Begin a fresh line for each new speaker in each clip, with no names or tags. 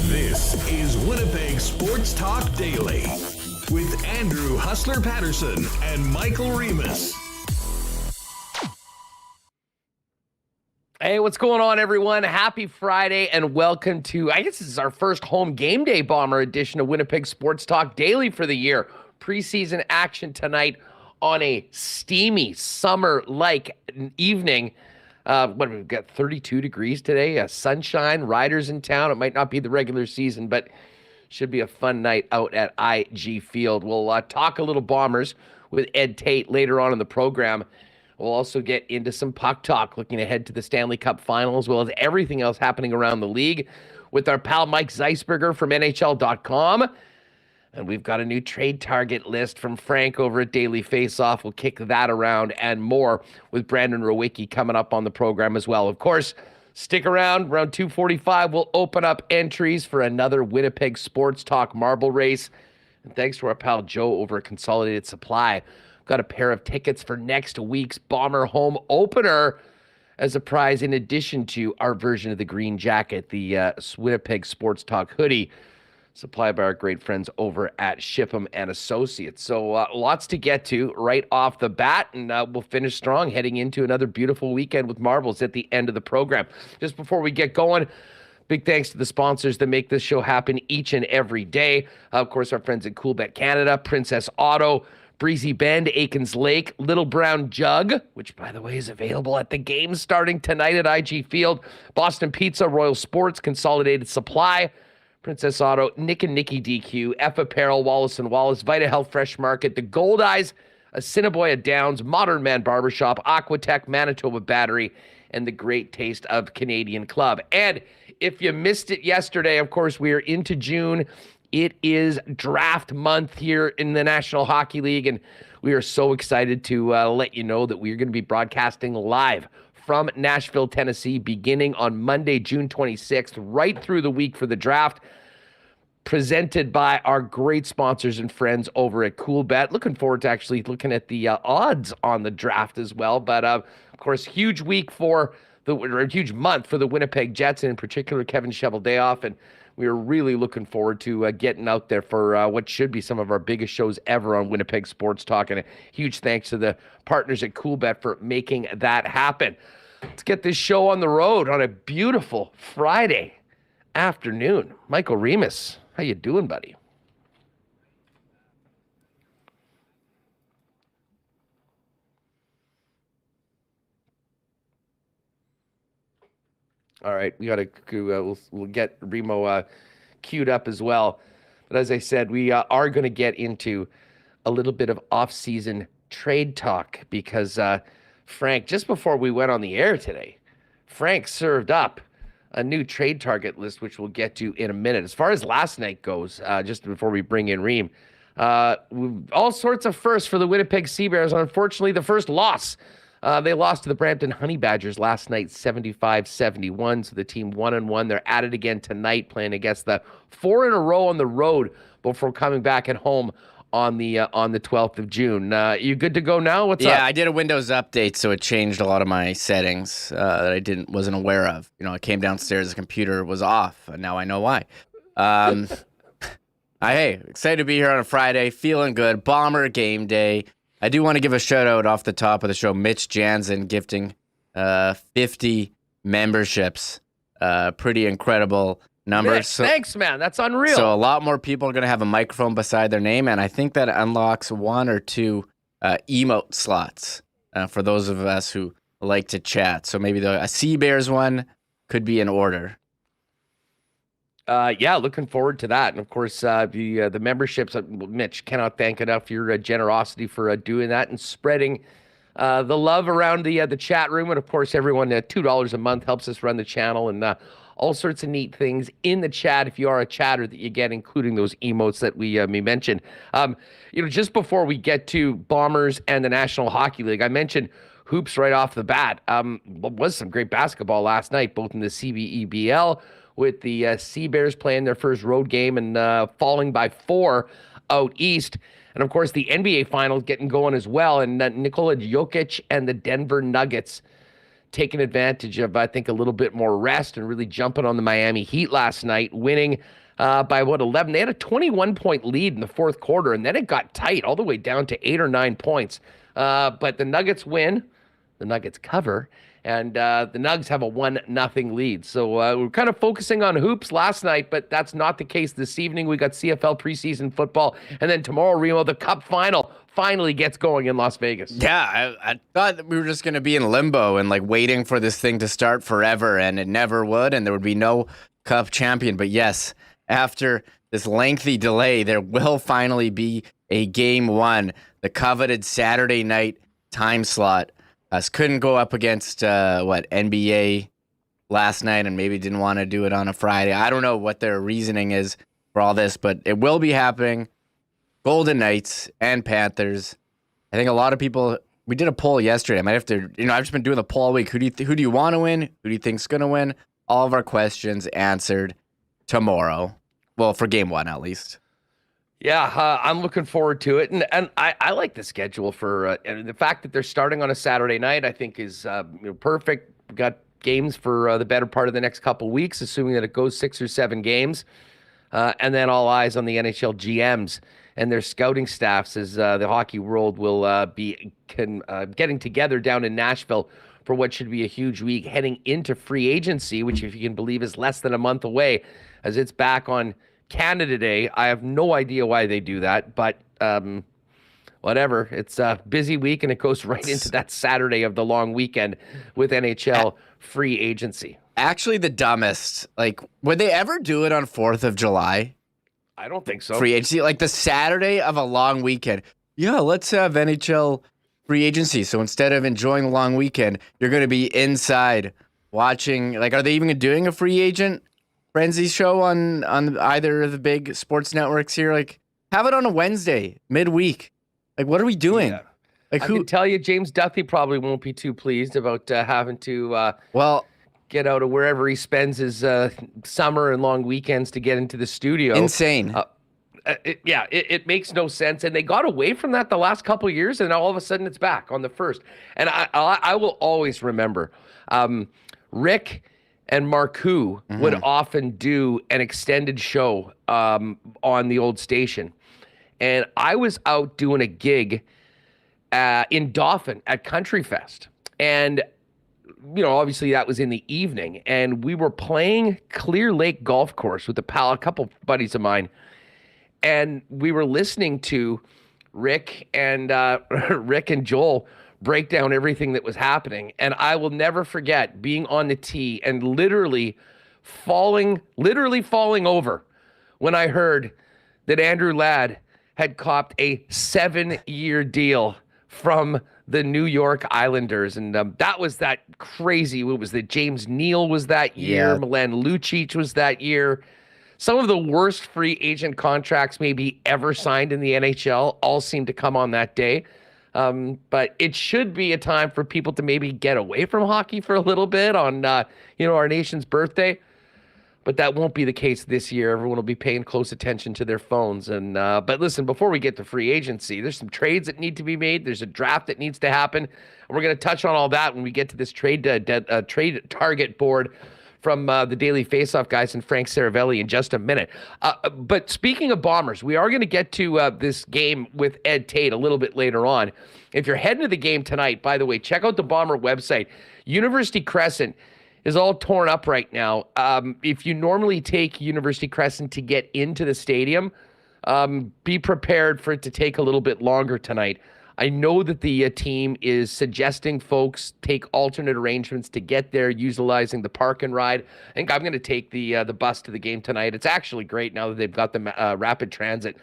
This is Winnipeg Sports Talk Daily with Andrew Hustler Paterson and Michael Remis.
Hey, what's going on, everyone? Happy Friday and welcome to, I guess this is our first home game day bomber edition of Winnipeg Sports Talk Daily for the year. Preseason action tonight on a steamy summer-like evening. What we've got 32 degrees today, sunshine, riders in town. It might not be the regular season, but should be a fun night out at IG Field. We'll talk a little Bombers with Ed Tait later on in the program. We'll also get into some puck talk, looking ahead to the Stanley Cup Final, as well as everything else happening around the league with our pal Mike Zeisberger from NHL.com. And we've got a new trade target list from Frank over at Daily Faceoff. We'll kick that around and more with Brandon Rewucki coming up on the program as well. Of course, stick around. Around 2:45, we'll open up entries for another Winnipeg Sports Talk marble race. And thanks to our pal Joe over at Consolidated Supply, got a pair of tickets for next week's Bomber home opener as a prize, in addition to our version of the green jacket, the Winnipeg Sports Talk hoodie, supplied by our great friends over at Shipham and Associates. So lots to get to right off the bat, and we'll finish strong heading into another beautiful weekend with marbles at the end of the program. Just before we get going, big thanks to the sponsors that make this show happen each and every day. Of course, our friends at Coolbet Canada, Princess Auto, Breezy Bend, Aikens Lake, Little Brown Jug, which, by the way, is available at the game starting tonight at IG Field, Boston Pizza, Royal Sports, Consolidated Supply, Princess Auto, Nick and Nicky DQ, F Apparel, Wallace & Wallace, Vita Health Fresh Market, The Gold Eyes, Assiniboia Downs, Modern Man Barbershop, Aquatech, Manitoba Battery, and the Great Taste of Canadian Club. And if you missed it yesterday, of course, we are into June. It is draft month here in the National Hockey League, and we are so excited to let you know that we are going to be broadcasting live from Nashville, Tennessee, beginning on Monday, June 26th, right through the week for the draft, presented by our great sponsors and friends over at Coolbet. Looking forward to actually looking at the odds on the draft as well. But, of course, huge month for the Winnipeg Jets, and in particular Kevin Cheveldayoff, and we are really looking forward to getting out there for what should be some of our biggest shows ever on Winnipeg Sports Talk. And a huge thanks to the partners at Coolbet for making that happen. Let's get this show on the road on a beautiful Friday afternoon. Michael Remis, how you doing, buddy? All right, we got to we'll get Remo queued up as well. But as I said, we are going to get into a little bit of off-season trade talk because Frank, just before we went on the air today, Frank served up a new trade target list, which we'll get to in a minute. As far as last night goes, just before we bring in Reem, all sorts of firsts for the Winnipeg Sea Bears. Unfortunately, the first loss. They lost to the Brampton Honey Badgers last night, 75-71. So the team 1-1. They're at it again tonight, playing against the 4 in a row on the road before coming back at home on the 12th of June. You good to go now? What's up?
Yeah, I did a Windows update, so it changed a lot of my settings that I wasn't aware of. You know, I came downstairs, the computer was off, and now I know why. Hey, excited to be here on a Friday, feeling good. Bomber game day. I do want to give a shout out off the top of the show, Mitch Jansen gifting 50 memberships. Pretty incredible numbers.
Thanks, man. That's unreal.
So a lot more people are going to have a microphone beside their name, and I think that unlocks 1 or 2 emote slots for those of us who like to chat. So maybe a Sea Bears one could be in order.
Yeah, looking forward to that. And of course, the memberships, Mitch, cannot thank enough for your generosity for doing that and spreading the love around the chat room. And, of course, everyone, $2 a month helps us run the channel, and all sorts of neat things in the chat if you are a chatter that you get, including those emotes that we mentioned. Just before we get to Bombers and the National Hockey League, I mentioned hoops right off the bat. Was some great basketball last night, both in the CBEBL with the Sea Bears playing their first road game and falling by 4 out east. And, of course, the NBA Finals getting going as well. And Nikola Jokic and the Denver Nuggets taking advantage of, I think, a little bit more rest and really jumping on the Miami Heat last night, winning by, 11? They had a 21-point lead in the fourth quarter, and then it got tight all the way down to 8 or 9 points. But the Nuggets win, the Nuggets cover, and the Nugs have a 1-0 lead. So we're kind of focusing on hoops last night, but that's not the case this evening. We got CFL preseason football, and then tomorrow, Remo, the Cup Final finally gets going in Las Vegas.
Yeah, I thought that we were just going to be in limbo and waiting for this thing to start forever, and it never would, and there would be no Cup champion. But yes, after this lengthy delay, there will finally be a Game 1, the coveted Saturday night time slot. Us couldn't go up against NBA last night, and maybe didn't want to do it on a Friday. I don't know what their reasoning is for all this, but it will be happening. Golden Knights and Panthers. I think a lot of people. We did a poll yesterday. I might have to. I've just been doing the poll all week. Who do you want to win? Who do you think's going to win? All of our questions answered tomorrow. Well, for Game 1 at least.
Yeah, I'm looking forward to it, and I like the schedule for and the fact that they're starting on a Saturday night. I think is perfect. We've got games for the better part of the next couple weeks, assuming that it goes 6 or 7 games, and then all eyes on the NHL GMs and their scouting staffs as the hockey world will be getting together down in Nashville for what should be a huge week heading into free agency, which, if you can believe, is less than a month away, as it's back on Canada Day. I have no idea why they do that, but whatever. It's a busy week, and it goes right into that Saturday of the long weekend with NHL free agency.
Actually, the dumbest. Would they ever do it on 4th of July?
I don't think so.
Free agency, the Saturday of a long weekend. Yeah, let's have NHL free agency. So instead of enjoying the long weekend, you're going to be inside watching. Are they even doing a free agent frenzy show on either of the big sports networks here? Have it on a Wednesday, midweek. What are we doing?
Yeah. I can tell you, James Duthie probably won't be too pleased about having to get out of wherever he spends his summer and long weekends to get into the studio.
Insane.
It makes no sense. And they got away from that the last couple of years, and all of a sudden it's back on the 1st. And I will always remember Rick and Marcoux would often do an extended show on the old station. And I was out doing a gig in Dauphin at Country Fest. And obviously that was in the evening, and we were playing Clear Lake Golf Course with a couple buddies of mine, and we were listening to Rick and Joel break down everything that was happening. And I will never forget being on the tee and literally falling over when I heard that Andrew Ladd had copped a 7-year deal from the New York Islanders. And that was that crazy. What was that? James Neal was that year.
Yeah.
Milan Lucic was that year. Some of the worst free agent contracts maybe ever signed in the NHL all seem to come on that day. But it should be a time for people to maybe get away from hockey for a little bit on, our nation's birthday. But that won't be the case this year. Everyone will be paying close attention to their phones. And but listen, before we get to free agency, there's some trades that need to be made. There's a draft that needs to happen. And we're going to touch on all that when we get to this trade target board from the Daily Faceoff guys and Frank Seravalli in just a minute. But speaking of Bombers, we are going to get to this game with Ed Tait a little bit later on. If you're heading to the game tonight, by the way, check out the Bomber website. University Crescent is all torn up right now. If you normally take University Crescent to get into the stadium, be prepared for it to take a little bit longer tonight. I know that the team is suggesting folks take alternate arrangements to get there, utilizing the park and ride. I think I'm going to take the bus to the game tonight. It's actually great now that they've got the rapid transit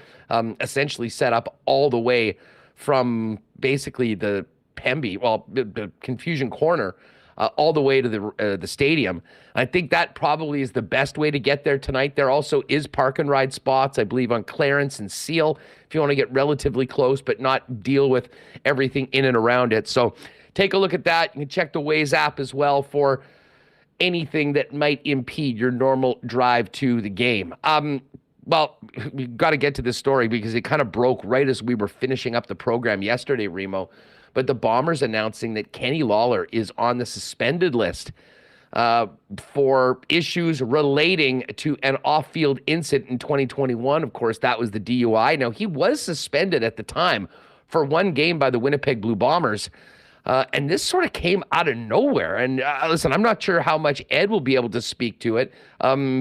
essentially set up all the way from basically the Pemby, the Confusion Corner, all the way to the stadium. I think that probably is the best way to get there tonight. There also is park and ride spots, I believe, on Clarence and Seal, if you want to get relatively close but not deal with everything in and around it. So take a look at that. You can check the Waze app as well for anything that might impede your normal drive to the game. Well, we got to get to this story because it kind of broke right as we were finishing up the program yesterday, Remo. But the Bombers announcing that Kenny Lawler is on the suspended list for issues relating to an off-field incident in 2021. Of course, that was the DUI. Now, he was suspended at the time for one game by the Winnipeg Blue Bombers. And this sort of came out of nowhere. And listen, I'm not sure how much Ed will be able to speak to it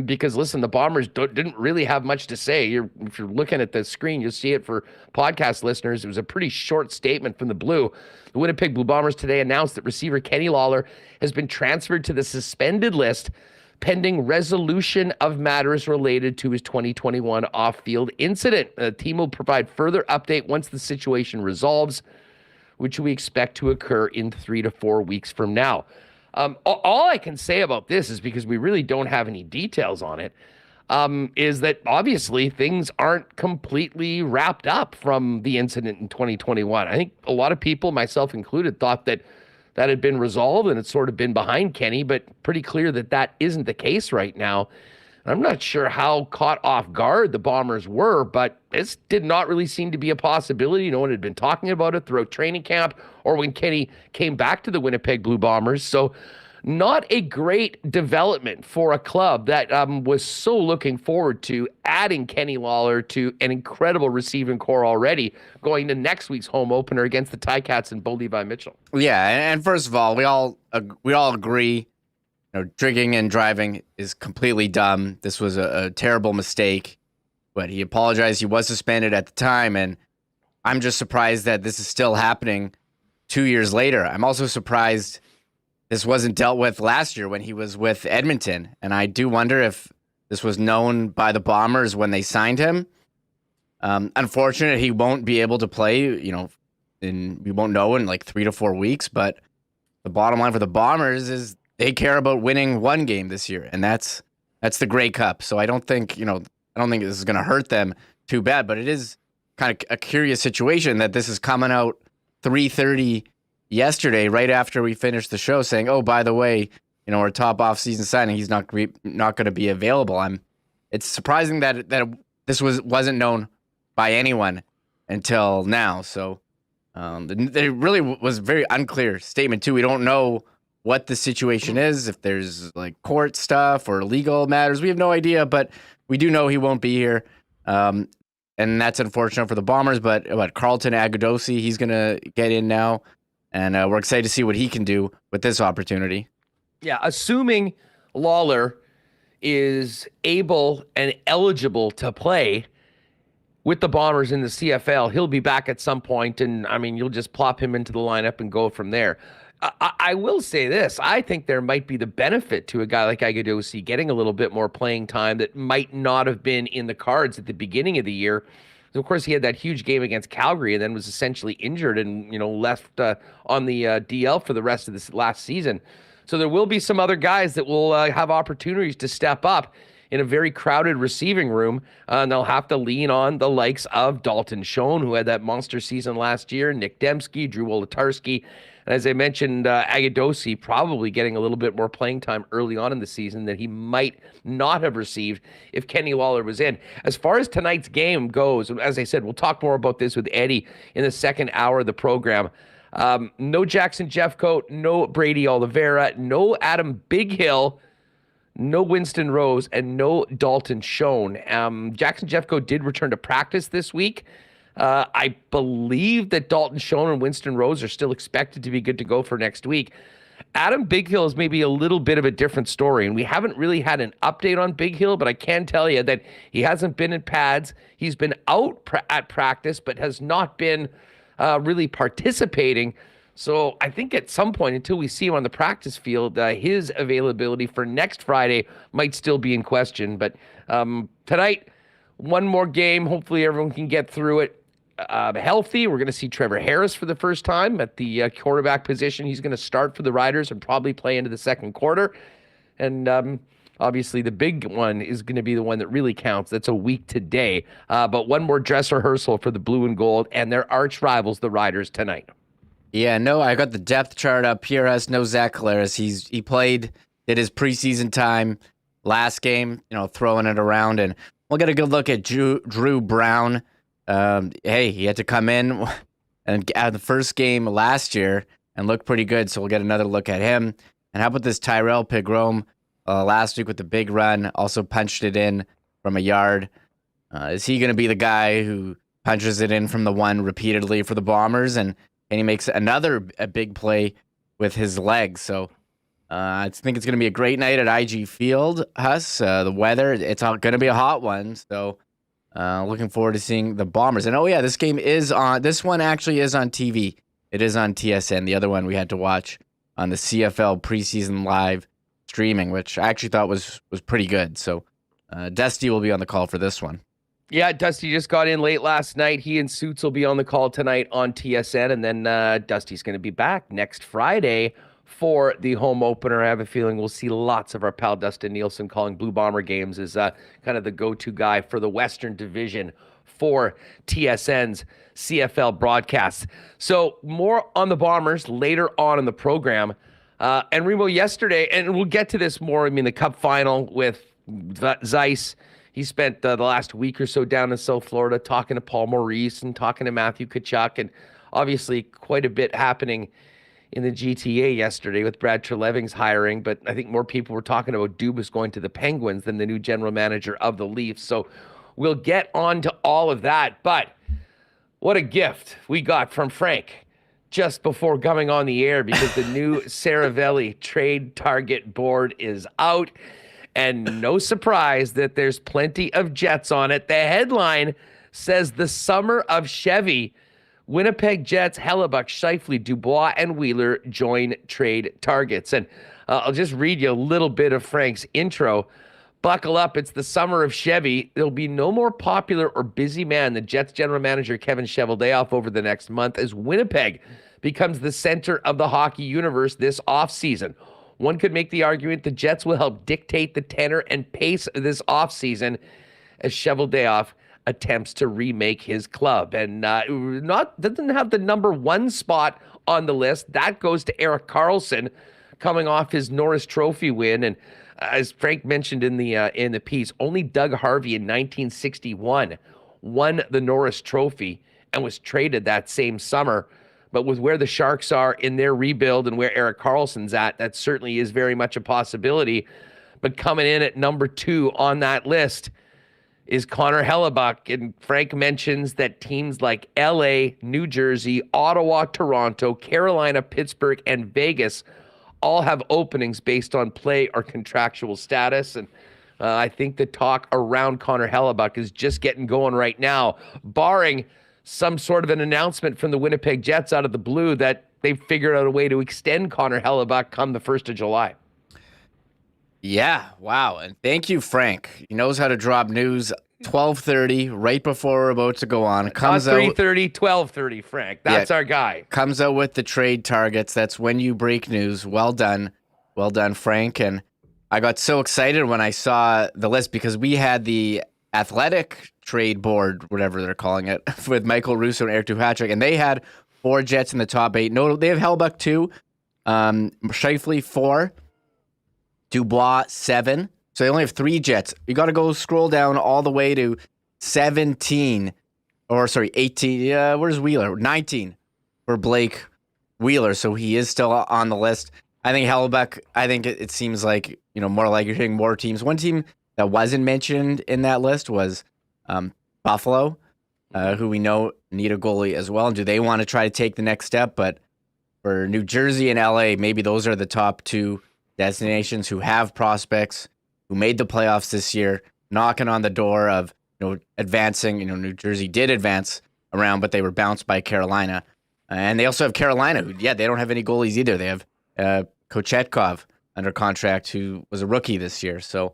because, listen, the Bombers didn't really have much to say. If you're looking at the screen, you'll see it for podcast listeners. It was a pretty short statement from the Blue. The Winnipeg Blue Bombers today announced that receiver Kenny Lawler has been transferred to the suspended list pending resolution of matters related to his 2021 off-field incident. The team will provide further update once the situation resolves, which we expect to occur in 3 to 4 weeks from now. All I can say about this is, because we really don't have any details on it, is that obviously things aren't completely wrapped up from the incident in 2021. I think a lot of people, myself included, thought that had been resolved and it's sort of been behind Kenny, but pretty clear that that isn't the case right now. I'm not sure how caught off guard the Bombers were, but this did not really seem to be a possibility. No one had been talking about it throughout training camp or when Kenny came back to the Winnipeg Blue Bombers. So not a great development for a club that was so looking forward to adding Kenny Lawler to an incredible receiving core already going to next week's home opener against the Ticats and Bo Levi Mitchell.
Yeah, and first of all, we all agree, drinking and driving is completely dumb. This was a terrible mistake, but he apologized. He was suspended at the time, and I'm just surprised that this is still happening 2 years later. I'm also surprised this wasn't dealt with last year when he was with Edmonton, and I do wonder if this was known by the Bombers when they signed him. Unfortunately, he won't be able to play, we won't know in like 3 to 4 weeks, but the bottom line for the Bombers is they care about winning one game this year, and that's the Grey Cup. So I don't think this is going to hurt them too bad, but it is kind of a curious situation that this is coming out 3:30 yesterday, right after we finished the show, saying, "Oh, by the way, our top off-season signing, he's not going to be available." It's surprising that this wasn't known by anyone until now. So there really was a very unclear statement too. We don't know what the situation is, if there's like court stuff or legal matters. We have no idea, but we do know he won't be here. And that's unfortunate for the Bombers, but Carlton Agudosi, he's going to get in now. And we're excited to see what he can do with this opportunity.
Yeah, assuming Lawler is able and eligible to play with the Bombers in the CFL, he'll be back at some point, and you'll just plop him into the lineup and go from there. I will say this. I think there might be the benefit to a guy like Agudosi getting a little bit more playing time that might not have been in the cards at the beginning of the year. Of course, he had that huge game against Calgary and then was essentially injured and, left on the DL for the rest of this last season. So there will be some other guys that will have opportunities to step up in a very crowded receiving room. And they'll have to lean on the likes of Dalton Schoen, who had that monster season last year, Nick Dembski, Drew Wolodarski. And as I mentioned, Agudosi probably getting a little bit more playing time early on in the season that he might not have received if Kenny Lawler was in. As far as tonight's game goes, as I said, we'll talk more about this with Eddie in the second hour of the program. No Jackson Jeffcoat, no Brady Oliveira, no Adam Bighill, no Winston Rose, and no Dalton Schoen. Jackson Jeffcoat did return to practice this week. I believe that Dalton Schoen and Winston Rose are still expected to be good to go for next week. Adam Bighill is maybe a little bit of a different story, and we haven't really had an update on Bighill, but I can tell you that he hasn't been in pads. He's been out at practice, but has not been really participating. So I think at some point, until we see him on the practice field, his availability for next Friday might still be in question. But tonight, one more game. Hopefully everyone can get through it. healthy. We're going to see Trevor Harris for the first time at the quarterback position. He's going to start for the Riders and probably play into the second quarter. And obviously the big one is going to be the one that really counts. That's a week today. But one more dress rehearsal for the blue and gold and their arch rivals, the Riders, tonight.
Yeah, no, I got the depth chart up here. Has no Zach Collaros. He did his preseason time last game, throwing it around. And we'll get a good look at Drew Brown. Hey, he had to come in and at the first game last year and look pretty good. So we'll get another look at him. And how about this Tyrell Pigrome last week with the big run? Also punched it in from a yard. Is he going to be the guy who punches it in from the one repeatedly for the Bombers? And he makes a big play with his legs. So I think it's going to be a great night at IG Field, Huss. The weather, it's going to be a hot one. So looking forward to seeing the Bombers. And this game is on. This one actually is on TV. It is on TSN. The other one we had to watch on the CFL preseason live streaming, which I actually thought was pretty good. So Dusty will be on the call for this one.
Yeah, Dusty just got in late last night. He and Suits will be on the call tonight on TSN, and then Dusty's going to be back next Friday for the home opener. I have a feeling we'll see lots of our pal Dustin Nielsen calling Blue Bomber games as kind of the go-to guy for the Western Division for TSN's CFL broadcasts. So more on the Bombers later on in the program. And Remo, yesterday, and we'll get to this more, the Cup Final with Zeiss. He spent the last week or so down in South Florida talking to Paul Maurice and talking to Matthew Tkachuk, and obviously quite a bit happening in the GTA yesterday with Brad Treleving's hiring, but I think more people were talking about Dubas going to the Penguins than the new general manager of the Leafs. So we'll get on to all of that, but what a gift we got from Frank just before coming on the air, because the new Seravalli trade target board is out. And no surprise that there's plenty of Jets on it. The headline says the summer of Chevy. Winnipeg Jets, Hellebuck, Scheifele, Dubois, and Wheeler join trade targets. And I'll just read you a little bit of Frank's intro. Buckle up, it's the summer of Chevy. There'll be no more popular or busy man than Jets general manager Kevin Cheveldayoff over the next month as Winnipeg becomes the center of the hockey universe this offseason. One could make the argument the Jets will help dictate the tenor and pace of this offseason as Cheveldayoff attempts to remake his club. And doesn't have the number one spot on the list. That goes to Erik Karlsson coming off his Norris Trophy win. And as Frank mentioned in the piece, only Doug Harvey in 1961 won the Norris Trophy and was traded that same summer. But with where the Sharks are in their rebuild and where Erik Karlsson's at, that certainly is very much a possibility. But coming in at number 2 on that list is Connor Hellebuck. And Frank mentions that teams like LA, New Jersey, Ottawa, Toronto, Carolina, Pittsburgh, and Vegas all have openings based on play or contractual status. And I think the talk around Connor Hellebuck is just getting going right now, barring some sort of an announcement from the Winnipeg Jets out of the blue that they've figured out a way to extend Connor Hellebuck come the 1st of July.
Yeah, wow. And thank you, Frank. He knows how to drop news 12:30, right before we're about to go on.
Comes out 3:30, 12:30, Frank. That's our guy.
Comes out with the trade targets. That's when you break news. Well done. Well done, Frank. And I got so excited when I saw the list because we had the Athletic trade board, whatever they're calling it, with Michael Russo and Eric Duhatschek, and they had 4 Jets in the top 8. No, they have Hellebuck 2, Scheifele 4, Dubois 7. So they only have 3 Jets. You got to go scroll down all the way to 18. Where's Wheeler? 19 for Blake Wheeler. So he is still on the list. I think Hellebuck. I think it seems like more like you're hitting more teams. One team that wasn't mentioned in that list was Buffalo, who we know need a goalie as well. Do they want to try to take the next step? But for New Jersey and LA, maybe those are the top 2 destinations who have prospects, who made the playoffs this year, knocking on the door of advancing. New Jersey did advance around, but they were bounced by Carolina. And they also have Carolina, who, they don't have any goalies either. They have Kochetkov under contract, who was a rookie this year. So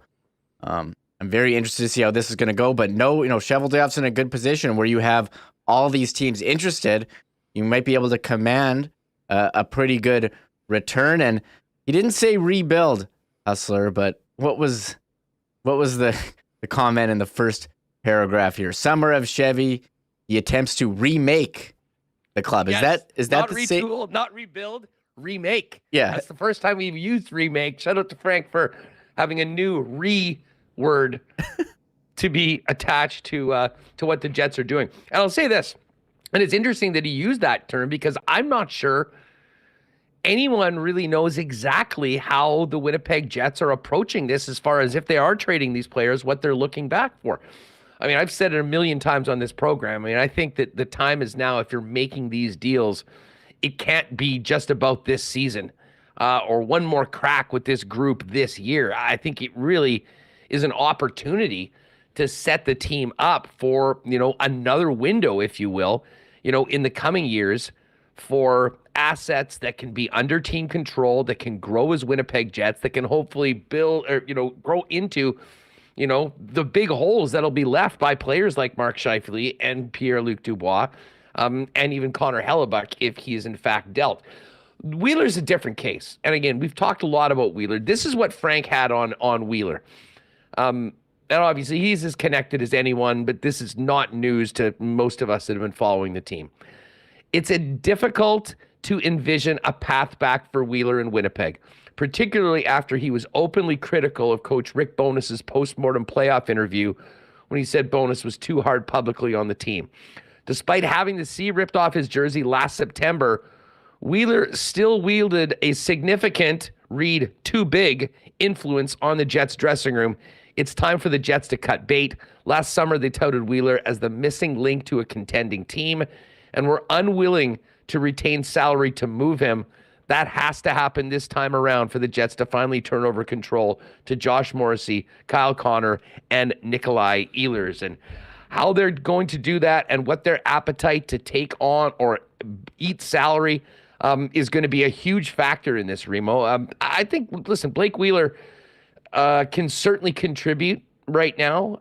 I'm very interested to see how this is going to go. But Cheveldayoff's in a good position where you have all these teams interested, you might be able to command a pretty good return. And he didn't say rebuild, Hustler, but what was the comment in the first paragraph here? Summer of Chevy, he attempts to remake the club.
Yes.
Is that
not
the
retool,
same?
not rebuild, remake.
Yeah.
That's the first time we've used remake. Shout out to Frank for having a new word to be attached to what the Jets are doing. And I'll say this, and it's interesting that he used that term because I'm not sure anyone really knows exactly how the Winnipeg Jets are approaching this as far as if they are trading these players, what they're looking back for. I mean, I've said it a million times on this program. I mean, I think that the time is now, if you're making these deals, it can't be just about this season or one more crack with this group this year. I think it really is an opportunity to set the team up for, another window, if you will, in the coming years for assets that can be under team control, that can grow as Winnipeg Jets, that can hopefully build or, grow into, the big holes that'll be left by players like Mark Scheifele and Pierre-Luc Dubois, and even Connor Hellebuck if he is in fact dealt. Wheeler's a different case. And again, we've talked a lot about Wheeler. This is what Frank had on Wheeler. And obviously he's as connected as anyone, but this is not news to most of us that have been following the team. It's difficult to envision a path back for Wheeler in Winnipeg, particularly after he was openly critical of Coach Rick Bowness's postmortem playoff interview when he said Bowness was too hard publicly on the team. Despite having the C ripped off his jersey last September, Wheeler still wielded a significant, read too big, influence on the Jets dressing room. It's time for the Jets to cut bait. Last summer, they touted Wheeler as the missing link to a contending team and were unwilling to retain salary to move him. That has to happen this time around for the Jets to finally turn over control to Josh Morrissey, Kyle Connor, and Nikolai Ehlers. And how they're going to do that and what their appetite to take on or eat salary is going to be a huge factor in this, Remo. I think, listen, Blake Wheeler can certainly contribute right now.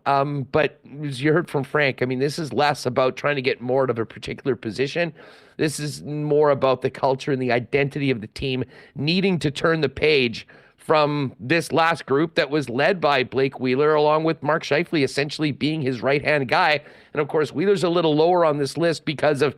But as you heard from Frank, I mean, this is less about trying to get more out of a particular position. This is more about the culture and the identity of the team needing to turn the page from this last group that was led by Blake Wheeler, along with Mark Scheifele essentially being his right-hand guy. And of course, Wheeler's a little lower on this list because of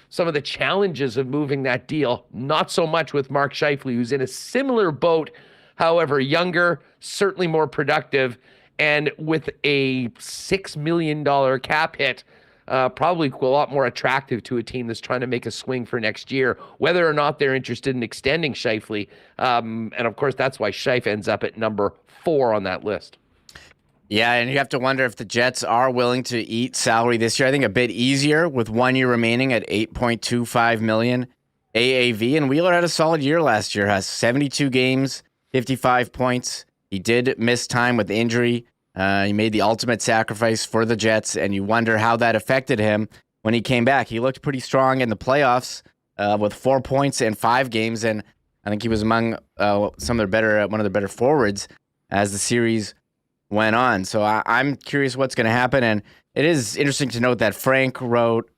some of the challenges of moving that deal. Not so much with Mark Scheifele, who's in a similar boat, however, younger, certainly more productive, and with a $6 million cap hit, probably a lot more attractive to a team that's trying to make a swing for next year, whether or not they're interested in extending Scheifele. And of course, that's why Scheif ends up at number 4 on that list.
Yeah, and you have to wonder if the Jets are willing to eat salary this year. I think a bit easier with 1 year remaining at $8.25 million AAV. And Wheeler had a solid year last year, has 72 games, 55 points. He did miss time with injury. He made the ultimate sacrifice for the Jets, and you wonder how that affected him when he came back. He looked pretty strong in the playoffs with 4 points in 5 games, and I think he was among one of the better forwards as the series went on. So I'm curious what's going to happen, and it is interesting to note that Frank wrote,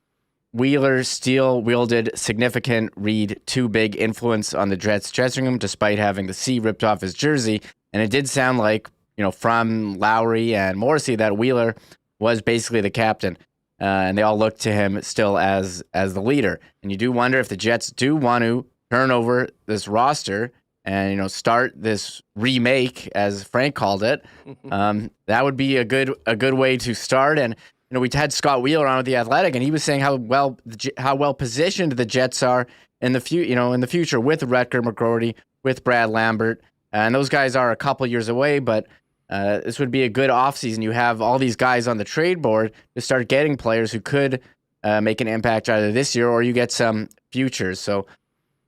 Wheeler still wielded significant, read too big influence on the Jets dressing room despite having the C ripped off his jersey. And it did sound like, from Lowry and Morrissey that Wheeler was basically the captain. And they all looked to him still as the leader. And you do wonder if the Jets do want to turn over this roster and, start this remake, as Frank called it. That would be a good way to start. And, we had Scott Wheeler on with The Athletic, and he was saying how well positioned the Jets are in the future with Rutger McGroarty, with Brad Lambert. And those guys are a couple years away, but this would be a good offseason. You have all these guys on the trade board to start getting players who could make an impact either this year or you get some futures. So,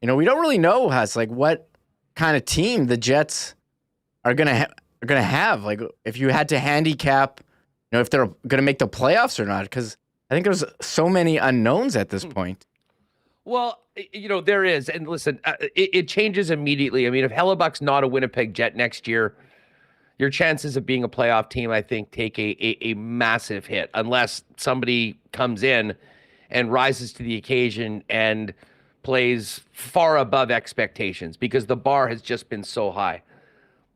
we don't really know, Huss, what kind of team the Jets are gonna have. Like, if you had to handicap, if they're gonna make the playoffs or not, because I think there's so many unknowns at this point.
Well, there is. And listen, it changes immediately. I mean, if Hellebuck's not a Winnipeg Jet next year, your chances of being a playoff team, I think, take a massive hit unless somebody comes in and rises to the occasion and plays far above expectations because the bar has just been so high.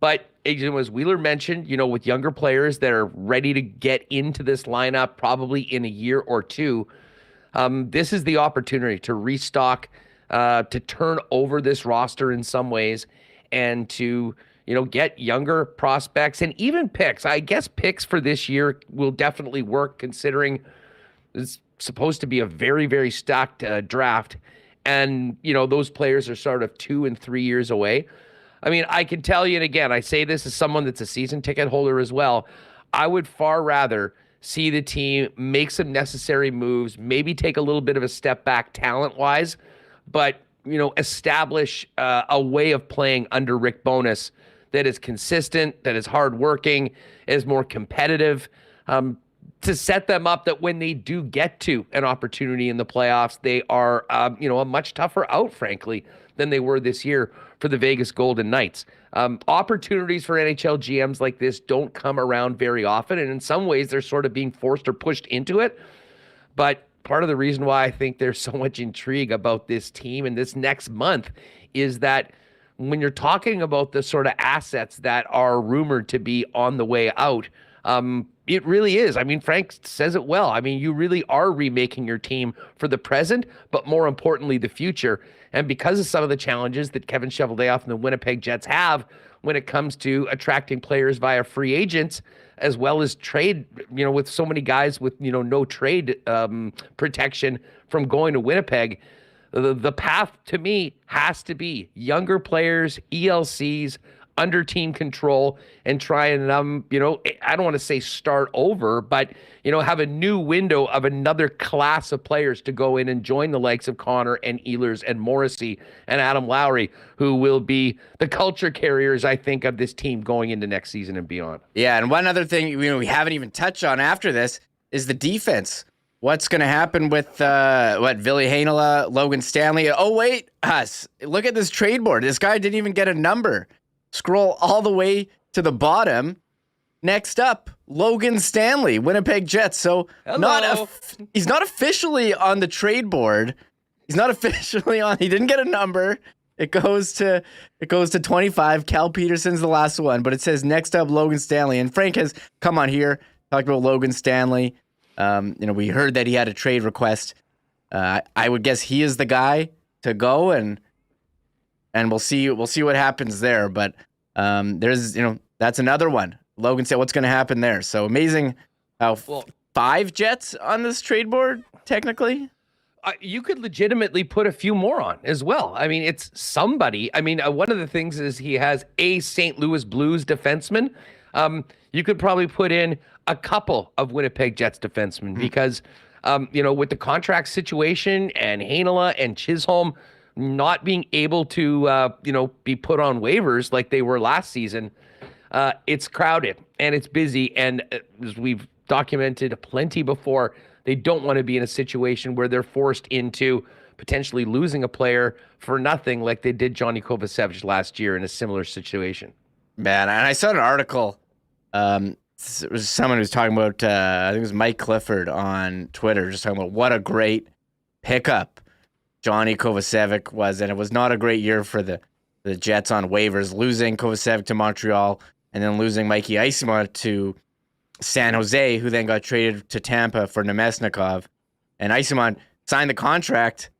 But as Wheeler mentioned, with younger players that are ready to get into this lineup probably in a year or two, this is the opportunity to restock, to turn over this roster in some ways, and to get younger prospects and even picks. I guess picks for this year will definitely work, considering it's supposed to be a very, very stacked draft. And, those players are sort of 2 and 3 years away. I mean, I can tell you, and again, I say this as someone that's a season ticket holder as well, I would far rather see the team make some necessary moves, maybe take a little bit of a step back talent-wise, but, establish a way of playing under Rick Bowness that is consistent, that is hardworking, is more competitive, to set them up that when they do get to an opportunity in the playoffs, they are, a much tougher out, frankly, than they were this year for the Vegas Golden Knights. Opportunities for NHL GMs like this don't come around very often, and in some ways they're sort of being forced or pushed into it. But part of the reason why I think there's so much intrigue about this team and this next month is that when you're talking about the sort of assets that are rumored to be on the way out, it really is. I mean, Frank says it well. I mean, you really are remaking your team for the present, but more importantly, the future. And because of some of the challenges that Kevin Cheveldayoff and the Winnipeg Jets have when it comes to attracting players via free agents, as well as trade, with so many guys with, no trade protection from going to Winnipeg, the path to me has to be younger players, ELCs, under team control, and try and, I don't want to say start over, but, have a new window of another class of players to go in and join the likes of Connor and Ehlers and Morrissey and Adam Lowry, who will be the culture carriers, I think, of this team going into next season and beyond.
Yeah, and one other thing we haven't even touched on after this is the defense. What's going to happen with, Ville Heinola, Logan Stanley? Oh, wait, look at this trade board. This guy didn't even get a number. Scroll all the way to the bottom. Next up, Logan Stanley, Winnipeg Jets. So he's not officially on the trade board. He's not officially on. He didn't get a number. It goes to 25. Cal Peterson's the last one, but it says next up Logan Stanley. And Frank has come on here, talked about Logan Stanley. We heard that he had a trade request. I would guess he is the guy to go, and we'll see what happens there. But there's that's another one. Logan said, what's going to happen there? So amazing how 5 Jets on this trade board technically.
You could legitimately put a few more on as well. I mean, it's somebody. I mean, one of the things is he has a St. Louis Blues defenseman. You could probably put in a couple of Winnipeg Jets defensemen because, with the contract situation and Heinola and Chisholm not being able to, be put on waivers like they were last season, it's crowded and it's busy. And as we've documented plenty before, they don't want to be in a situation where they're forced into potentially losing a player for nothing like they did Johnny Kovacevic last year in a similar situation.
Man, and I saw an article. It was someone who was talking about, I think it was Mike Clifford on Twitter, just talking about what a great pickup Johnny Kovacevic was. And it was not a great year for the Jets on waivers, losing Kovacevic to Montreal and then losing Mikey Eyssimont to San Jose, who then got traded to Tampa for Nemesnikov. And Eyssimont signed the contract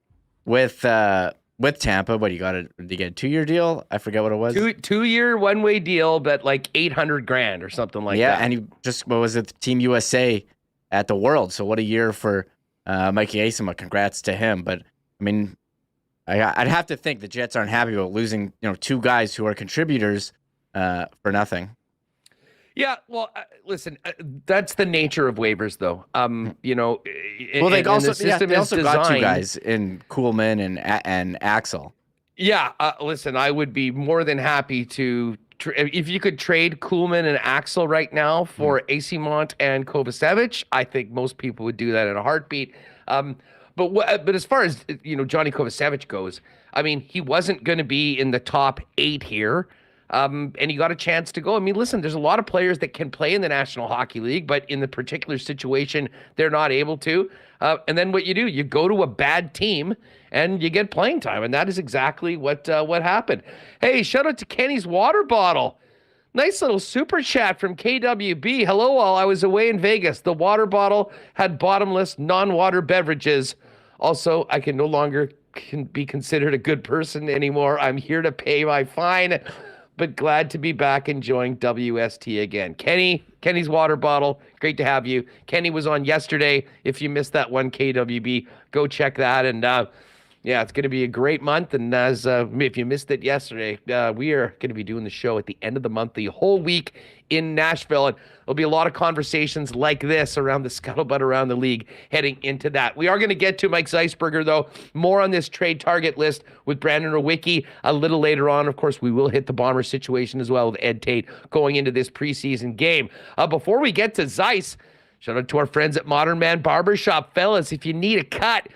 with Tampa. What, did you get a 2-year deal? I forget what it was.
Two-year one-way deal, but like $800,000 or something like that.
Yeah, and he just was with Team USA at the World. So what a year for Mikey Eyssimont. Congrats to him. But I mean, I'd have to think the Jets aren't happy about losing 2 guys who are contributors for nothing.
Yeah, well, listen, that's the nature of waivers, though.
They also got 2 guys in Kuhlman and Axel.
Yeah, listen, I would be more than happy to if you could trade Kuhlman and Axel right now for Eyssimont and Kovacevic. I think most people would do that in a heartbeat. But as far as Johnny Kovacevic goes, I mean, he wasn't going to be in the top 8 here. and you got a chance to go. I mean, listen, there's a lot of players that can play in the National Hockey League, but in the particular situation, they're not able to. And then what you do, you go to a bad team and you get playing time, and that is exactly what happened. Hey, shout out to Kenny's water bottle. Nice little super chat from KWB. Hello, all. I was away in Vegas. The water bottle had bottomless, non-water beverages. Also, I can no longer be considered a good person anymore. I'm here to pay my fine, but glad to be back enjoying WST again. Kenny's water bottle. Great to have you. Kenny was on yesterday. If you missed that one, KWB, go check that. And yeah, it's going to be a great month. And as if you missed it yesterday, we are going to be doing the show at the end of the month, the whole week in Nashville. And there'll be a lot of conversations like this around the scuttlebutt around the league heading into that. We are going to get to Mike Zeisberger, though. More on this trade target list with Brandon Rewucki a little later on. Of course, we will hit the Bomber situation as well with Ed Tait going into this preseason game. Before we get to Zeiss, shout out to our friends at Modern Man Barbershop. Fellas, if you need a cut,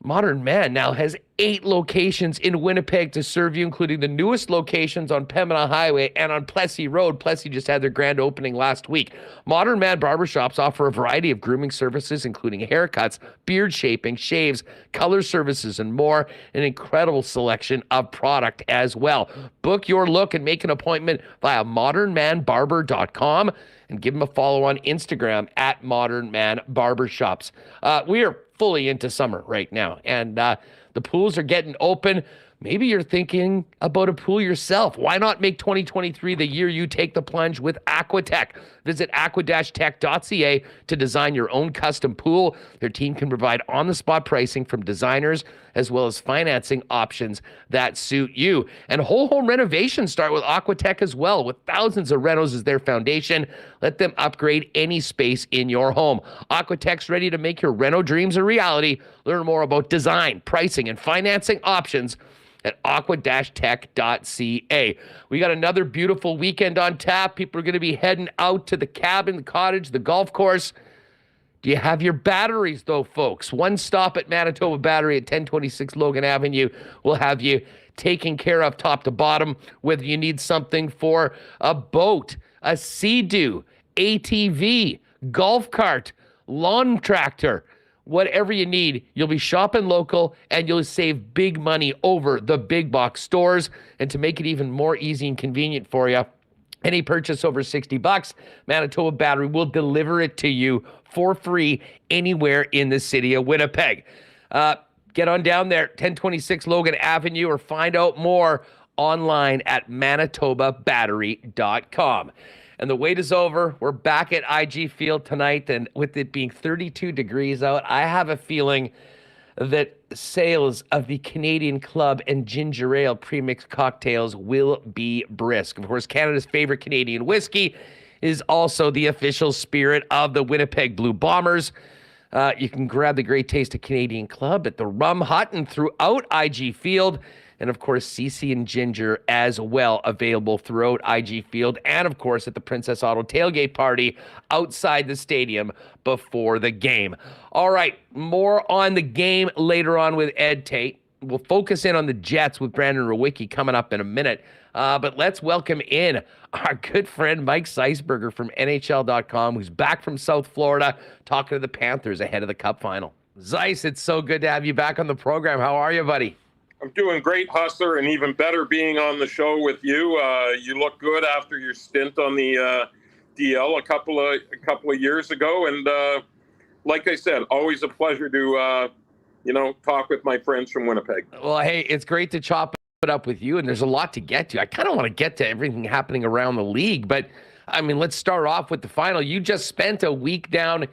Modern Man now has 8 locations in Winnipeg to serve you, including the newest locations on Pembina Highway and on Plessis Road. Plessis just had their grand opening last week. Modern Man Barbershops offer a variety of grooming services, including haircuts, beard shaping, shaves, color services, and more. An incredible selection of product as well. Book your look and make an appointment via modernmanbarber.com and give them a follow on Instagram at Modern Man Barbershops. We are fully into summer right now, and the pools are getting open. Maybe you're thinking about a pool yourself. Why not make 2023 the year you take the plunge with Aquatech? Visit aqua-tech.ca to design your own custom pool. Their team can provide on-the-spot pricing from designers as well as financing options that suit you. And whole home renovations start with Aquatech as well. With thousands of renos as their foundation, let them upgrade any space in your home. Aquatech's ready to make your reno dreams a reality. Learn more about design, pricing, and financing options at aqua-tech.ca. We got another beautiful weekend on tap. People are going to be heading out to the cabin, the cottage, the golf course. Do you have your batteries, though, folks? One stop at Manitoba Battery at 1026 Logan Avenue will have you taken care of top to bottom, whether you need something for a boat, a Sea-Doo, ATV, golf cart, lawn tractor. Whatever you need, you'll be shopping local and you'll save big money over the big box stores. And to make it even more easy and convenient for you, any purchase over $60, Manitoba Battery will deliver it to you for free anywhere in the city of Winnipeg. Get on down there, 1026 Logan Avenue, or find out more online at manitobabattery.com. And the wait is over. We're back at IG Field tonight, and with it being 32 degrees out, I have a feeling that sales of the Canadian Club and Ginger Ale premixed cocktails will be brisk. Of course, Canada's favorite Canadian whiskey is also the official spirit of the Winnipeg Blue Bombers. You can grab the great taste of Canadian Club at the Rum Hut and throughout IG Field. And, of course, CC and Ginger as well, available throughout IG Field. And, of course, at the Princess Auto tailgate party outside the stadium before the game. All right, more on the game later on with Ed Tait. We'll focus in on the Jets with Brandon Rewucki coming up in a minute. But let's welcome in our good friend Mike Zeisberger from NHL.com, who's back from South Florida talking to the Panthers ahead of the Cup Final. Zeiss, it's so good to have you back on the program. How are you, buddy?
I'm doing great, Hustler, and even better being on the show with you. You look good after your stint on the DL a couple of years ago, and like I said, always a pleasure to talk with my friends from Winnipeg.
Well, hey, it's great to chop it up with you, and there's a lot to get to. I kind of want to get to everything happening around the league, but I mean, let's start off with the final. You just spent a week down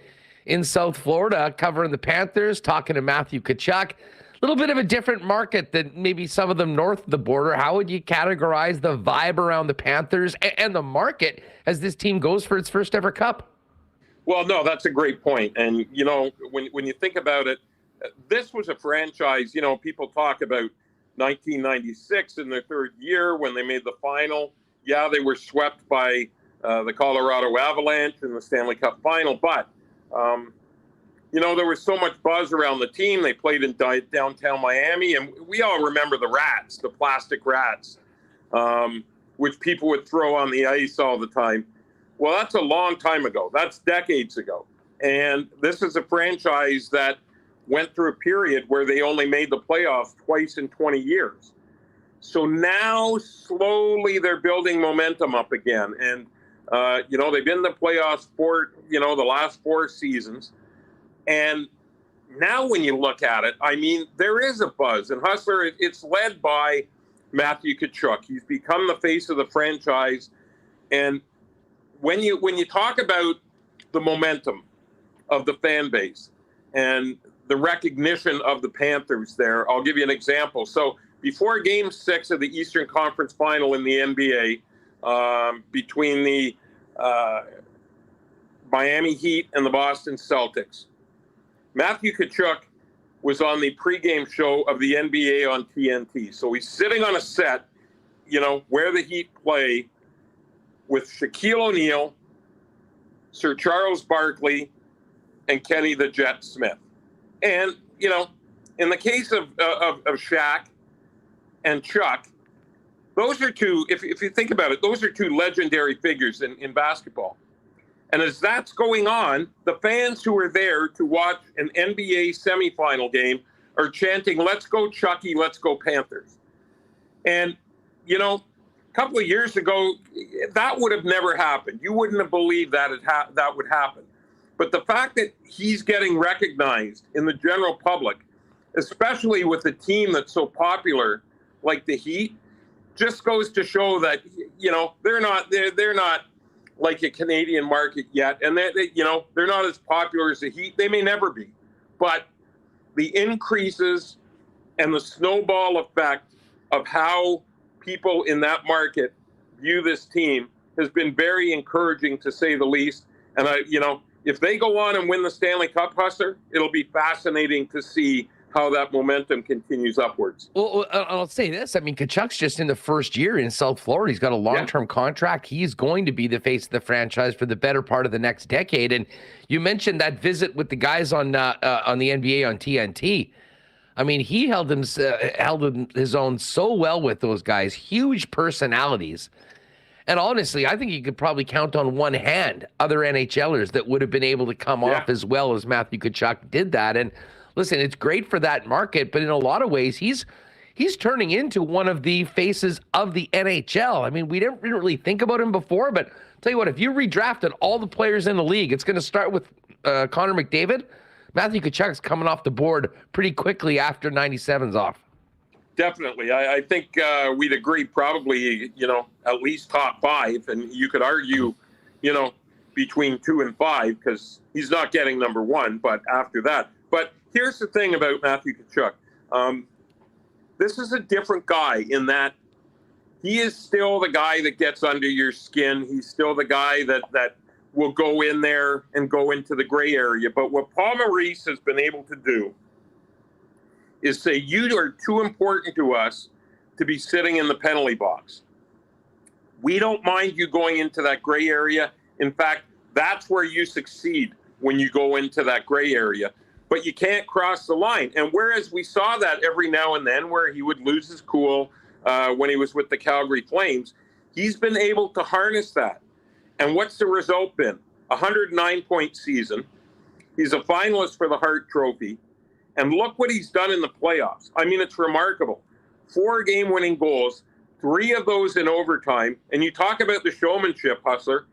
in South Florida covering the Panthers, talking to Matthew Tkachuk. A little bit of a different market than maybe some of them north of the border. How would you categorize the vibe around the Panthers and the market as this team goes for its first ever Cup?
Well, no, that's a great point. And, when you think about it, this was a franchise, people talk about 1996 in their third year when they made the final. Yeah, they were swept by the Colorado Avalanche in the Stanley Cup Final, but there was so much buzz around the team. They played in downtown Miami, and we all remember the Rats, the plastic Rats. which people would throw on the ice all the time. Well, that's a long time ago. That's decades ago. And this is a franchise that went through a period where they only made the playoffs twice in 20 years. So now slowly they're building momentum up again. And, they've been in the playoffs for, the last 4 seasons. And now when you look at it, I mean, there is a buzz. And Hustler, it's led by Matthew Tkachuk. He's become the face of the franchise. And when you talk about the momentum of the fan base and the recognition of the Panthers there, I'll give you an example. So before Game 6 of the Eastern Conference Final in the NBA, between the Miami Heat and the Boston Celtics, Matthew Tkachuk was on the pregame show of the NBA on TNT. So he's sitting on a set, where the Heat play, with Shaquille O'Neal, Sir Charles Barkley, and Kenny the Jet Smith. And, in the case of Shaq and Chuck, those are two, if you think about it, those are two legendary figures in basketball. And as that's going on, the fans who are there to watch an NBA semifinal game are chanting, "Let's go Chucky, let's go Panthers." And, a couple of years ago, that would have never happened. You wouldn't have believed that that would happen. But the fact that he's getting recognized in the general public, especially with a team that's so popular like the Heat, just goes to show that, they're not like a Canadian market yet. And they're not as popular as the Heat. They may never be. But the increases and the snowball effect of how people in that market view this team has been very encouraging, to say the least. And if they go on and win the Stanley Cup, Hustler, it'll be fascinating to see how that momentum continues upwards.
Well, I'll say this. I mean, Tkachuk's just in the first year in South Florida. He's got a long-term contract. He's going to be the face of the franchise for the better part of the next decade. And you mentioned that visit with the guys on the NBA on TNT. I mean, he held his own so well with those guys. Huge personalities. And honestly, I think you could probably count on one hand other NHLers that would have been able to come off as well as Matthew Tkachuk did that. And listen, it's great for that market, but in a lot of ways, he's turning into one of the faces of the NHL. I mean, we didn't really think about him before, but I'll tell you what, if you redrafted all the players in the league, it's going to start with Connor McDavid. Matthew Tkachuk's coming off the board pretty quickly after 97's off.
Definitely. I think we'd agree probably, at least top 5. And you could argue, between 2 and 5, because he's not getting number 1, but after that. But here's the thing about Matthew Tkachuk. This is a different guy in that he is still the guy that gets under your skin. He's still the guy that will go in there and go into the gray area. But what Paul Maurice has been able to do is say, you are too important to us to be sitting in the penalty box. We don't mind you going into that gray area. In fact, that's where you succeed, when you go into that gray area. But you can't cross the line. And whereas we saw that every now and then where he would lose his cool when he was with the Calgary Flames, he's been able to harness that. And what's the result been? A 109-point season. He's a finalist for the Hart Trophy. And look what he's done in the playoffs. I mean, it's remarkable. 4 game-winning goals, 3 of those in overtime. And you talk about the showmanship, Hustler.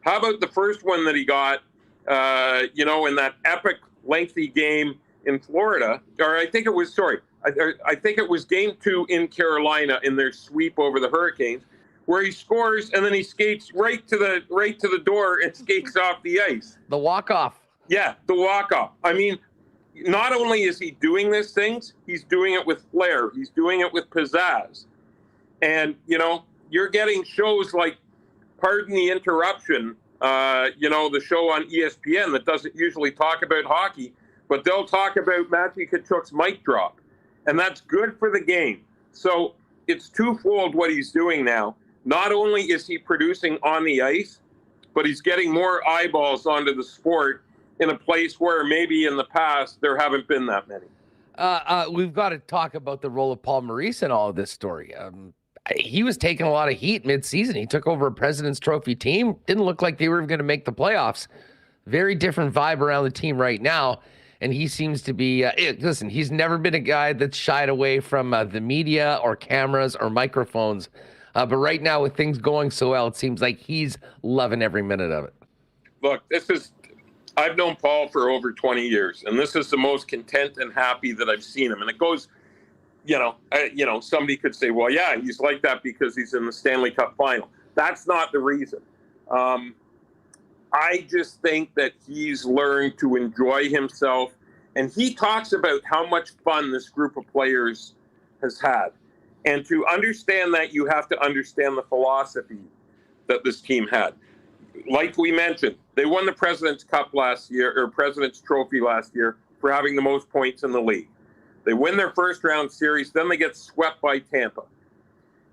How about the first one that he got, in that epic, lengthy game in Florida? Or I think it was game 2 in Carolina in their sweep over the Hurricanes, where he scores and then he skates right to the door and skates off the ice.
The walk-off.
Yeah, the walk-off. I mean, not only is he doing these things, he's doing it with flair. He's doing it with pizzazz. And, you're getting shows like Pardon the Interruption, the show on ESPN that doesn't usually talk about hockey, but they'll talk about Matthew Tkachuk's mic drop. And that's good for the game. So it's twofold what he's doing now. Not only is he producing on the ice, but he's getting more eyeballs onto the sport in a place where maybe in the past there haven't been that many.
We've got to talk about the role of Paul Maurice in all of this story. he was taking a lot of heat mid-season. He took over a President's Trophy team. Didn't look like they were going to make the playoffs. Very different vibe around the team right now. And he seems to be, listen, he's never been a guy that's shied away from the media or cameras or microphones. But right now, with things going so well, it seems like he's loving every minute of it.
Look, I've known Paul for over 20 years, and this is the most content and happy that I've seen him. And it goes, somebody could say, well, yeah, he's like that because he's in the Stanley Cup Final. That's not the reason. I just think that he's learned to enjoy himself. And he talks about how much fun this group of players has had. And to understand that, you have to understand the philosophy that this team had. Like we mentioned, they won the President's Cup last year, or President's Trophy last year, for having the most points in the league. They win their first round series, then they get swept by Tampa.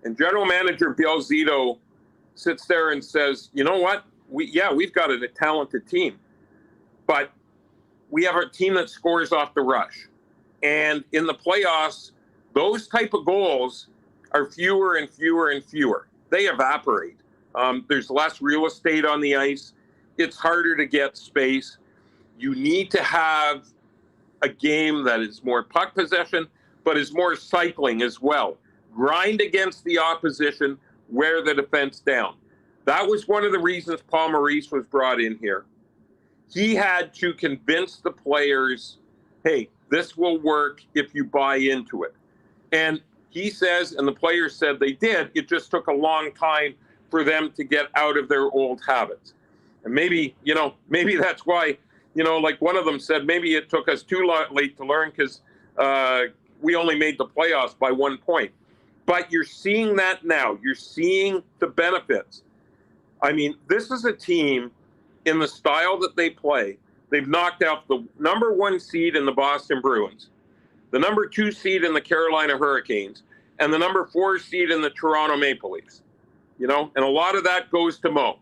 And General Manager Bill Zito sits there and says, you know what? We've got a talented team, but we have a team that scores off the rush. And in the playoffs, those type of goals are fewer and fewer and fewer. They evaporate. There's less real estate on the ice. It's harder to get space. You need to have a game that is more puck possession, but is more cycling as well. Grind against the opposition, wear the defense down. That was one of the reasons Paul Maurice was brought in here. He had to convince the players, hey, this will work if you buy into it. And he says, and the players said they did, it just took a long time for them to get out of their old habits. And maybe that's why, like one of them said, maybe it took us too late to learn because we only made the playoffs by 1 point. But you're seeing that now. You're seeing the benefits. I mean, this is a team in the style that they play. They've knocked out the number 1 seed in the Boston Bruins, the number 2 seed in the Carolina Hurricanes, and the number 4 seed in the Toronto Maple Leafs. And a lot of that goes to Mo.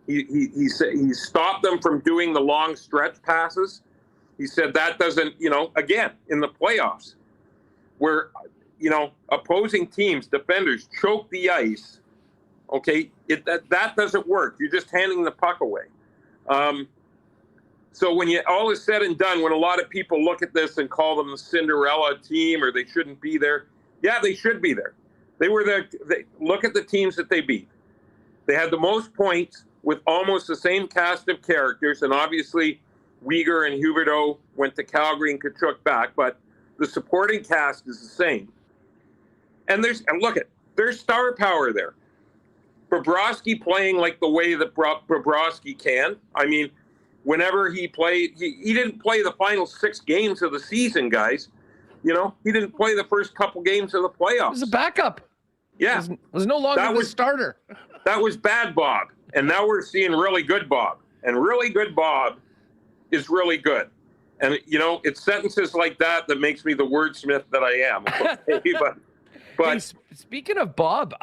He stopped them from doing the long stretch passes. He said that doesn't, again, in the playoffs, where, opposing teams, defenders choke the ice. Okay, that doesn't work. You're just handing the puck away. So when all is said and done, when a lot of people look at this and call them the Cinderella team or they shouldn't be there, yeah, they should be there. They were there. Look at the teams that they beat. They had the most points with almost the same cast of characters, and obviously Weegar and Huberdeau went to Calgary and Tkachuk back, but the supporting cast is the same. And there's star power there. Bobrovsky playing like the way that Bobrovsky can. I mean, whenever he played, he didn't play the final 6 games of the season, guys. He didn't play the first couple games of the playoffs.
It was a backup.
Yeah.
It was no longer the starter.
That was bad Bob. And now we're seeing really good Bob. And really good Bob is really good. And, it's sentences like that makes me the wordsmith that I am. But
hey, speaking of Bob,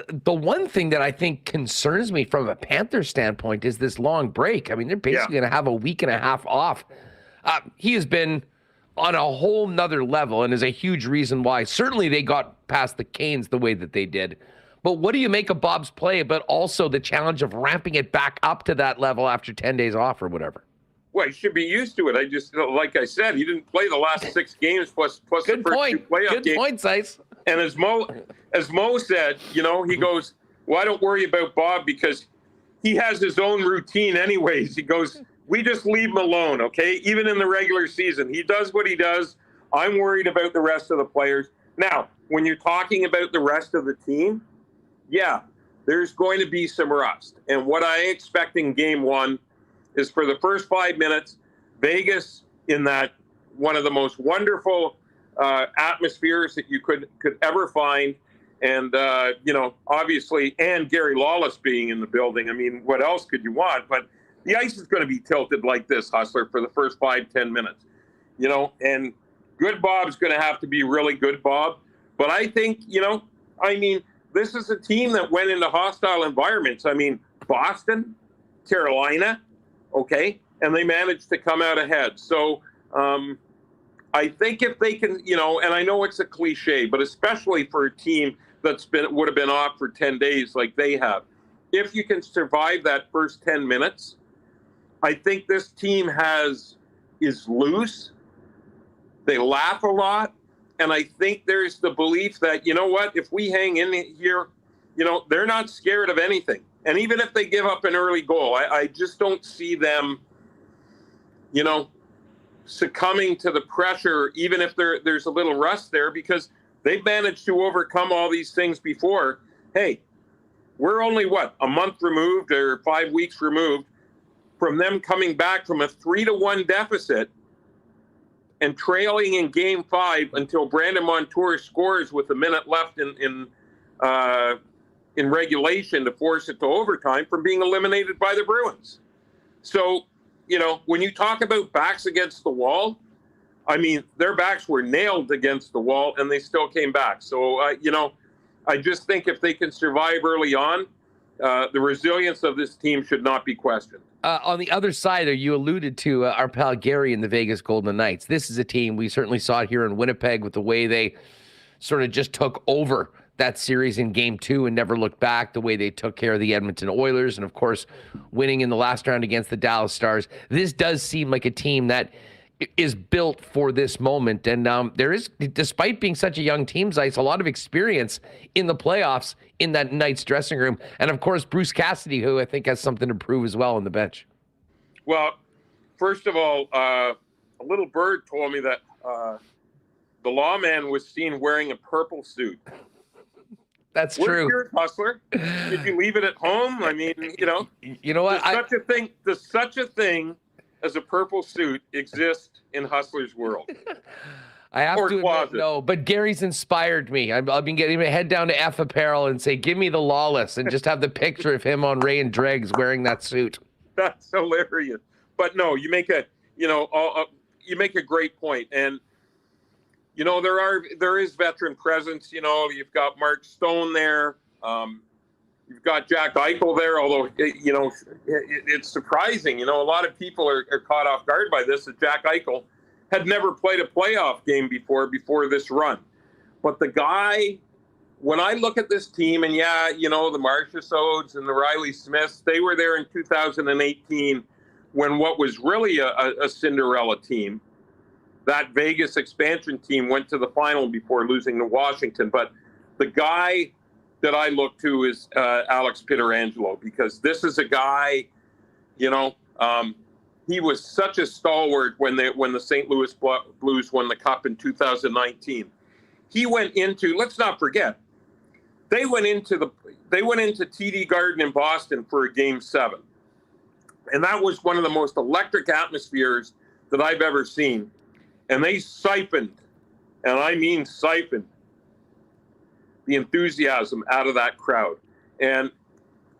the one thing that I think concerns me from a Panthers standpoint is this long break. I mean, they're basically going to have a week and a half off. He has been on a whole nother level and is a huge reason why certainly they got past the Canes the way that they did. But what do you make of Bob's play, but also the challenge of ramping it back up to that level after 10 days off or whatever?
Well, he should be used to it. I just, like I said, he didn't play the last 6 games plus
Good
the first
point.
2 playoff
Good
games.
point, Zeiss.
And as Mo said, he goes, well, I don't worry about Bob because he has his own routine anyways. He goes, we just leave him alone, okay? Even in the regular season, he does what he does. I'm worried about the rest of the players. Now, when you're talking about the rest of the team, yeah, there's going to be some rust. And what I expect in game 1 is for the first 5 minutes, Vegas in that one of the most wonderful atmospheres that you could ever find. And, obviously, and Gary Lawless being in the building. I mean, what else could you want? But the ice is going to be tilted like this, Hustler, for the first 5-10 minutes. And good Bob's going to have to be really good Bob. But I think, this is a team that went into hostile environments. I mean, Boston, Carolina, okay, and they managed to come out ahead. So I think if they can, and I know it's a cliche, but especially for a team would have been off for 10 days like they have, if you can survive that first 10 minutes, I think this team is loose. They laugh a lot. And I think there's the belief that, you know what, if we hang in here, they're not scared of anything. And even if they give up an early goal, I just don't see them, succumbing to the pressure, even if there's a little rust there, because they've managed to overcome all these things before. Hey, we're only, a month removed or 5 weeks removed from them coming back from a 3-1 deficit and trailing in Game 5 until Brandon Montour scores with a minute left in regulation to force it to overtime, from being eliminated by the Bruins. So, when you talk about backs against the wall, I mean, their backs were nailed against the wall and they still came back. So, I just think if they can survive early on, the resilience of this team should not be questioned.
On the other side, you alluded to our pal Gary and the Vegas Golden Knights. This is a team, we certainly saw it here in Winnipeg with the way they sort of just took over that series in Game 2 and never looked back, the way they took care of the Edmonton Oilers, and of course, winning in the last round against the Dallas Stars. This does seem like a team that is built for this moment. And there is, despite being such a young team, Zeiss, a lot of experience in the playoffs in that Knights dressing room. And of course, Bruce Cassidy, who I think has something to prove as well on the bench.
Well, first of all, a little bird told me that the lawman was seen wearing a purple suit.
That's true.
Where's yours, Hustler? Did you leave it at home? I mean,
You know what?
Does such a thing as a purple suit exist in Hustler's world?
I have to admit, no, but Gary's inspired me. I've been getting my head down to F Apparel and say, give me the Lawless, and just have the picture of him on Ray and Dregs wearing that suit.
That's hilarious. But no, you make a great point. And, there is veteran presence. You've got Mark Stone there. You've got Jack Eichel there, although, it's surprising. A lot of people are caught off guard by this, that Jack Eichel had never played a playoff game before this run. But the guy, when I look at this team, and the Marcia Sodes and the Riley Smiths, they were there in 2018 when what was really a Cinderella team, that Vegas expansion team, went to the final before losing to Washington. But the guy that I look to is Alex Pietrangelo, because this is a guy, he was such a stalwart when the St. Louis Blues won the Cup in 2019. He went into, let's not forget, they went into TD Garden in Boston for a Game 7. And that was one of the most electric atmospheres that I've ever seen. And they siphoned, and I mean siphoned, the enthusiasm out of that crowd. And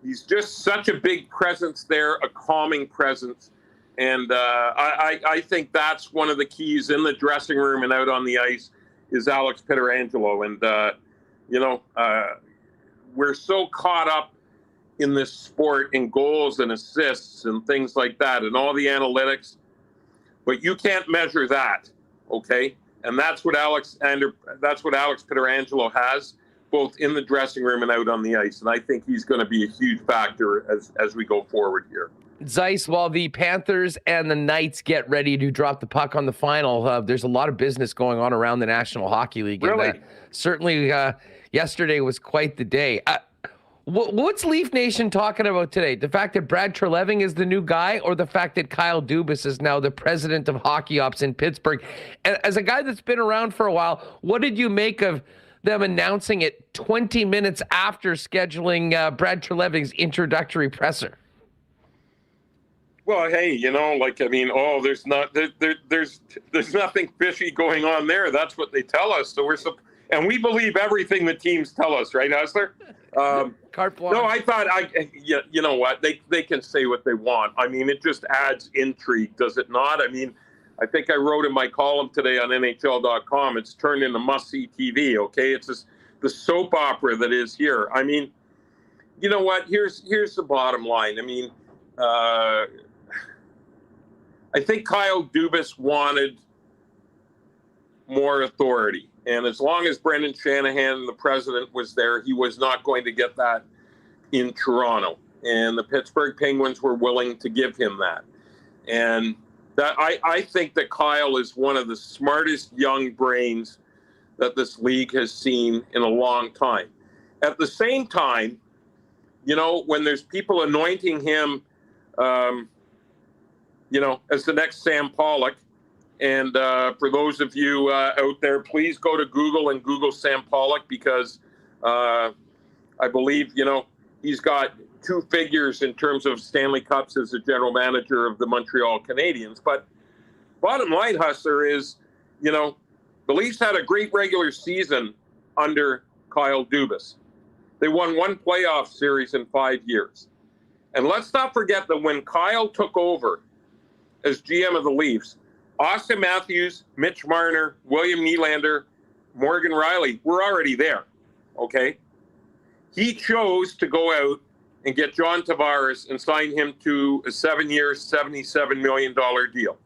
he's just such a big presence there, a calming presence. And I think that's one of the keys in the dressing room and out on the ice is Alex Pietrangelo. And, we're so caught up in this sport in goals and assists and things like that and all the analytics, but you can't measure that, okay? And that's what Alex Pietrangelo has, both in the dressing room and out on the ice. And I think he's going to be a huge factor as we go forward here.
Zeiss, while the Panthers and the Knights get ready to drop the puck on the final, there's a lot of business going on around the National Hockey League.
Really?
And, certainly yesterday was quite the day. What's Leaf Nation talking about today? The fact that Brad Treleving is the new guy, or the fact that Kyle Dubas is now the president of hockey ops in Pittsburgh? And as a guy that's been around for a while, what did you make of them announcing it 20 minutes after scheduling Brad Treleving's introductory presser?
Well, hey, there's nothing fishy going on there. That's what they tell us. So and we believe everything the teams tell us, right, Hustler?
Carte blanche.
No, I thought you know what? They can say what they want. I mean, it just adds intrigue, does it not? I mean, I think I wrote in my column today on NHL.com, it's turned into must-see TV, okay? It's just the soap opera that is here. I mean, you know what? Here's the bottom line. I mean, I think Kyle Dubas wanted more authority. And as long as Brendan Shanahan, the president, was there, he was not going to get that in Toronto. And the Pittsburgh Penguins were willing to give him that. And that I think that Kyle is one of the smartest young brains that this league has seen in a long time. At the same time, you know, when there's people anointing him, you know, as the next Sam Pollock, and for those of you out there, please go to Google and Google Sam Pollock, because I believe, you know, he's got 2 figures in terms of Stanley Cups as a general manager of the Montreal Canadiens. But bottom line, Hustler, is, you know, the Leafs had a great regular season under Kyle Dubas. They won 1 playoff series in 5 years. And let's not forget that when Kyle took over as GM of the Leafs, Austin Matthews, Mitch Marner, William Nylander, Morgan Riley were already there, okay? He chose to go out and get John Tavares and sign him to a 7-year, $77 million deal.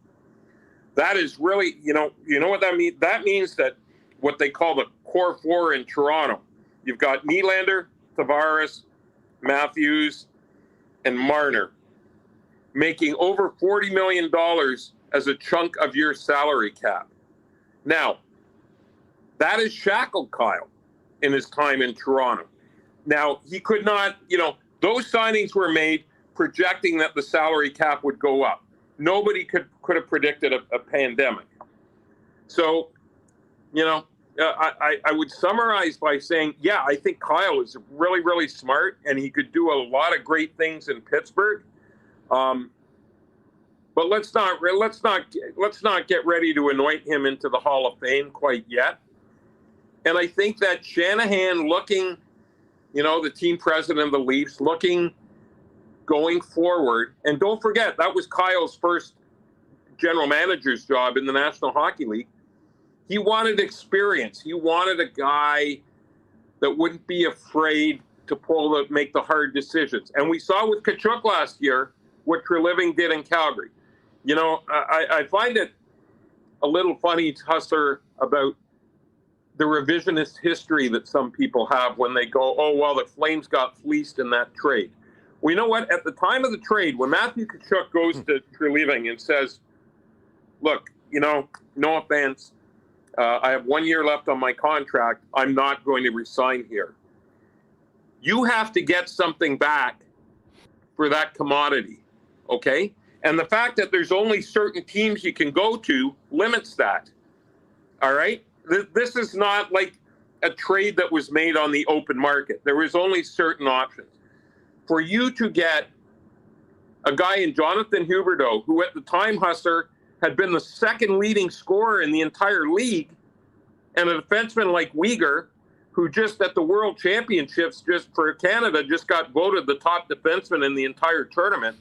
That is really, you know what that means? That means that what they call the core 4 in Toronto, you've got Nylander, Tavares, Matthews, and Marner, making over $40 million as a chunk of your salary cap. Now, that has shackled Kyle in his time in Toronto. Now, he could not, you know, those signings were made projecting that the salary cap would go up. Nobody could have predicted a pandemic. So, you know, I would summarize by saying, yeah, I think Kyle is really, really smart, and he could do a lot of great things in Pittsburgh. But let's not get ready to anoint him into the Hall of Fame quite yet. And I think that Shanahan, looking, you know, the team president of the Leafs, looking going forward, and don't forget, that was Kyle's first general manager's job in the National Hockey League. He wanted experience. He wanted a guy that wouldn't be afraid to make the hard decisions. And we saw with Tkachuk last year what Treliving did in Calgary. You know, I find it a little funny, Hustler, about the revisionist history that some people have when they go, oh, well, the Flames got fleeced in that trade. Well, you know what? At the time of the trade, when Matthew Tkachuk goes to Treliving and says, look, you know, no offense, I have 1 year left on my contract. I'm not going to resign here. You have to get something back for that commodity, okay? And the fact that there's only certain teams you can go to limits that, all right? This is not like a trade that was made on the open market. There was only certain options. For you to get a guy in Jonathan Huberdeau, who at the time, Hustler, had been the second leading scorer in the entire league, and a defenseman like Weegar, who just at the World Championships, just for Canada, just got voted the top defenseman in the entire tournament.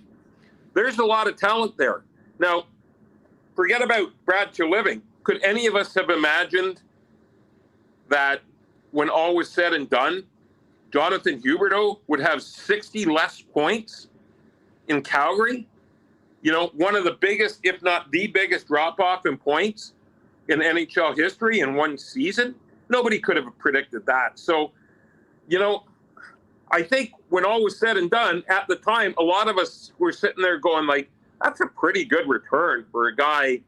There's a lot of talent there. Now, forget about Brad Treliving. Could any of us have imagined that when all was said and done, Jonathan Huberdeau would have 60 less points in Calgary? You know, one of the biggest, if not the biggest, drop-off in points in NHL history in one season. Nobody could have predicted that. So, you know, I think when all was said and done, at the time, a lot of us were sitting there going like, that's a pretty good return for a guy,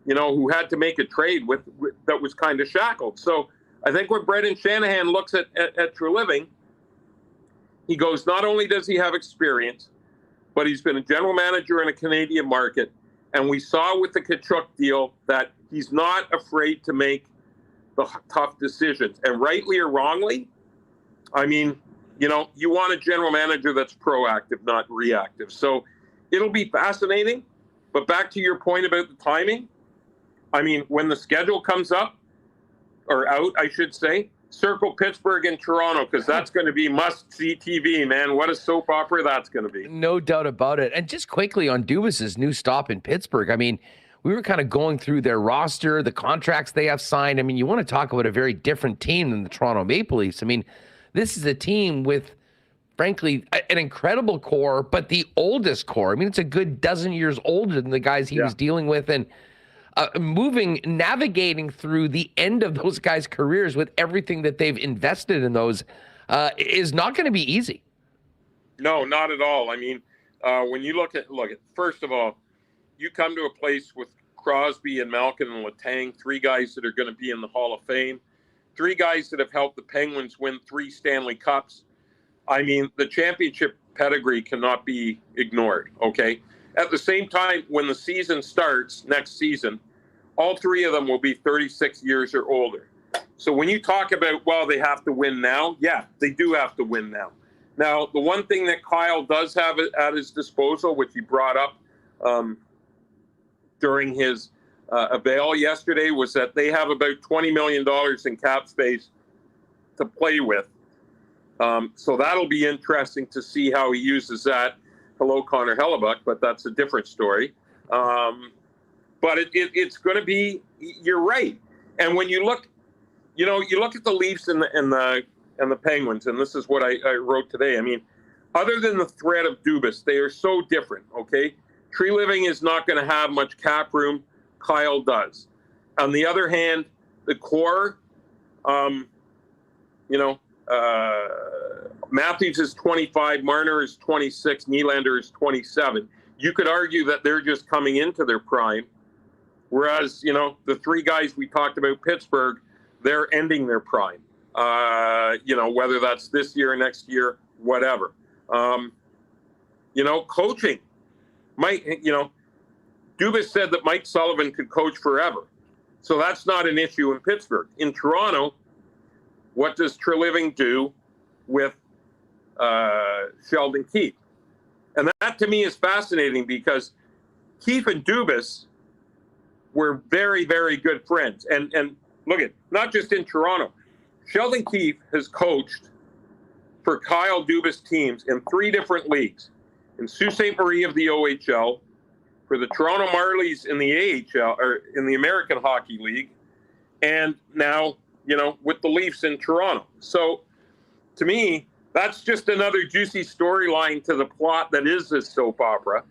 you know, who had to make a trade with that was kind of shackled. So I think when Brendan Shanahan looks at Treliving, he goes, not only does he have experience, but he's been a general manager in a Canadian market. And we saw with the Tkachuk deal that he's not afraid to make the tough decisions. And rightly or wrongly, I mean, you know, you want a general manager that's proactive, not reactive. So it'll be fascinating. But back to your point about the timing, I mean, when the schedule comes up, or out, I should say, circle Pittsburgh and Toronto, because that's going to be must-see TV, man. What a soap opera that's going to be.
No doubt about it. And just quickly on Dubas's new stop in Pittsburgh, I mean, we were kind of going through their roster, the contracts they have signed. I mean, you want to talk about a very different team than the Toronto Maple Leafs. I mean, this is a team with, frankly, an incredible core, but the oldest core. I mean, it's a good dozen years older than the guys he was dealing with. And navigating through the end of those guys' careers with everything that they've invested in those is not going to be easy.
No, not at all. I mean, when you look at, first of all, you come to a place with Crosby and Malkin and Letang, 3 guys that are going to be in the Hall of Fame, 3 guys that have helped the Penguins win 3 Stanley Cups. I mean, the championship pedigree cannot be ignored, okay? At the same time, when the season starts next season, all 3 of them will be 36 years or older. So when you talk about, well, they have to win now, yeah, they do have to win now. Now, the one thing that Kyle does have at his disposal, which he brought up during his avail yesterday, was that they have about $20 million in cap space to play with. So that'll be interesting to see how he uses that. Hello, Connor Hellebuck, but that's a different story. But it's going to be, you're right. And when you look, you look at the Leafs and the Penguins, and this is what I wrote today. I mean, other than the threat of Dubas, they are so different, okay? Tree Living is not going to have much cap room. Kyle does. On the other hand, the core, Matthews is 25, Marner is 26, Nylander is 27. You could argue that they're just coming into their prime, whereas, the 3 guys we talked about, Pittsburgh, they're ending their prime. Whether that's this year, next year, whatever. Coaching. Dubas said that Mike Sullivan could coach forever. So that's not an issue in Pittsburgh. In Toronto, what does Treliving do with Sheldon Keefe? And that to me is fascinating because Keefe and Dubas were very, very good friends. And look at, not just in Toronto. Sheldon Keefe has coached for Kyle Dubas teams in 3 different leagues. In Sault Ste. Marie of the OHL, for the Toronto Marlies in the AHL, or in the American Hockey League, and now, with the Leafs in Toronto. So, to me, that's just another juicy storyline to the plot that is this soap opera.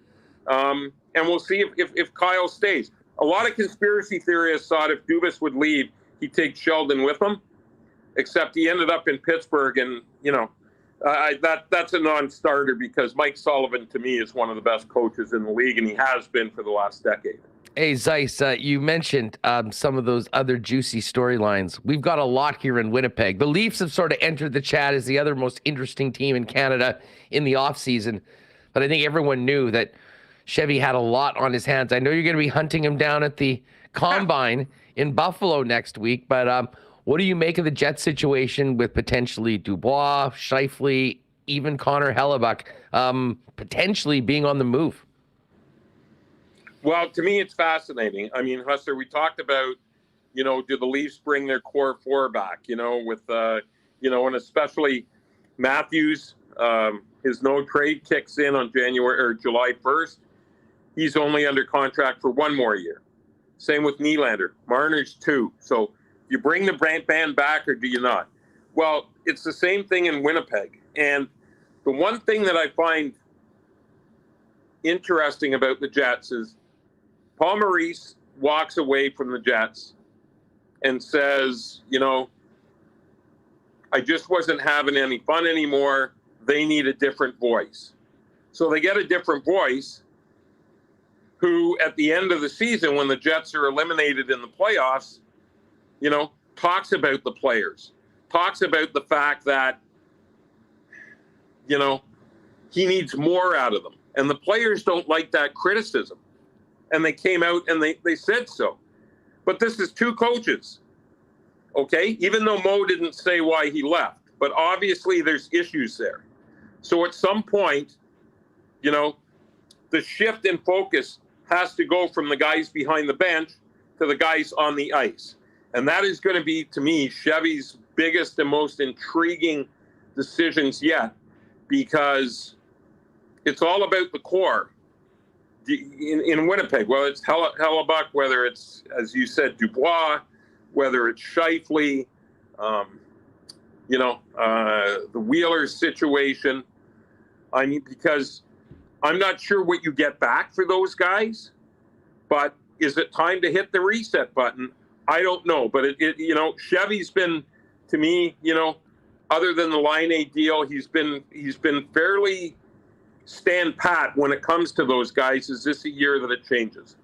And we'll see if Kyle stays. A lot of conspiracy theorists thought if Dubas would leave, he'd take Sheldon with him, except he ended up in Pittsburgh, and, that's a non-starter because Mike Sullivan, to me, is one of the best coaches in the league, and he has been for the last decade.
Hey, Zeiss, you mentioned some of those other juicy storylines. We've got a lot here in Winnipeg. The Leafs have sort of entered the chat as the other most interesting team in Canada in the offseason, but I think everyone knew that Chevy had a lot on his hands. I know you're going to be hunting him down at the Combine in Buffalo next week, but what do you make of the Jets situation with potentially Dubois, Scheifele, even Connor Hellebuck potentially being on the move?
Well, to me, it's fascinating. I mean, Hustler, we talked about, do the Leafs bring their core 4 back, with, and especially Matthews, his no trade kicks in on July 1st. He's only under contract for 1 more year. Same with Nylander. Marner's 2. So you bring the band back or do you not? Well, it's the same thing in Winnipeg. And the one thing that I find interesting about the Jets is Paul Maurice walks away from the Jets and says, I just wasn't having any fun anymore. They need a different voice. So they get a different voice who, at the end of the season, when the Jets are eliminated in the playoffs, talks about the players, talks about the fact that, he needs more out of them. And the players don't like that criticism. And they came out and they said so. But this is 2 coaches, okay? Even though Mo didn't say why he left. But obviously there's issues there. So at some point, the shift in focus has to go from the guys behind the bench to the guys on the ice. And that is going to be, to me, Chevy's biggest and most intriguing decisions yet, because it's all about the core in Winnipeg. Well, it's Hellebuck, whether it's, as you said, Dubois, whether it's Scheifele, the Wheelers situation. I mean, because I'm not sure what you get back for those guys, but is it time to hit the reset button? I don't know, but Chevy's been, to me, other than the Line A deal, he's been fairly stand pat when it comes to those guys. Is this a year that it changes?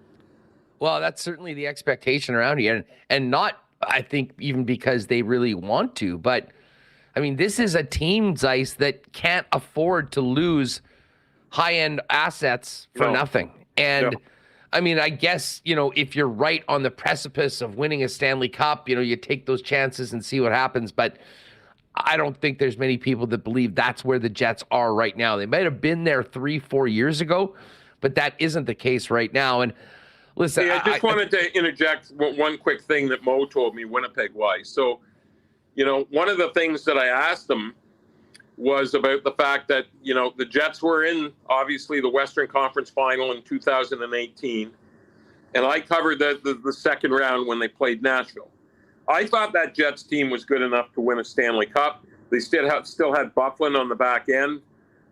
Well, that's certainly the expectation around here, and not, I think, even because they really want to. But I mean, this is a team, Zeiss, that can't afford to lose high-end assets for nothing. And I mean, I guess, if you're right on the precipice of winning a Stanley Cup, you take those chances and see what happens. But I don't think there's many people that believe that's where the Jets are right now. They might have been there 3-4 years ago, but that isn't the case right now. And listen,
I just wanted to interject one quick thing that Mo told me Winnipeg-wise. So, one of the things that I asked him was about the fact that, the Jets were in, obviously, the Western Conference Final in 2018, and I covered the second round when they played Nashville. I thought that Jets team was good enough to win a Stanley Cup. They still had Bufflin on the back end.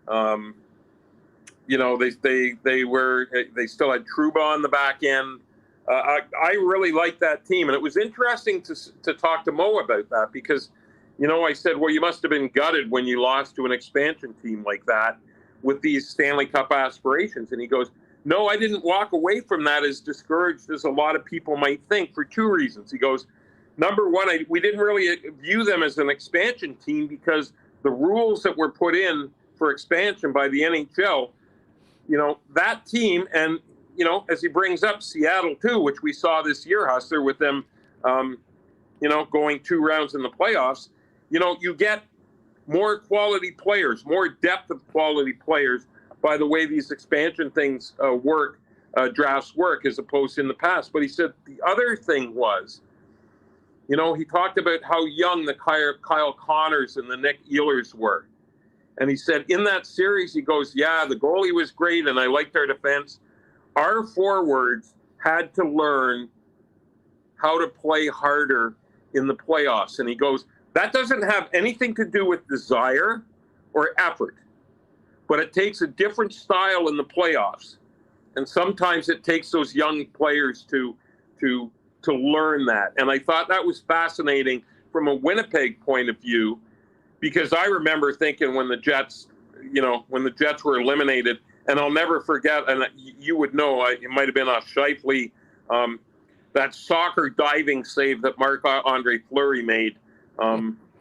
They still had Trouba on the back end. I really liked that team, and it was interesting to talk to Mo about that because, I said, well, you must have been gutted when you lost to an expansion team like that with these Stanley Cup aspirations. And he goes, no, I didn't walk away from that as discouraged as a lot of people might think for two reasons. He goes, number one, we didn't really view them as an expansion team because the rules that were put in for expansion by the NHL, that team, and, as he brings up Seattle too, which we saw this year, Hustler, with them, going 2 rounds in the playoffs, you get more quality players, more depth of quality players by the way these expansion things drafts work as opposed to in the past. But he said the other thing was, he talked about how young the Kyle Connors and the Nick Ehlers were. And he said in that series, he goes, yeah, the goalie was great and I liked our defense. Our forwards had to learn how to play harder in the playoffs. And he goes, that doesn't have anything to do with desire or effort, but it takes a different style in the playoffs. And sometimes it takes those young players to learn that. And I thought that was fascinating from a Winnipeg point of view, because I remember thinking when the Jets were eliminated, and I'll never forget, and you would know, it might have been off Scheifele, that soccer diving save that Marc-Andre Fleury made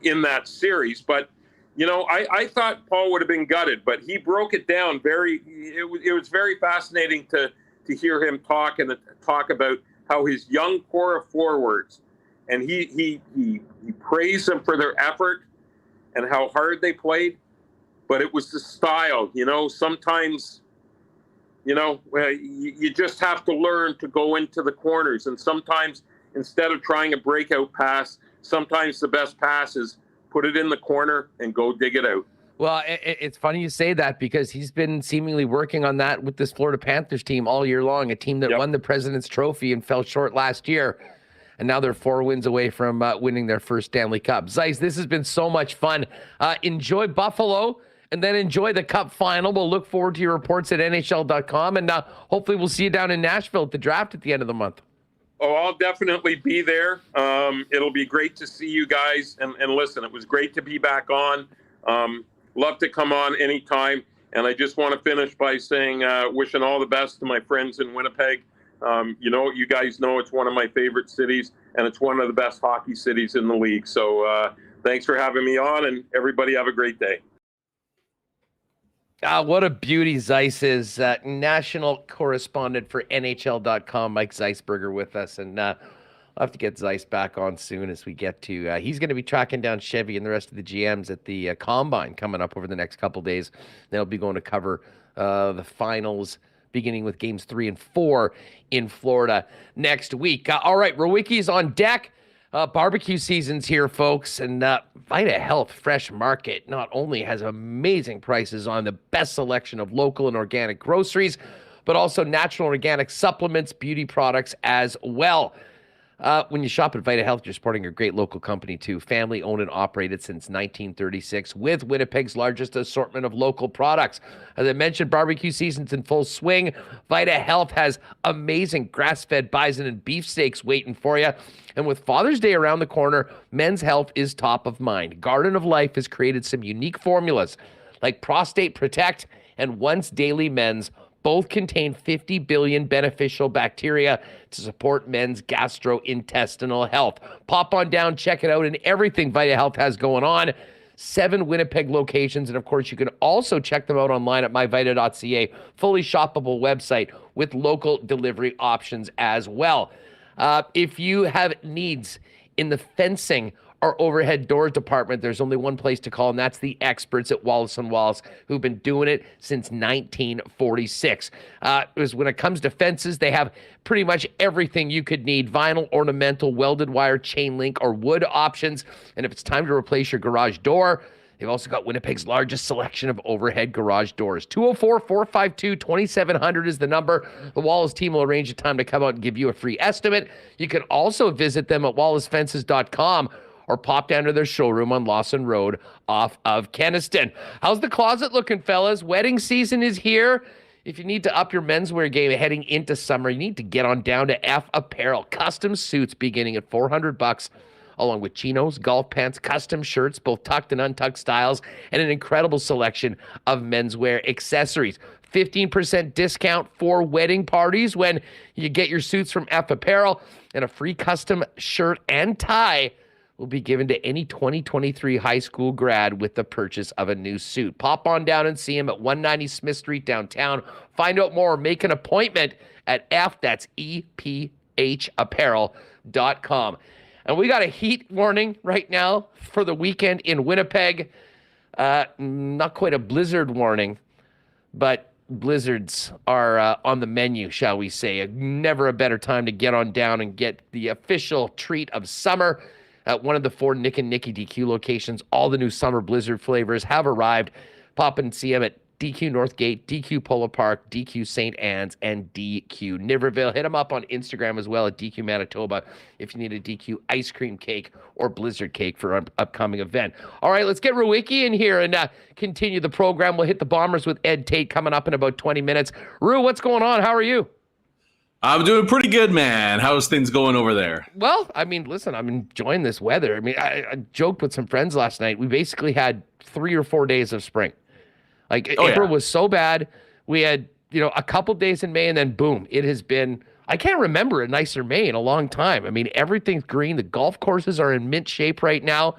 in that series. But, I thought Paul would have been gutted, but he broke it down it was very fascinating to hear him talk about how his young core of forwards, and he praised them for their effort and how hard they played, but it was the style. Sometimes, you just have to learn to go into the corners, and sometimes instead of trying a breakout pass, sometimes the best pass is put it in the corner and go dig it out.
Well, it's funny you say that because he's been seemingly working on that with this Florida Panthers team all year long, a team that won the President's Trophy and fell short last year. And now they're 4 wins away from winning their first Stanley Cup. Zeiss, this has been so much fun. Enjoy Buffalo and then enjoy the Cup Final. We'll look forward to your reports at NHL.com. And hopefully we'll see you down in Nashville at the draft at the end of the month.
Oh, I'll definitely be there. It'll be great to see you guys. And listen, it was great to be back on. Love to come on anytime. And I just want to finish by saying, wishing all the best to my friends in Winnipeg. You guys know it's one of my favorite cities, and it's one of the best hockey cities in the league. So thanks for having me on, and everybody have a great day.
What a beauty Zeiss is. National correspondent for NHL.com, Mike Zeisberger with us. And I'll have to get Zeiss back on soon as we get to, he's going to be tracking down Chevy and the rest of the GMs at the Combine coming up over the next couple days. They'll be going to cover the finals, beginning with games 3 and 4 in Florida next week. All right, Rewucki's on deck. Barbecue season's here, folks, and Vita Health Fresh Market not only has amazing prices on the best selection of local and organic groceries, but also natural and organic supplements, beauty products as well. When you shop at Vita Health, you're supporting a great local company too. Family owned and operated since 1936 with Winnipeg's largest assortment of local products. As I mentioned, barbecue season's in full swing. Vita Health has amazing grass-fed bison and beef steaks waiting for you. And with Father's Day around the corner, men's health is top of mind. Garden of Life has created some unique formulas like Prostate Protect and Once Daily Men's. Both contain 50 billion beneficial bacteria to support men's gastrointestinal health. Pop on down, check it out, and everything Vita Health has going on. 7 Winnipeg locations, and of course, you can also check them out online at myvita.ca, fully shoppable website with local delivery options as well. If you have needs in the fencing or overhead doors department, there's only one place to call, and that's the experts at Wallace & Wallace, who've been doing it since 1946. When it comes to fences, they have pretty much everything you could need: vinyl, ornamental, welded wire, chain link, or wood options. And if it's time to replace your garage door, they've also got Winnipeg's largest selection of overhead garage doors. 204-452-2700 is the number. The Wallace team will arrange a time to come out and give you a free estimate. You can also visit them at wallacefences.com or pop down to their showroom on Lawson Road off of Kenaston. How's the closet looking, fellas? Wedding season is here. If you need to up your menswear game heading into summer, you need to get on down to F Apparel. Custom suits beginning at $400, along with chinos, golf pants, custom shirts, both tucked and untucked styles, and an incredible selection of menswear accessories. 15% discount for wedding parties when you get your suits from F Apparel, and a free custom shirt and tie will be given to any 2023 high school grad with the purchase of a new suit. Pop on down and see him at 190 Smith Street downtown. Find out more, make an appointment at that's EPHapparel.com. And we got a heat warning right now for the weekend in Winnipeg. Not quite a blizzard warning, but blizzards are on the menu, shall we say. Never a better time to get on down and get the official treat of summer. At one of the 4 Nick and Nicky DQ locations, all the new summer blizzard flavors have arrived. Pop and see them at DQ Northgate, DQ Polo Park, DQ St. Anne's, and DQ Niverville. Hit them up on Instagram as well at DQ Manitoba if you need a DQ ice cream cake or blizzard cake for an upcoming event. All right, let's get Rewucki in here and continue the program. We'll hit the Bombers with Ed Tait coming up in about 20 minutes. Rew, what's going on? How are you?
I'm doing pretty good, man. How's things going over there?
Well, I mean, listen, I'm enjoying this weather. I mean, I joked with some friends last night. We basically had 3 or 4 days of spring. Like, April was so bad. We had, a couple days in May, and then boom, it has been, I can't remember a nicer May in a long time. I mean, everything's green. The golf courses are in mint shape right now.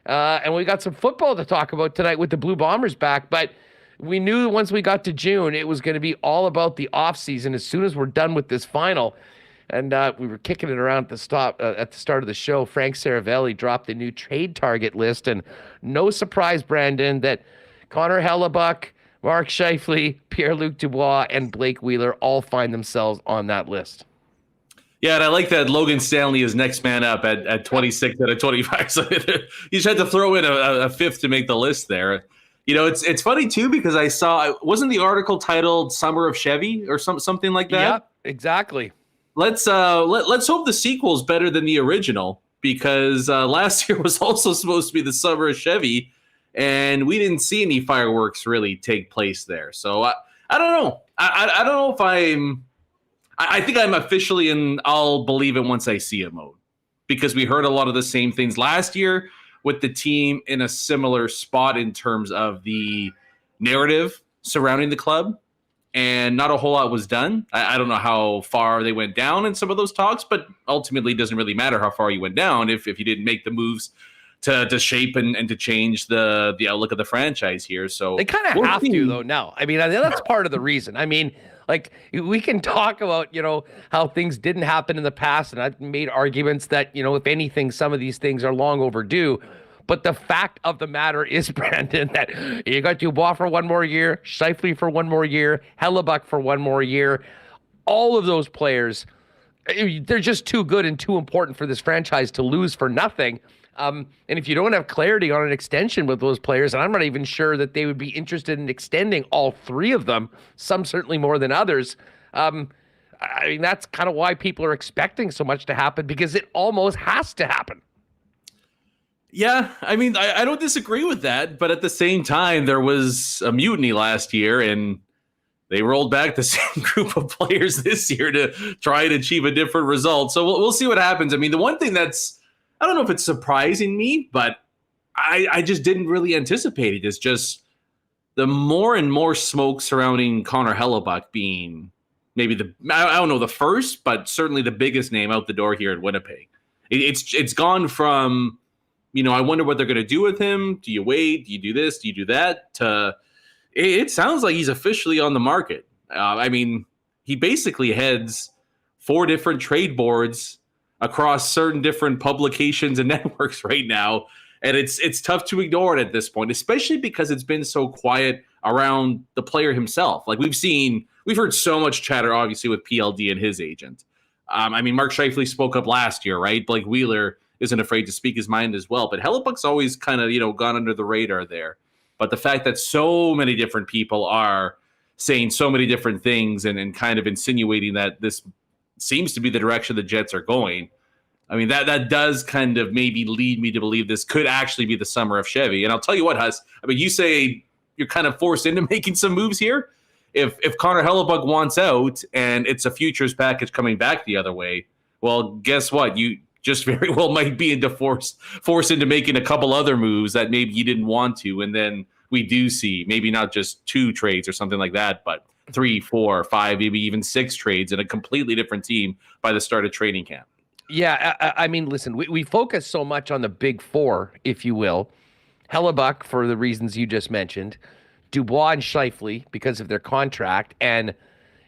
And we got some football to talk about tonight with the Blue Bombers back. But we knew once we got to June, it was going to be all about the offseason as soon as we're done with this final. And we were kicking it around at the start of the show. Frank Seravalli dropped the new trade target list. And no surprise, Brandon, that Connor Hellebuck, Mark Scheifele, Pierre-Luc Dubois, and Blake Wheeler all find themselves on that list.
Yeah, and I like that Logan Stanley is next man up at 26 out of 25. So you just had to throw in a fifth to make the list there. It's funny, too, because I saw – wasn't the article titled Summer of Chevy or something like that?
Yep, exactly.
Let's hope the sequel's better than the original, because last year was also supposed to be the Summer of Chevy, and we didn't see any fireworks really take place there. So I don't know. I don't know if I think I'm officially in I'll believe it once I see it mode, because we heard a lot of the same things last year with the team in a similar spot in terms of the narrative surrounding the club, and not a whole lot was done. I don't know how far they went down in some of those talks, but ultimately it doesn't really matter how far you went down if you didn't make the moves to shape and to change the outlook of the franchise here. So
they kind of have to, though, now. I mean, that's part of the reason. I mean, like, we can talk about, how things didn't happen in the past, and I've made arguments that, if anything, some of these things are long overdue. But the fact of the matter is, Brandon, that you got Dubois for 1 more year, Scheifele for 1 more year, Hellebuck for 1 more year. All of those players, they're just too good and too important for this franchise to lose for nothing. And if you don't have clarity on an extension with those players, and I'm not even sure that they would be interested in extending all 3 of them, some certainly more than others, I mean, that's kind of why people are expecting so much to happen, because it almost has to happen.
Yeah, I mean, I don't disagree with that, but at the same time, there was a mutiny last year, and they rolled back the same group of players this year to try and achieve a different result. So we'll see what happens. I mean, the one thing that's, I don't know if it's surprising me, but I just didn't really anticipate it, is just the more and more smoke surrounding Connor Hellebuyck being maybe I don't know the first, but certainly the biggest name out the door here in Winnipeg. It's gone from, I wonder what they're going to do with him. Do you wait? Do you do this? Do you do that? It sounds like he's officially on the market. I mean, he basically heads 4 different trade boards across certain different publications and networks right now. And it's tough to ignore it at this point, especially because it's been so quiet around the player himself. Like we've heard so much chatter, obviously, with PLD and his agent. I mean, Mark Scheifele spoke up last year, right? Blake Wheeler isn't afraid to speak his mind as well. But Hellebuck's always kind of, gone under the radar there. But the fact that so many different people are saying so many different things and kind of insinuating that this seems to be the direction the Jets are going, I mean, that does kind of maybe lead me to believe this could actually be the summer of Chevy. And I'll tell you what, Huss, I mean, you say you're kind of forced into making some moves here. If Connor Hellebuyck wants out and it's a futures package coming back the other way, well, guess what? You just very well might be forced into making a couple other moves that maybe you didn't want to. And then we do see maybe not just 2 trades or something like that, but 3, 4, 5, maybe even 6 trades in a completely different team by the start of training camp.
Yeah, I mean, listen, we focus so much on the big 4, if you will. Hellebuyck, for the reasons you just mentioned, Dubois and Scheifele because of their contract, and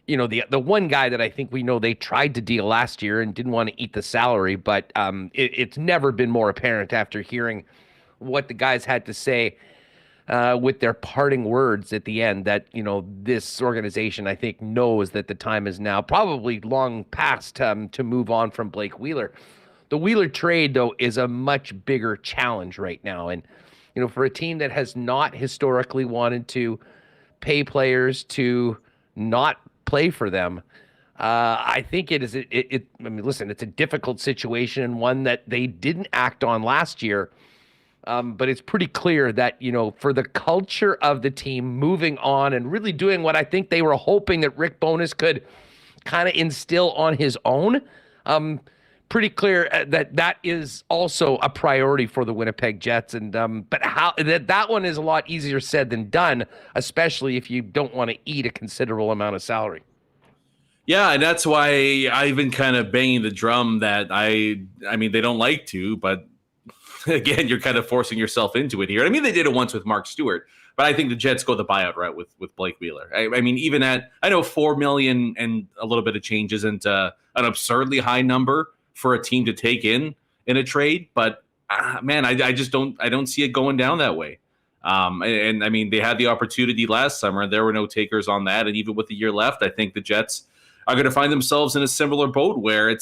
the one guy that I think we know they tried to deal last year and didn't want to eat the salary, but it's never been more apparent after hearing what the guys had to say with their parting words at the end that, this organization, I think, knows that the time is now probably long past to move on from Blake Wheeler. The Wheeler trade, though, is a much bigger challenge right now. And, for a team that has not historically wanted to pay players to not play for them, I think it is. I mean, listen, it's a difficult situation and one that they didn't act on last year. But it's pretty clear that, for the culture of the team moving on and really doing what I think they were hoping that Rick Bowness could kind of instill on his own, pretty clear that is also a priority for the Winnipeg Jets. And but how that one is a lot easier said than done, especially if you don't want to eat a considerable amount of salary.
Yeah, and that's why I've been kind of banging the drum that I mean, they don't like to, but again, you're kind of forcing yourself into it here. I mean, they did it once with Mark Stewart, but I think the Jets go the buyout route with Blake Wheeler. I mean, even at, I know $4 million and a little bit of change isn't an absurdly high number for a team to take in a trade, but man, I just don't see it going down that way. And I mean, they had the opportunity last summer, and there were no takers on that. And even with the year left, I think the Jets are going to find themselves in a similar boat where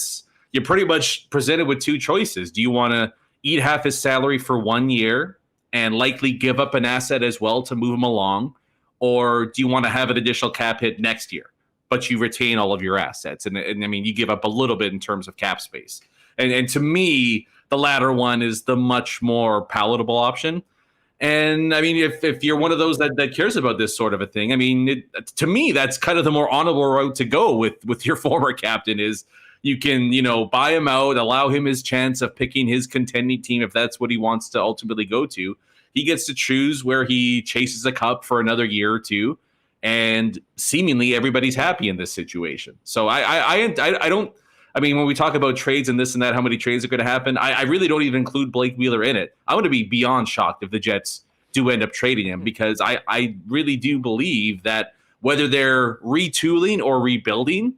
you're pretty much presented with 2 choices. Do you want to eat half his salary for 1 year and likely give up an asset as well to move him along? Or do you want to have an additional cap hit next year, but you retain all of your assets? And I mean, you give up a little bit in terms of cap space. And to me, the latter one is the much more palatable option. And I mean, if you're one of those that cares about this sort of a thing, I mean, to me, that's kind of the more honorable route to go with your former captain is you can, buy him out, allow him his chance of picking his contending team if that's what he wants to ultimately go to. He gets to choose where he chases a cup for another year or 2, and seemingly everybody's happy in this situation. So I don't. I mean, when we talk about trades and this and that, how many trades are going to happen, I really don't even include Blake Wheeler in it. I want to be beyond shocked if the Jets do end up trading him, because I really do believe that whether they're retooling or rebuilding,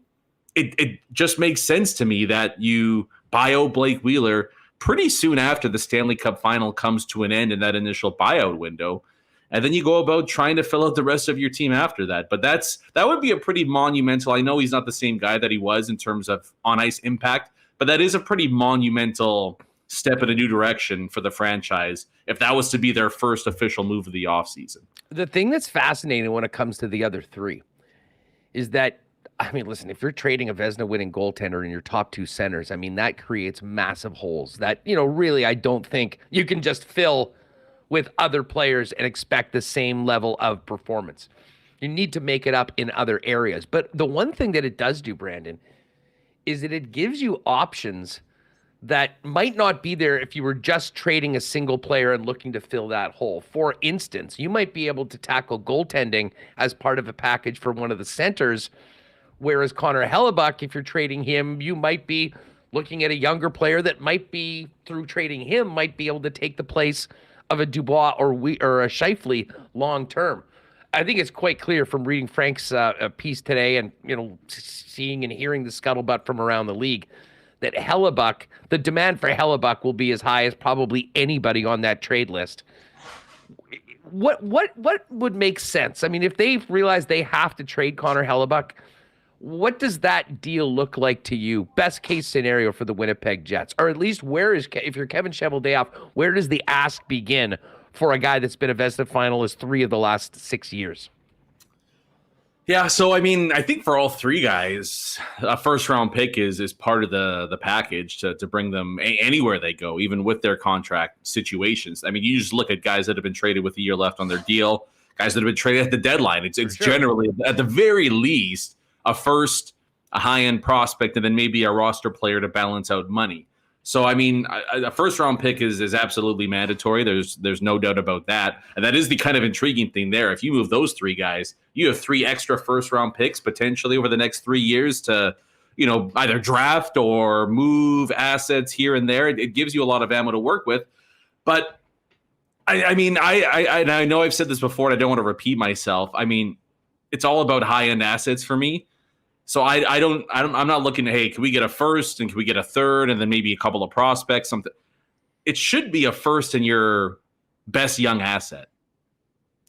it just makes sense to me that you buy out Blake Wheeler pretty soon after the Stanley Cup Final comes to an end in that initial buyout window. And then you go about trying to fill out the rest of your team after that. But that would be a pretty monumental. I know he's not the same guy that he was in terms of on-ice impact, but that is a pretty monumental step in a new direction for the franchise if that was to be their first official move of the offseason.
The thing that's fascinating when it comes to the other 3 is that I mean, listen, if you're trading a Vezina winning goaltender in your top two centers, I mean, that creates massive holes that, really, I don't think you can just fill with other players and expect the same level of performance. You need to make it up in other areas. But the one thing that it does do, Brandon, is that it gives you options that might not be there if you were just trading a single player and looking to fill that hole. For instance, you might be able to tackle goaltending as part of a package for one of the centers, whereas Connor Hellebuck, if you're trading him, you might be looking at a younger player that might be, through trading him, might be able to take the place of a Dubois or a Scheifele long term. I think it's quite clear from reading Frank's piece today and seeing and hearing the scuttlebutt from around the league that Hellebuck, the demand for Hellebuck will be as high as probably anybody on that trade list. What would make sense? I mean, if they realize they have to trade Connor Hellebuck, what does that deal look like to you? Best case scenario for the Winnipeg Jets, or at least if you're Kevin Cheveldayoff, where does the ask begin for a guy that's been a Vezina finalist 3 of the last 6 years?
Yeah, so I mean, I think for all three guys, a first-round pick is part of the package to bring them anywhere they go, even with their contract situations. I mean, you just look at guys that have been traded with a year left on their deal, guys that have been traded at the deadline. It's sure. Generally, at the very least, a first, a high-end prospect, and then maybe a roster player to balance out money. So, I mean, a first-round pick is absolutely mandatory. There's no doubt about that. And that is the kind of intriguing thing there. If you move those three guys, you have 3 extra first-round picks potentially over the next 3 years to, either draft or move assets here and there. It gives you a lot of ammo to work with. But, I mean, I know I've said this before, and I don't want to repeat myself. I mean, it's all about high-end assets for me. So I'm not looking at, hey, can we get a first and can we get a third and then maybe a couple of prospects, something. It should be a first and your best young asset.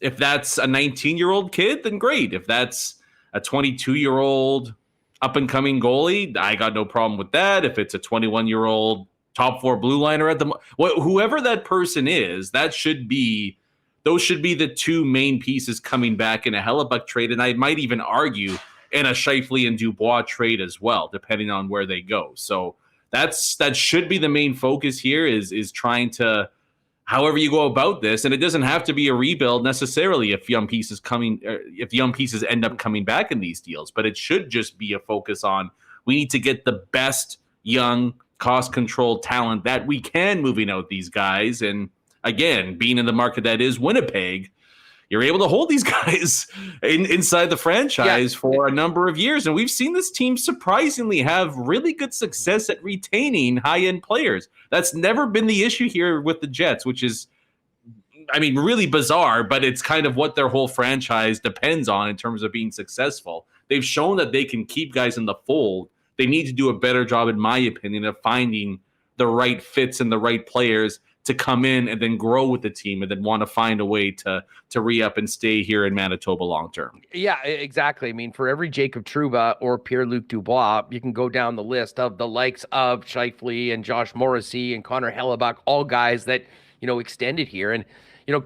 If that's a 19-year-old kid, then great. If that's a 22-year-old up-and-coming goalie, I got no problem with that. If it's a 21-year-old top 4 blue liner whoever that person is, those should be the 2 main pieces coming back in a Hellebuck trade. And I might even argue in a Scheifele and Dubois trade as well, depending on where they go. So that should be the main focus here is trying to, however you go about this, and it doesn't have to be a rebuild necessarily if young pieces end up coming back in these deals, but it should just be a focus on, we need to get the best young cost-controlled talent that we can moving out these guys. And again, being in the market that is Winnipeg, you're able to hold these guys inside the franchise for a number of years. And we've seen this team surprisingly have really good success at retaining high-end players. That's never been the issue here with the Jets, which is, I mean, really bizarre, but it's kind of what their whole franchise depends on in terms of being successful. They've shown that they can keep guys in the fold. They need to do a better job, in my opinion, of finding the right fits and the right players to come in and then grow with the team and then want to find a way to re-up and stay here in Manitoba long term.
Yeah, exactly. I mean, for every Jacob Trouba or Pierre-Luc Dubois, you can go down the list of the likes of Scheifele and Josh Morrissey and Connor Hellebuck, all guys that, extended here. And,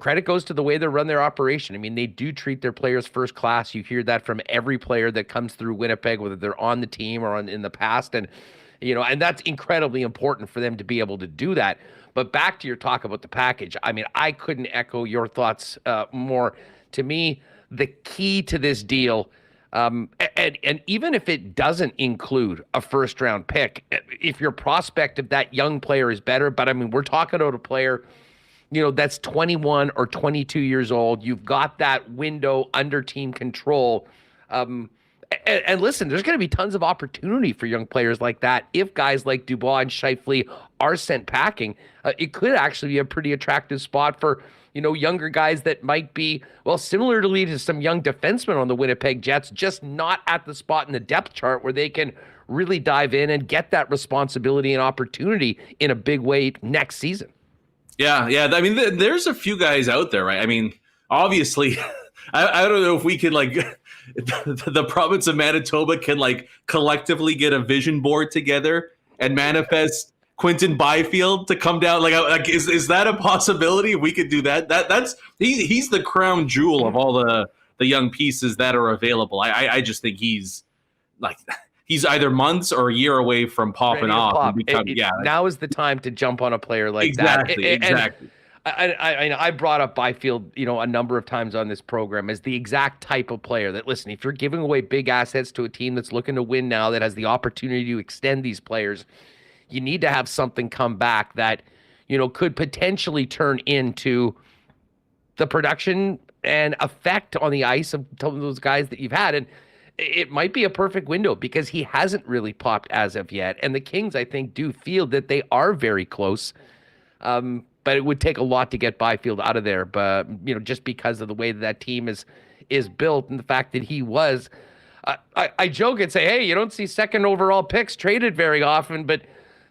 credit goes to the way they run their operation. I mean, they do treat their players first class. You hear that from every player that comes through Winnipeg, whether they're on the team or in the past. And, and that's incredibly important for them to be able to do that. But back to your talk about the package, I mean, I couldn't echo your thoughts more. To me, the key to this deal, and even if it doesn't include a first-round pick, if your prospect of that young player is better, but I mean, we're talking about a player, that's 21 or 22 years old. You've got that window under team control. And listen, there's going to be tons of opportunity for young players like that. If guys like Dubois and Scheifele are sent packing, it could actually be a pretty attractive spot for, younger guys that might be, similarly to some young defensemen on the Winnipeg Jets, just not at the spot in the depth chart where they can really dive in and get that responsibility and opportunity in a big way next season. Yeah.
I mean, there's a few guys out there, right? I mean, obviously, I don't know if we could the province of Manitoba can collectively get a vision board together and manifest Quinton Byfield to come down. Is that a possibility? We could do that. He's the crown jewel of all the young pieces that are available. I just think he's like he's either months or a year away from popping off.
Now is the time to jump on a player like
exactly,
that.
Exactly.
I brought up Byfield, a number of times on this program as the exact type of player that, listen, if you're giving away big assets to a team that's looking to win now, that has the opportunity to extend these players, you need to have something come back that, could potentially turn into the production and effect on the ice of those guys that you've had. And it might be a perfect window because he hasn't really popped as of yet. And the Kings, I think, do feel that they are very close. But it would take a lot to get Byfield out of there. But, just because of the way that team is built and the fact that he was, I joke and say, hey, you don't see second overall picks traded very often. But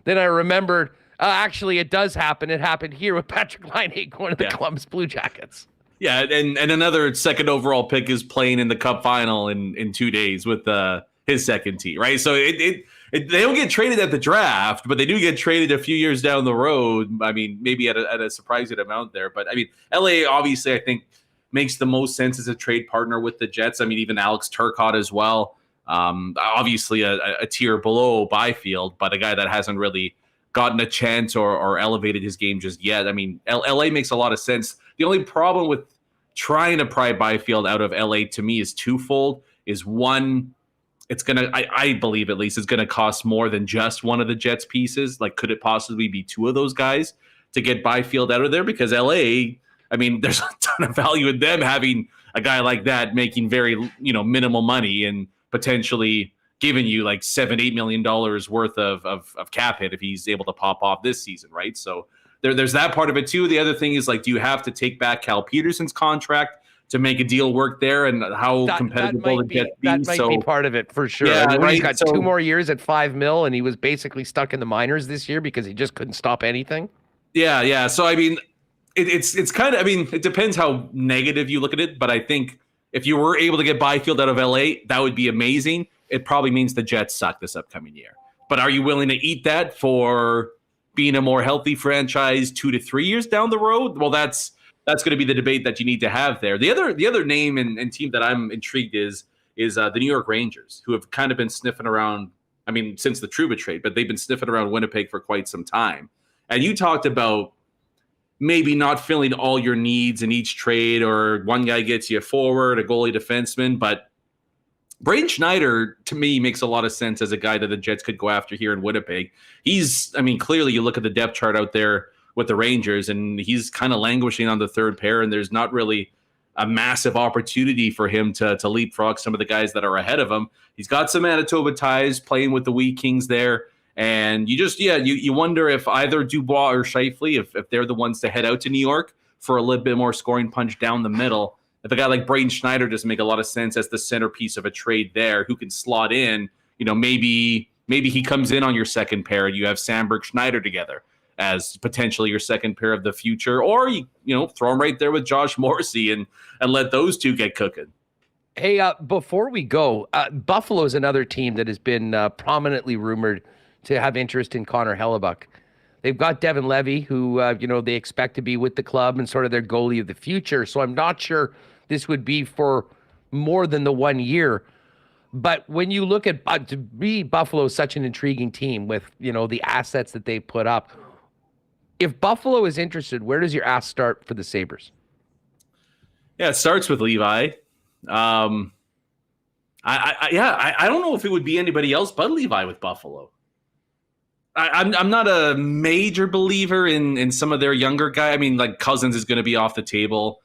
then I remembered, actually, it does happen. It happened here with Patrick Laine going to the Columbus Blue Jackets.
Yeah, and another second overall pick is playing in the Cup Final in 2 days with his second team, right? So they don't get traded at the draft, but they do get traded a few years down the road. I mean, maybe at a surprising amount there. But, I mean, LA obviously, I think, makes the most sense as a trade partner with the Jets. I mean, even Alex Turcotte as well. Obviously, a tier below Byfield, but a guy that hasn't really gotten a chance or elevated his game just yet. I mean, LA makes a lot of sense. The only problem with trying to pry Byfield out of LA to me is twofold. Is one, it's gonna, I believe at least, it's gonna cost more than just one of the Jets pieces. Like, could it possibly be two of those guys to get Byfield out of there? Because LA, I mean, there's a ton of value in them having a guy like that making very, minimal money and potentially giving you like $7-8 million worth of cap hit if he's able to pop off this season, right? So there's that part of it too. The other thing is, like, do you have to take back Cal Peterson's contract to make a deal work there, and how competitive will the Jets be?
That might be part of it for sure.
Yeah,
I mean,
right?
He's got 2 more years at $5 million, and he was basically stuck in the minors this year because he just couldn't stop anything.
Yeah. So I mean, it's kind of, I mean, it depends how negative you look at it, but I think if you were able to get Byfield out of LA, that would be amazing. It probably means the Jets suck this upcoming year. But are you willing to eat that for being a more healthy franchise 2 to 3 years down the road? Well, that's going to be the debate that you need to have there. The other name and team that I'm intrigued is the New York Rangers, who have kind of been sniffing around, I mean, since the Trouba trade, but they've been sniffing around Winnipeg for quite some time. And you talked about maybe not filling all your needs in each trade, or one guy gets you a forward, a goalie, defenseman, but Braden Schneider, to me, makes a lot of sense as a guy that the Jets could go after here in Winnipeg. Clearly you look at the depth chart out there with the Rangers, and he's kind of languishing on the third pair, and there's not really a massive opportunity for him to leapfrog some of the guys that are ahead of him. He's got some Manitoba ties playing with the Wee Kings there, and you wonder if either Dubois or Scheifele, if they're the ones to head out to New York for a little bit more scoring punch down the middle. If a guy like Braden Schneider doesn't make a lot of sense as the centerpiece of a trade there, who can slot in, maybe he comes in on your second pair and you have Sandberg Schneider together as potentially your second pair of the future, or you throw him right there with Josh Morrissey and let those two get cooking.
Hey, before we go, Buffalo is another team that has been prominently rumored to have interest in Connor Hellebuck. They've got Devin Levy, who they expect to be with the club and sort of their goalie of the future. So I'm not sure this would be for more than the 1 year. But when you look at to be Buffalo is such an intriguing team with the assets that they put up. If Buffalo is interested, where does your ask start for the Sabres?
Yeah, it starts with Levi. I don't know if it would be anybody else but Levi with Buffalo. I'm not a major believer in some of their younger guys. I mean, like Cousins is going to be off the table.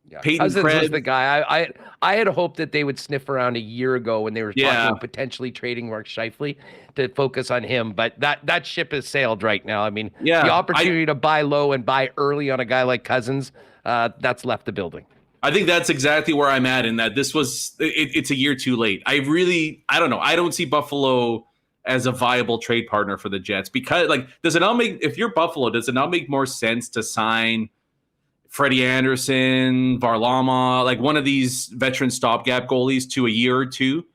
Yeah, Cousins was the guy. I had hoped that they would sniff around a year ago when they were talking about potentially trading Mark Scheifele to focus on him. But that ship has sailed right now. I mean, the opportunity to buy low and buy early on a guy like Cousins, that's left the building.
I think that's exactly where I'm at in that it's a year too late. I don't know. I don't see Buffalo as a viable trade partner for the Jets because, if you're Buffalo, does it not make more sense to sign Freddie Anderson, Varlamov, like one of these veteran stopgap goalies to a year or two,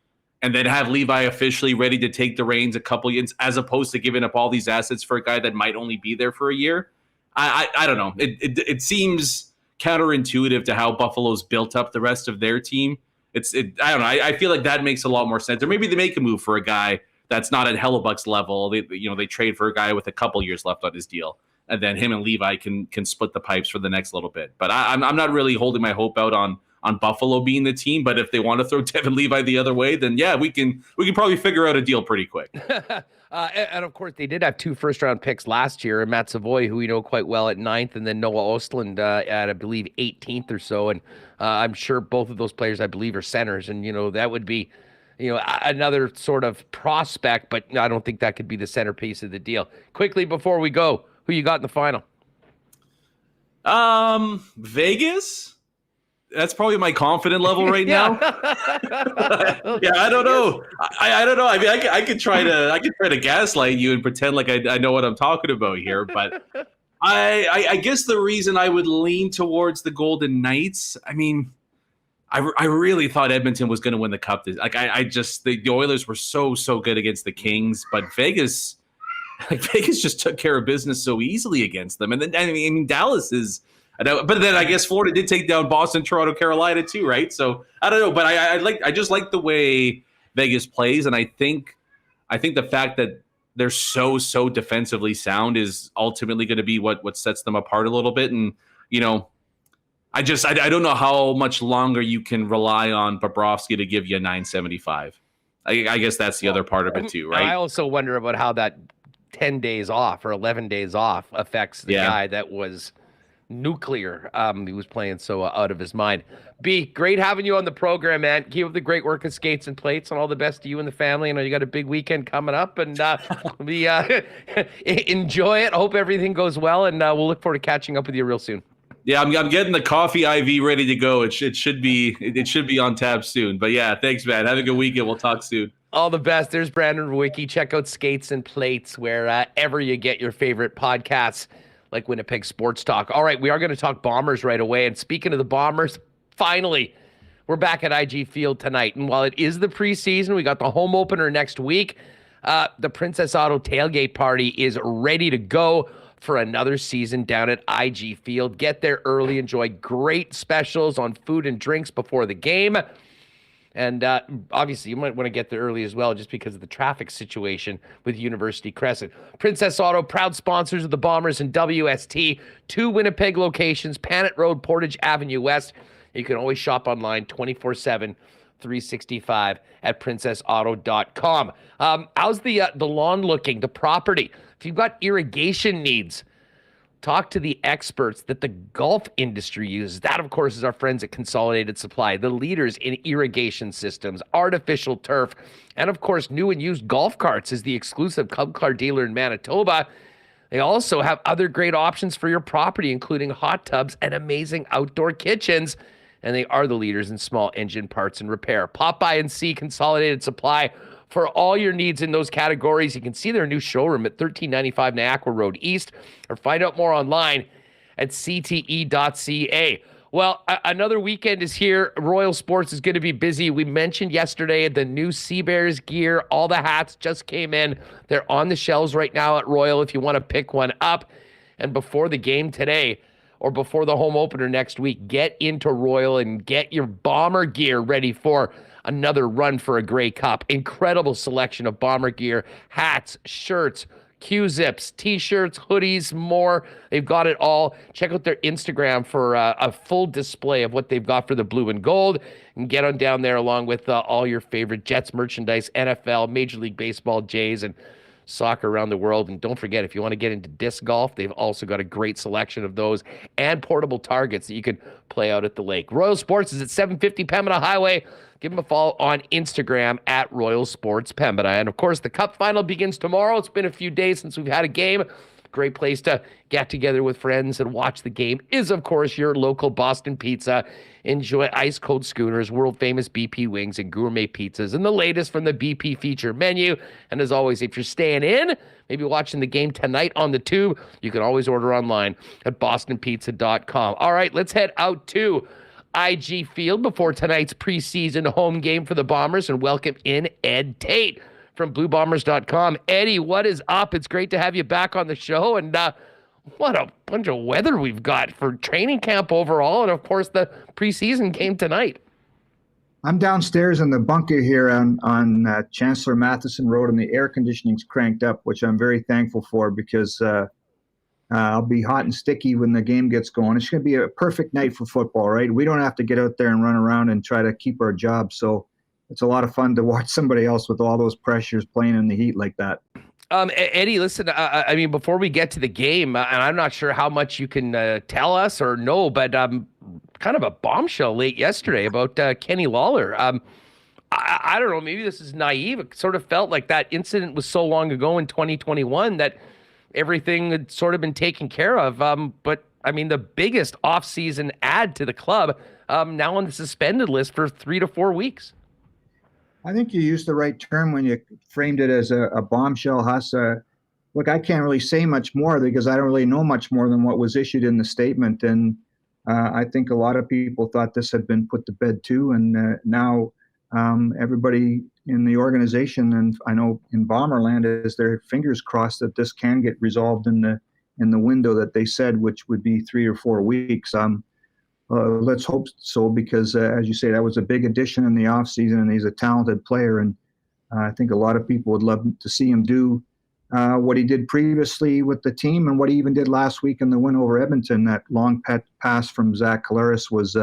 and then have Levi officially ready to take the reins a couple years, as opposed to giving up all these assets for a guy that might only be there for a year? I don't know. It seems counterintuitive to how Buffalo's built up the rest of their team. I don't know. I feel like that makes a lot more sense. Or maybe they make a move for a guy that's not at Hellebuck's level. They trade for a guy with a couple years left on his deal, and then him and Levi can split the pipes for the next little bit. But I'm not really holding my hope out on Buffalo being the team. But if they want to throw Devin Levi the other way, then yeah, we can probably figure out a deal pretty quick.
And of course, they did have 2 first-round picks last year, Matt Savoy, who we know quite well, at 9th, and then Noah Ostlund at, I believe, 18th or so. And I'm sure both of those players, I believe, are centers. And, that would be, another sort of prospect, but I don't think that could be the centerpiece of the deal. Quickly, before we go, who you got in the final?
Vegas? That's probably my confident level right now. Yeah, I don't know. I don't know. I mean, I could try to gaslight you and pretend like I know what I'm talking about here, but I guess the reason I would lean towards the Golden Knights, I mean, I really thought Edmonton was going to win the cup. The Oilers were so good against the Kings, but Vegas just took care of business so easily against them. And then I mean Dallas is. But then I guess Florida did take down Boston, Toronto, Carolina too, right? So I don't know, but I just like the way Vegas plays, and I think the fact that they're so defensively sound is ultimately going to be what sets them apart a little bit. And I don't know how much longer you can rely on Bobrovsky to give you a 975. I guess that's the other part of it too, right?
I also wonder about how that 10 days off or 11 days off affects the guy that was nuclear. He was playing so out of his mind. B, great having you on the program, man. Keep up the great work at Skates and Plates, and all the best to you and the family. I know you got a big weekend coming up, and we enjoy it. Hope everything goes well, and we'll look forward to catching up with you real soon. Yeah,
I'm getting the coffee IV ready to go. It should be on tap soon. But yeah, thanks, man. Have a good weekend. We'll talk soon.
All the best. There's Brandon Rewucki. Check out Skates and Plates wherever you get your favorite podcasts, like Winnipeg Sports Talk. All right, we are going to talk Bombers right away. And speaking of the Bombers, finally, we're back at IG Field tonight. And while it is the preseason, we got the home opener next week. The Princess Auto tailgate party is ready to go for another season down at IG Field. Get there early. Enjoy great specials on food and drinks before the game. And obviously, you might want to get there early as well, just because of the traffic situation with University Crescent. Princess Auto, proud sponsors of the Bombers and WST. 2 Winnipeg locations, Panet Road, Portage Avenue West. You can always shop online 24/7, 365 at princessauto.com. How's the lawn looking, the property? If you've got irrigation needs, talk to the experts that the golf industry uses. That, of course, is our friends at Consolidated Supply, the leaders in irrigation systems, artificial turf, and, of course, new and used golf carts is the exclusive Club Car dealer in Manitoba. They also have other great options for your property, including hot tubs and amazing outdoor kitchens. And they are the leaders in small engine parts and repair. Pop by and see Consolidated Supply for all your needs in those categories. You can see their new showroom at 1395 Niagara Road East, or find out more online at cte.ca. Well, another weekend is here. Royal Sports is going to be busy. We mentioned yesterday the new Sea Bears gear. All the hats just came in. They're on the shelves right now at Royal if you want to pick one up. And before the game today, or before the home opener next week, get into Royal and get your Bomber gear ready for another run for a Grey Cup. Incredible selection of Bomber gear, hats, shirts, Q-zips, T-shirts, hoodies, more. They've got it all. Check out their Instagram for a full display of what they've got for the blue and gold. And get on down there along with all your favorite Jets merchandise, NFL, Major League Baseball, Jays, and soccer around the world. And don't forget, if you want to get into disc golf, they've also got a great selection of those and portable targets that you can play out at the lake. Royal Sports is at 750 Pembina Highway. Give them a follow on Instagram at Royal Sports Pembina. And of course, the Cup Final begins tomorrow. It's been a few days since we've had a game. Great place to get together with friends and watch the game is, of course, your local Boston Pizza. Enjoy ice-cold schooners, world-famous BP wings, and gourmet pizzas, and the latest from the BP feature menu. And as always, if you're staying in, maybe watching the game tonight on the Tube, you can always order online at bostonpizza.com. All right, let's head out to IG Field before tonight's preseason home game for the Bombers and welcome in Ed Tait from BlueBombers.com. Eddie, what is up? It's great to have you back on the show, and what a bunch of weather we've got for training camp overall, and of course the preseason game tonight.
I'm downstairs in the bunker here on Chancellor Matheson Road, and the air conditioning's cranked up, which I'm very thankful for because I'll be hot and sticky when the game gets going. It's going to be a perfect night for football, right? We don't have to get out there and run around and try to keep our job. So it's a lot of fun to watch somebody else with all those pressures playing in the heat like that.
Eddie, listen, I mean, before we get to the game, and I'm not sure how much you can tell us or know, but kind of a bombshell late yesterday about Kenny Lawler. I don't know, maybe this is naive. It sort of felt like that incident was so long ago in 2021 that everything had sort of been taken care of. But, I mean, the biggest offseason add to the club now on the suspended list for 3 to 4 weeks.
I think you used the right term when you framed it as a bombshell, Huss. Look, I can't really say much more because I don't really know much more than what was issued in the statement. And I think a lot of people thought this had been put to bed too. And now everybody in the organization, and I know in Bomberland, is their fingers crossed that this can get resolved in the window that they said, which would be 3 or 4 weeks. Let's hope so, because as you say, that was a big addition in the offseason, and he's a talented player. And I think a lot of people would love to see him do what he did previously with the team and what he even did last week in the win over Edmonton. That long pass from Zach Collaros was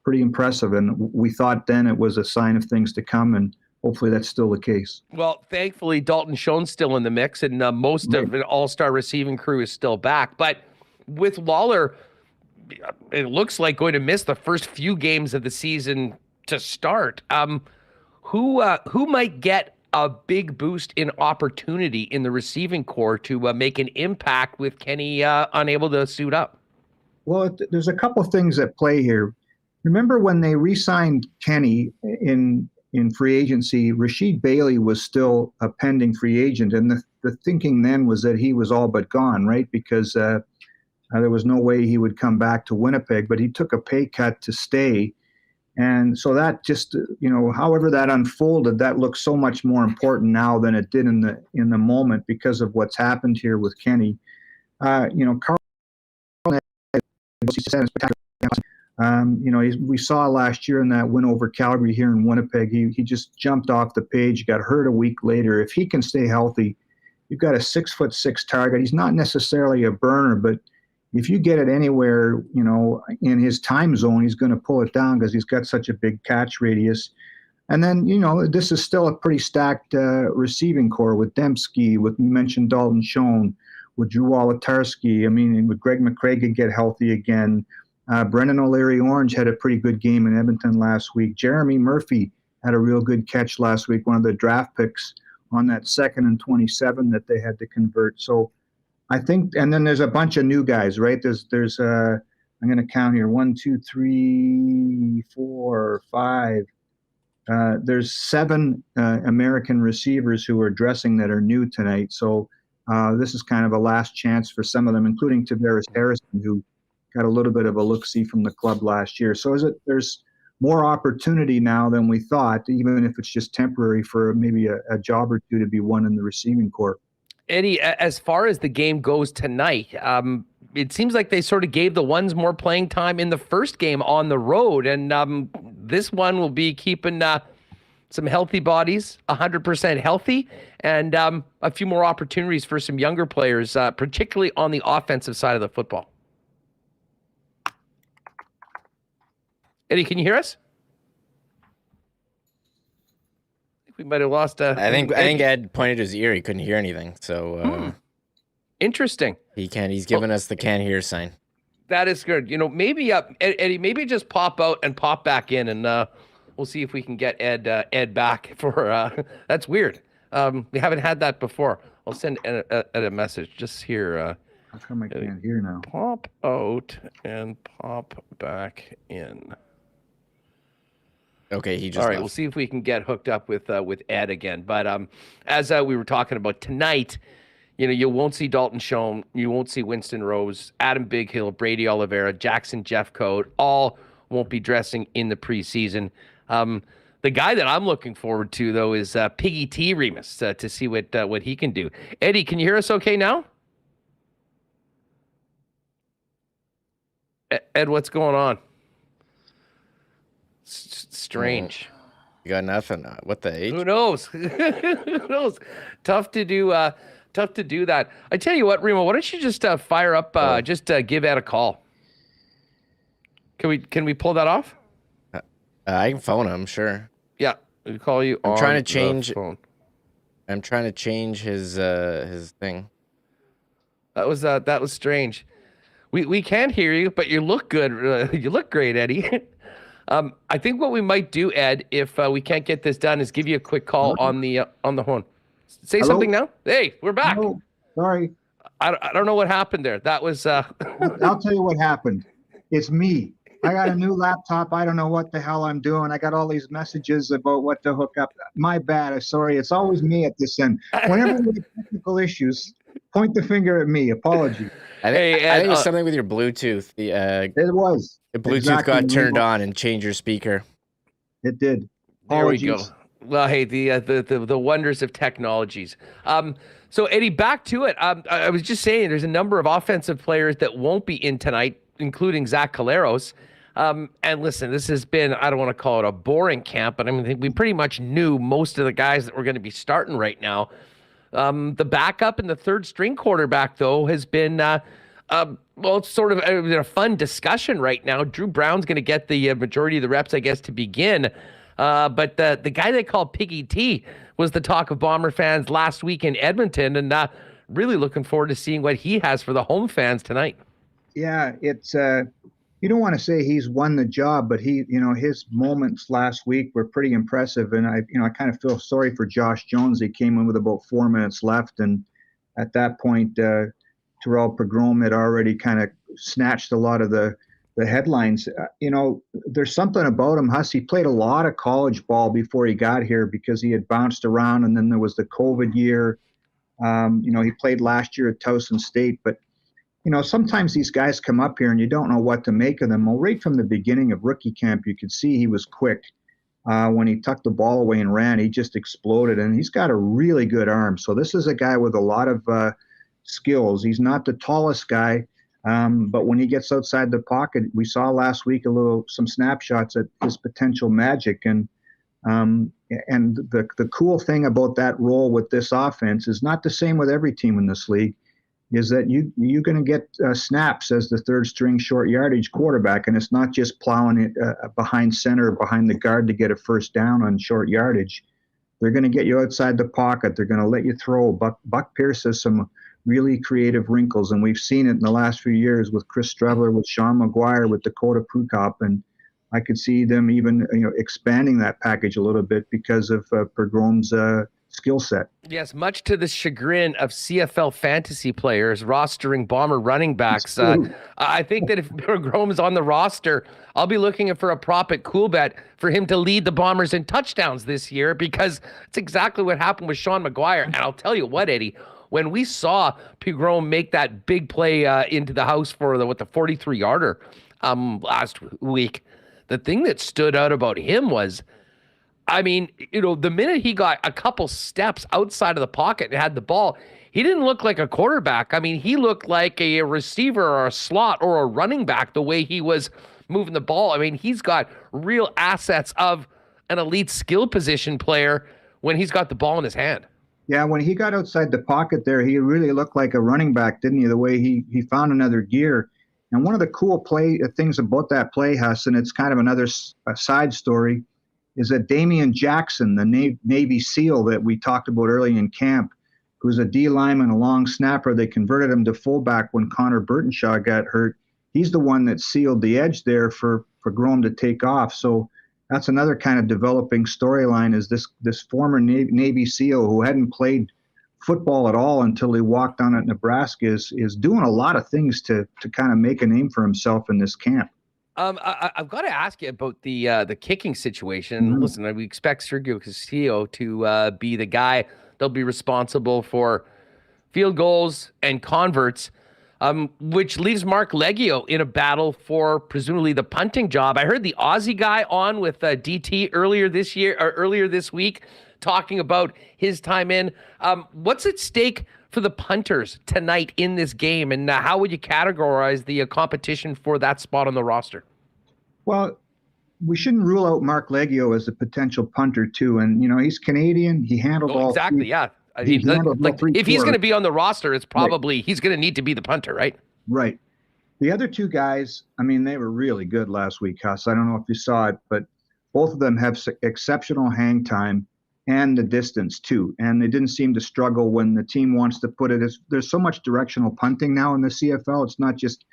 pretty impressive. And we thought then it was a sign of things to come, and hopefully that's still the case.
Well, thankfully, Dalton Schoen's still in the mix, and most of an all-star receiving crew is still back. But with Lawler, it looks like going to miss the first few games of the season to start. Who might get a big boost in opportunity in the receiving corps to make an impact with Kenny unable to suit up?
Well, there's a couple of things at play here. Remember when they re-signed Kenny in free agency, Rasheed Bailey was still a pending free agent. And the thinking then was that he was all but gone, right? Because there was no way he would come back to Winnipeg, but he took a pay cut to stay. And so that just, however that unfolded, that looks so much more important now than it did in the moment because of what's happened here with Kenny. Carl, we saw last year in that win over Calgary here in Winnipeg, he just jumped off the page, got hurt a week later. If he can stay healthy, you've got a 6'6" target. He's not necessarily a burner, but if you get it anywhere, in his time zone, he's going to pull it down because he's got such a big catch radius. And then, this is still a pretty stacked receiving core with Dembski, with, you mentioned Dalton Schoen, with Drew Wolotarski. I mean, with Greg McCragen get healthy again. Brendan O'Leary-Orange had a pretty good game in Edmonton last week. Jeremy Murphy had a real good catch last week, one of the draft picks on that 2nd and 27 that they had to convert. So I think, and then there's a bunch of new guys, right? There's I'm going to count here, 1, 2, 3, 4, 5. There's 7 American receivers who are dressing that are new tonight. So this is kind of a last chance for some of them, including Tavares Harrison, who got a little bit of a look-see from the club last year. So there's more opportunity now than we thought, even if it's just temporary, for maybe a job or two to be won in the receiving corps.
Eddie, as far as the game goes tonight, it seems like they sort of gave the ones more playing time in the first game on the road, and this one will be keeping some healthy bodies 100% healthy, and a few more opportunities for some younger players, particularly on the offensive side of the football. Eddie, can you hear us? We might have lost.
I think Ed pointed to his ear. He couldn't hear anything. So
interesting.
He's giving us the can't hear sign.
That is good. Maybe Eddie, maybe just pop out and pop back in, and we'll see if we can get Ed back for. That's weird. We haven't had that before. I'll send Ed a message just here.
How come I can't hear now?
Pop out and pop back in.
Okay, he just
all right.
left.
We'll see if we can get hooked up with Ed again. But as we were talking about tonight, you won't see Dalton Schoen, you won't see Winston Rose, Adam Bighill, Brady Oliveira, Jackson Jeffcoat, all won't be dressing in the preseason. The guy that I'm looking forward to though is Piggy T. Remis to see what he can do. Eddie, can you hear us okay now? Ed, what's going on? Strange.
You got nothing. What the H?
Who knows? Who knows? Tough to do that. I tell you what, Remo, why don't you just fire up, give Ed a call? Can we pull that off?
I can phone him, sure.
Yeah, we'll call you.
I'm
on
trying to change.
the phone.
I'm trying to change his thing.
That was strange. We can't hear you, but you look good. You look great, Eddie. I think what we might do, Ed, if we can't get this done, is give you a quick call on the phone. Say
Hello?
something now. Hey, we're back.
Hello. Sorry.
I don't know what happened there. That was.
I'll tell you what happened. It's me. I got a new laptop. I don't know what the hell I'm doing. I got all these messages about what to hook up. My bad. I'm sorry. It's always me at this end. Whenever we have technical issues, point the finger at me. Apology.
I think it was something with your Bluetooth.
It was.
The Bluetooth
Exactly.
got turned on and changed your speaker.
It did.
There we go.
Apologies.
Well, hey, the wonders of technologies. So Eddie, back to it. I was just saying, there's a number of offensive players that won't be in tonight, including Zach Collaros. And listen, this has been, I don't want to call it a boring camp, but I mean, we pretty much knew most of the guys that were going to be starting right now. The backup and the third string quarterback, though, has been, it's sort of a fun discussion right now. Drew Brown's going to get the majority of the reps, I guess, to begin. But the guy they call Piggy T was the talk of Bomber fans last week in Edmonton, and really looking forward to seeing what he has for the home fans tonight.
Yeah, it's you don't want to say he's won the job, but his moments last week were pretty impressive. And I kind of feel sorry for Josh Jones. He came in with about 4 minutes left, and at that point, Terrell Pogrom had already kind of snatched a lot of the headlines. There's something about him, Huss. He played a lot of college ball before he got here because he had bounced around, and then there was the COVID year. He played last year at Towson State, but sometimes these guys come up here and you don't know what to make of them. Well, right from the beginning of rookie camp, you could see he was quick. When he tucked the ball away and ran, he just exploded, and he's got a really good arm. So this is a guy with a lot of skills. He's not the tallest guy, but when he gets outside the pocket, we saw last week some snapshots at his potential magic. And the cool thing about that role with this offense is not the same with every team in this league, is that you're going to get snaps as the third string short yardage quarterback, and it's not just plowing it behind center or behind the guard to get a first down on short yardage. They're going to get you outside the pocket. They're going to let you throw. Buck Pierce has some really creative wrinkles, and we've seen it in the last few years with Chris Streveler, with Sean McGuire, with Dakota Prukop, and I could see them even expanding that package a little bit because of Pogrom's skill set.
Yes, much to the chagrin of CFL fantasy players rostering Bomber running backs. I think that if Pogrom is on the roster, I'll be looking for a prop at Coolbet for him to lead the Bombers in touchdowns this year, because it's exactly what happened with Sean McGuire. And I'll tell you what, Eddie, when we saw Pogrom make that big play into the house for the 43-yarder last week, the thing that stood out about him was, I mean, the minute he got a couple steps outside of the pocket and had the ball, he didn't look like a quarterback. I mean, he looked like a receiver or a slot or a running back the way he was moving the ball. I mean, he's got real assets of an elite skill position player when he's got the ball in his hand.
Yeah, when he got outside the pocket there, he really looked like a running back, didn't he? The way he found another gear. And one of the cool things about that play, Huss, and it's kind of another side story, is that Damian Jackson, the Navy SEAL that we talked about early in camp, who's a D lineman, a long snapper, they converted him to fullback when Connor Burtonshaw got hurt. He's the one that sealed the edge there for Pogrom to take off. So that's another kind of developing storyline, is this former Navy SEAL who hadn't played football at all until he walked on at Nebraska is doing a lot of things to kind of make a name for himself in this camp.
I've got to ask you about the kicking situation. Mm-hmm. Listen, we expect Sergio Castillo to be the guy that'll be responsible for field goals and converts, which leaves Mark Leggio in a battle for presumably the punting job. I heard the Aussie guy on with DT earlier this week talking about his time in. What's at stake for the punters tonight in this game, and how would you categorize the competition for that spot on the roster?
Well, we shouldn't rule out Mark Leggio as a potential punter too. And he's Canadian. He handled all
exactly.
three.
Yeah. I
He
mean,
handled all
like
three
if he's
scores.
going to be on the roster, it's probably he's going to need to be the punter, right?
Right. The other two guys, I mean, they were really good last week, Huss. I don't know if you saw it, but both of them have exceptional hang time and the distance too. And they didn't seem to struggle when the team wants to put it. There's so much directional punting now in the CFL. It's not just,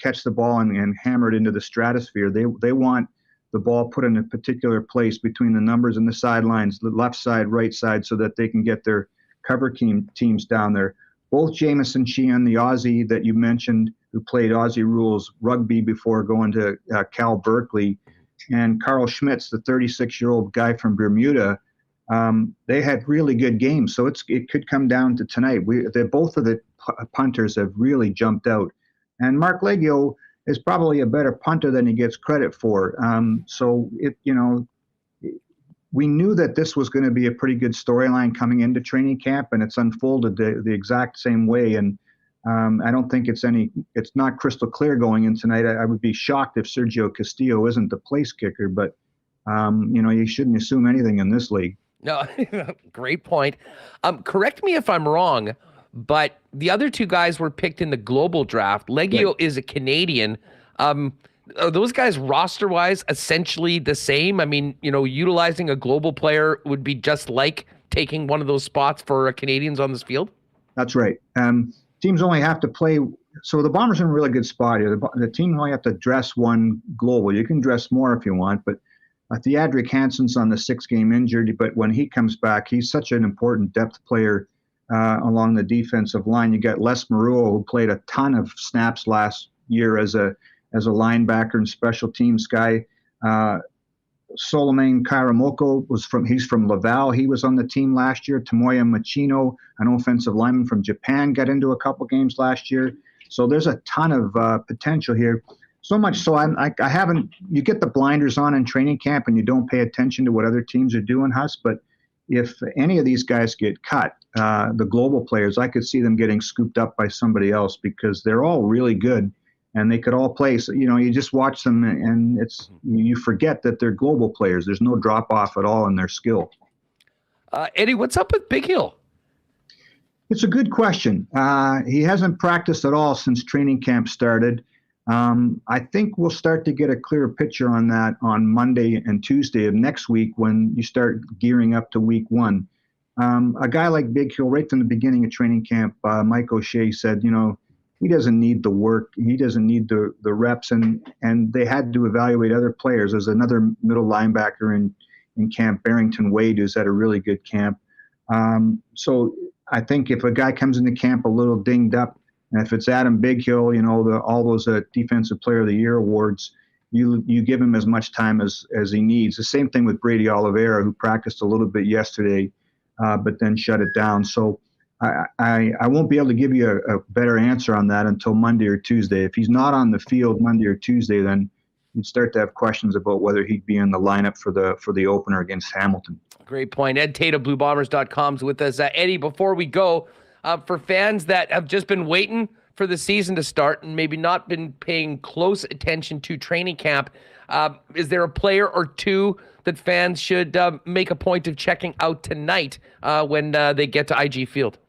catch the ball and hammer it into the stratosphere. They want the ball put in a particular place between the numbers and the sidelines, the left side, right side, so that they can get their cover teams down there. Both Jamison Sheehan, the Aussie that you mentioned, who played Aussie rules rugby before going to Cal Berkeley, and Carl Schmitz, the 36-year-old guy from Bermuda, they had really good games. So it could come down to tonight. Both of the punters have really jumped out. And Mark Leggio is probably a better punter than he gets credit for. We knew that this was going to be a pretty good storyline coming into training camp, and it's unfolded the exact same way. And I don't think it's not crystal clear going in tonight. I would be shocked if Sergio Castillo isn't the place kicker, but you shouldn't assume anything in this league.
No, great point. Correct me if I'm wrong, but the other two guys were picked in the global draft. Leggio is a Canadian. Are those guys roster-wise essentially the same? I mean, utilizing a global player would be just like taking one of those spots for Canadians on this field? That's
right. Teams only have to play. So the Bombers are in a really good spot here. The team only have to dress one global. You can dress more if you want, but Theodric Hansen's on the 6-game injured, but when he comes back, he's such an important depth player along the defensive line. You got Les Maruo, who played a ton of snaps last year as a linebacker and special teams guy. Solomon Karamoko he's from Laval. He was on the team last year. Tomoya Machino, an offensive lineman from Japan, got into a couple games last year. So there's a ton of potential here. So much so you get the blinders on in training camp and you don't pay attention to what other teams are doing, Huss. But if any of these guys get cut, the global players, I could see them getting scooped up by somebody else because they're all really good. And they could all play. So, you just watch them and you forget that they're global players. There's no drop off at all in their skill.
Eddie, what's up with Big Hill?
It's a good question. He hasn't practiced at all since training camp started. I think we'll start to get a clearer picture on that on Monday and Tuesday of next week when you start gearing up to week one. A guy like Big Hill, right from the beginning of training camp, Mike O'Shea said, he doesn't need the work. He doesn't need the reps. And they had to evaluate other players. There's another middle linebacker in camp, Barrington Wade, who's had a really good camp. So I think if a guy comes into camp a little dinged up, and if it's Adam Bighill, all those Defensive Player of the Year awards, you give him as much time as he needs. The same thing with Brady Oliveira, who practiced a little bit yesterday, but then shut it down. So I won't be able to give you a better answer on that until Monday or Tuesday. If he's not on the field Monday or Tuesday, then you'd start to have questions about whether he'd be in the lineup for the opener against Hamilton.
Great point. Ed Tait of BlueBombers.com is with us. Eddie, before we go, for fans that have just been waiting for the season to start and maybe not been paying close attention to training camp, is there a player or two that fans should make a point of checking out tonight when they get to IG Field?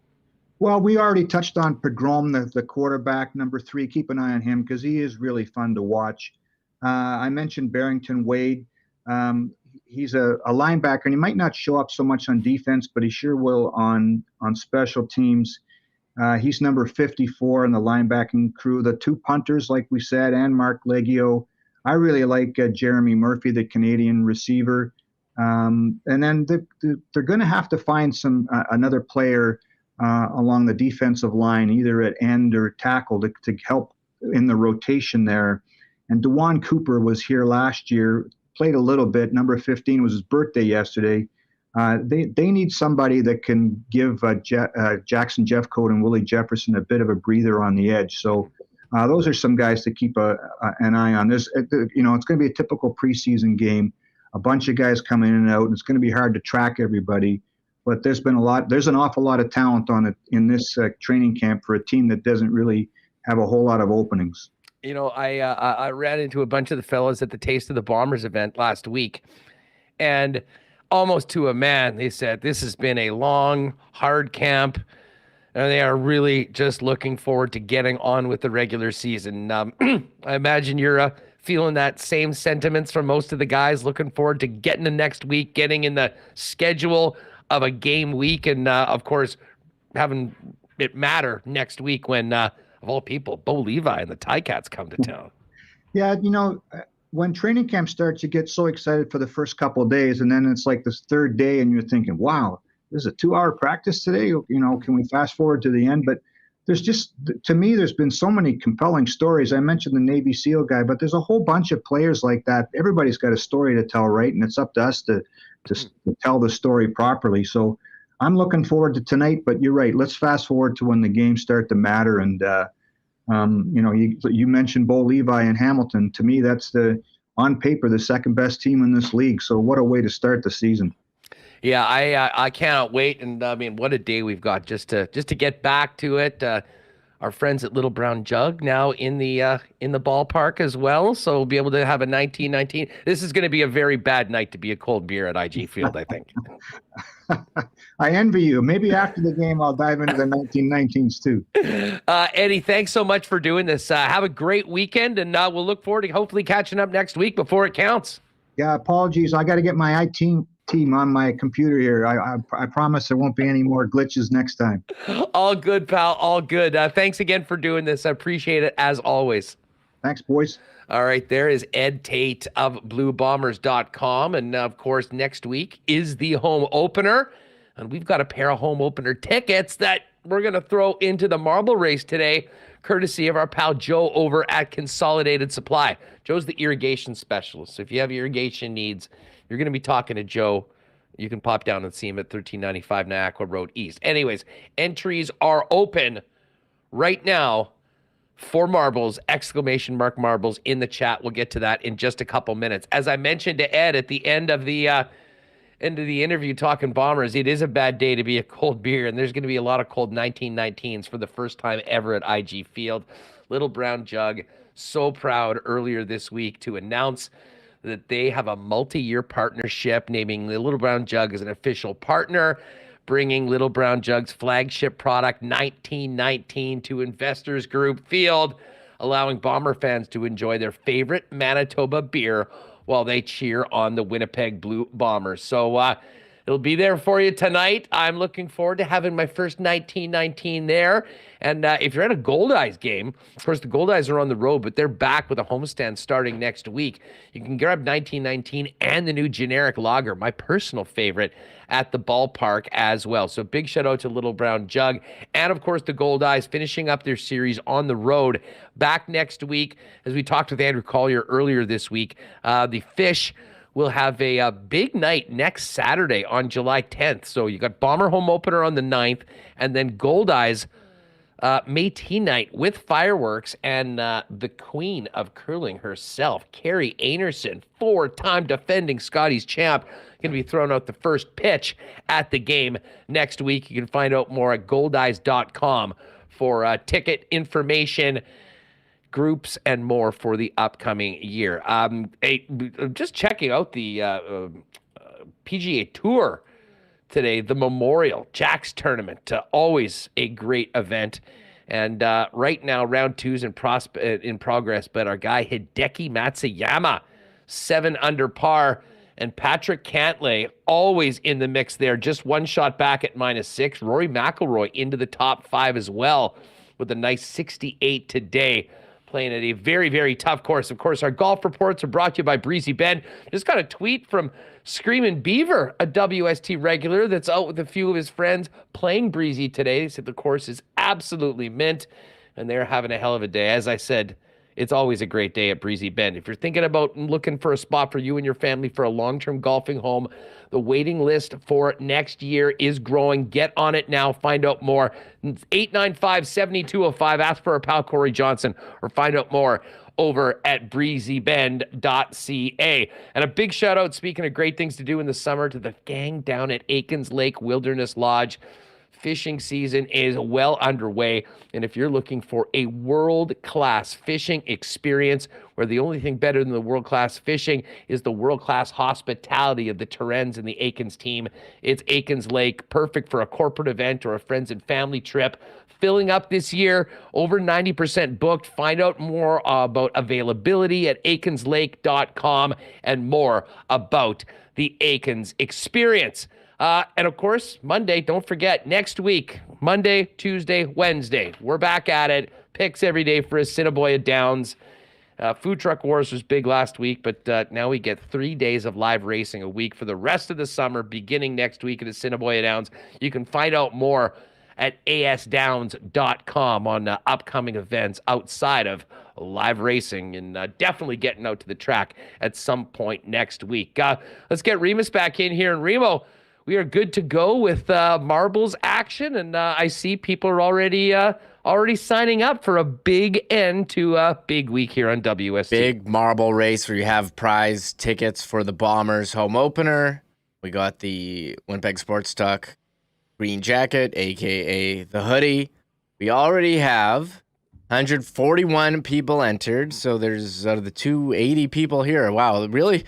Well, we already touched on Pogrom, the quarterback, number 3. Keep an eye on him because he is really fun to watch. I mentioned Barrington Wade. He's a linebacker, and he might not show up so much on defense, but he sure will on special teams. He's number 54 in the linebacking crew. The 2 punters, like we said, and Mark Leggio. I really like Jeremy Murphy, the Canadian receiver. And then they're going to have to find another player along the defensive line, either at end or tackle, to help in the rotation there. And DeJuan Cooper was here last year, played a little bit. Number 15 was his birthday yesterday. They need somebody that can give Jackson Jeffcoat and Willie Jefferson a bit of a breather on the edge. So those are some guys to keep an eye on. It's going to be a typical preseason game. A bunch of guys coming in and out, and it's going to be hard to track everybody. But there's an awful lot of talent in this training camp for a team that doesn't really have a whole lot of openings.
I ran into a bunch of the fellas at the Taste of the Bombers event last week, and almost to a man, they said this has been a long, hard camp, and they are really just looking forward to getting on with the regular season. I imagine you're feeling that same sentiments from most of the guys, looking forward to getting to next week, getting in the schedule of a game week, and of course, having it matter next week when, of all people, Bo Levi and the Ticats come to town.
Yeah, when training camp starts, you get so excited for the first couple of days, and then it's like this third day, and you're thinking, wow, this is a 2-hour practice today. Can we fast forward to the end? But to me, there's been so many compelling stories. I mentioned the Navy SEAL guy, but there's a whole bunch of players like that. Everybody's got a story to tell, right? And it's up to us to tell the story properly. So I'm looking forward to tonight, but you're right. Let's fast forward to when the games start to matter. And, you mentioned Bo Levi and Hamilton. To me, that's on paper, the second best team in this league. So what a way to start the season.
Yeah, I cannot wait. And I mean, what a day we've got just to get back to it. Our friends at Little Brown Jug now in the ballpark as well. So we'll be able to have a 1919. This is going to be a very bad night to be a cold beer at IG Field, I think.
I envy you. Maybe after the game, I'll dive into the 1919s too.
Eddie, thanks so much for doing this. Have a great weekend, and we'll look forward to hopefully catching up next week before it counts.
Yeah, apologies. I got to get my IT team on my computer here. I promise there won't be any more glitches next time.
All good, pal. All good. Thanks again for doing this. I appreciate it as always.
Thanks, boys.
All right, there is Ed Tait of BlueBombers.com. And of course, next week is the home opener. And we've got a pair of home opener tickets that we're going to throw into the marble race today, courtesy of our pal Joe over at Consolidated Supply. Joe's the irrigation specialist. So if you have irrigation needs, you're going to be talking to Joe. You can pop down and see him at 1395 Niagara Road East. Anyways, entries are open right now for marbles, exclamation mark marbles in the chat. We'll get to that in just a couple minutes. As I mentioned to Ed at the end of the interview talking Bombers, it is a bad day to be a cold beer, and there's going to be a lot of cold 1919s for the first time ever at IG Field. Little Brown Jug, so proud earlier this week to announce that they have a multi-year partnership, naming the Little Brown Jug as an official partner, bringing Little Brown Jug's flagship product 1919 to Investors Group Field, allowing Bomber fans to enjoy their favorite Manitoba beer while they cheer on the Winnipeg Blue Bombers. So it'll be there for you tonight. I'm looking forward to having my first 1919 there. And if you're at a Gold Eyes game, of course, the Gold Eyes are on the road, but they're back with a homestand starting next week. You can grab 1919 and the new generic lager, my personal favorite, at the ballpark as well. So big shout out to Little Brown Jug. And of course, the Gold Eyes finishing up their series on the road back next week. As we talked with Andrew Collier earlier this week, the Fish will have a big night next Saturday on July 10th. So you got Bomber home opener on the 9th, and then Gold Eyes Métis night with fireworks, and the queen of curling herself, Carrie Anerson, 4-time defending Scotties champ, going to be throwing out the first pitch at the game next week. You can find out more at goldeyes.com for ticket information, groups, and more for the upcoming year. Just checking out the PGA Tour today, the Memorial Jacks Tournament, always a great event. And right now, round 2's in progress, but our guy Hideki Matsuyama, 7 under par, and Patrick Cantlay always in the mix there, just one shot back at -6. Rory McIlroy into the top 5 as well with a nice 68 today, playing at a very, very tough course. Of course, our golf reports are brought to you by Breezy Bend. Just got a tweet from Screamin' Beaver, a WST regular that's out with a few of his friends playing Breezy today. They said the course is absolutely mint, and they're having a hell of a day. As I said, it's always a great day at Breezy Bend. If you're thinking about looking for a spot for you and your family for a long-term golfing home, the waiting list for next year is growing. Get on it now. Find out more. 895-7205. Ask for our pal Corey Johnson, or find out more over at breezybend.ca. And a big shout out, speaking of great things to do in the summer, to the gang down at Aikens Lake Wilderness Lodge. Fishing season is well underway, and if you're looking for a world-class fishing experience where the only thing better than the world-class fishing is the world-class hospitality of the Terrens and the Aikens team, it's Aikens Lake, perfect for a corporate event or a friends and family trip. Filling up this year, over 90% booked. Find out more about availability at aikenslake.com and more about the Aikens experience. And of course, Monday, don't forget, next week, Monday, Tuesday, Wednesday, we're back at it. Picks every day for Assiniboia Downs. Food Truck Wars was big last week, but now we get 3 days of live racing a week for the rest of the summer, beginning next week at Assiniboia Downs. You can find out more at asdowns.com on upcoming events outside of live racing, and definitely getting out to the track at some point next week. Let's get Remis back in here. And Remo, we are good to go with marbles action, and I see people are already signing up for a big end to a big week here on WST.
Big marble race where you have prize tickets for the Bombers home opener. We got the Winnipeg Sports Talk green jacket, aka the hoodie. We already have 141 people entered, so there's out of the 280 people here. Wow, really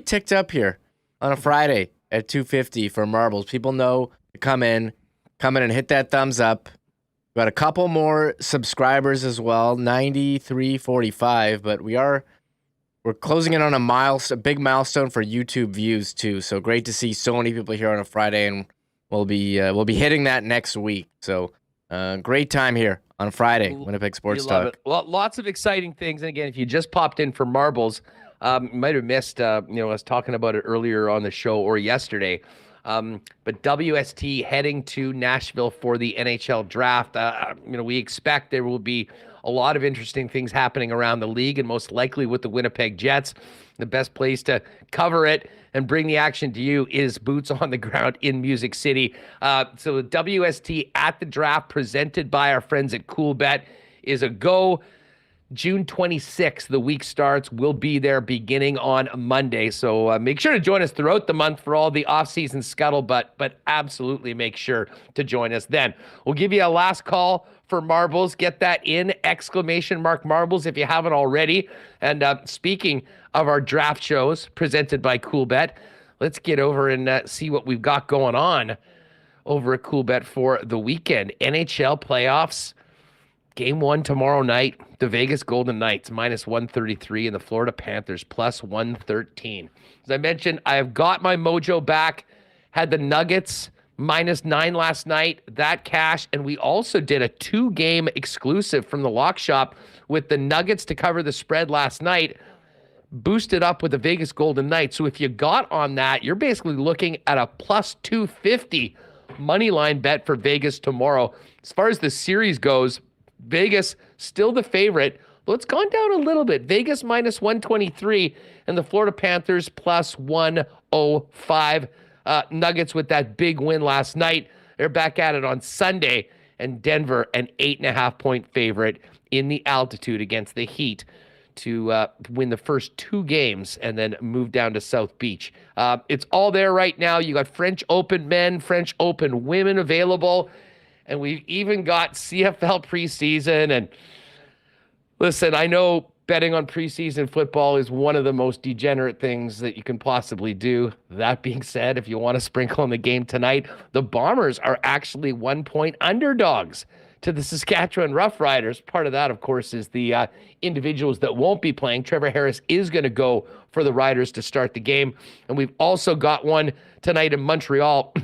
ticked up here on a Friday at 250 for marbles. People know to come in and hit that thumbs up. Got a couple more subscribers as well, 9345, but we're closing in on a big milestone for YouTube views too. So great to see so many people here on a Friday, and we'll be hitting that next week. So great time here on Friday, Winnipeg Sports Talk.
It. Well, lots of exciting things. And again, if you just popped in for marbles, you might have missed, I was talking about it earlier on the show or yesterday. But WST heading to Nashville for the NHL draft. We expect there will be a lot of interesting things happening around the league, and most likely with the Winnipeg Jets. The best place to cover it and bring the action to you is boots on the ground in Music City. So the WST at the draft, presented by our friends at Coolbet, is a go. June 26th, the week starts. We'll be there beginning on Monday. So make sure to join us throughout the month for all the off-season scuttlebutt, but absolutely make sure to join us then. We'll give you a last call for marbles. Get that in, ! marbles if you haven't already. And speaking of our draft shows presented by Coolbet, let's get over and see what we've got going on over at Coolbet for the weekend. NHL playoffs. Game 1 tomorrow night, the Vegas Golden Knights -133 and the Florida Panthers +113. As I mentioned, I have got my mojo back. Had the Nuggets -9 last night. That cash, and we also did a 2-game exclusive from the Lock Shop with the Nuggets to cover the spread last night, boosted up with the Vegas Golden Knights. So if you got on that, you're basically looking at a +250 money line bet for Vegas tomorrow. As far as the series goes, Vegas still the favorite, though it's gone down a little bit. Vegas -123 and the Florida Panthers +105. Nuggets with that big win last night. They're back at it on Sunday, and Denver an 8.5-point favorite in the altitude against the Heat to win the first 2 games and then move down to South Beach. It's all there right now. You got French Open men, French Open women available. And we've even got CFL preseason. And listen, I know betting on preseason football is one of the most degenerate things that you can possibly do. That being said, if you want to sprinkle on the game tonight, the Bombers are actually 1-point underdogs to the Saskatchewan Roughriders. Part of that, of course, is the individuals that won't be playing. Trevor Harris is going to go for the Riders to start the game. And we've also got one tonight in Montreal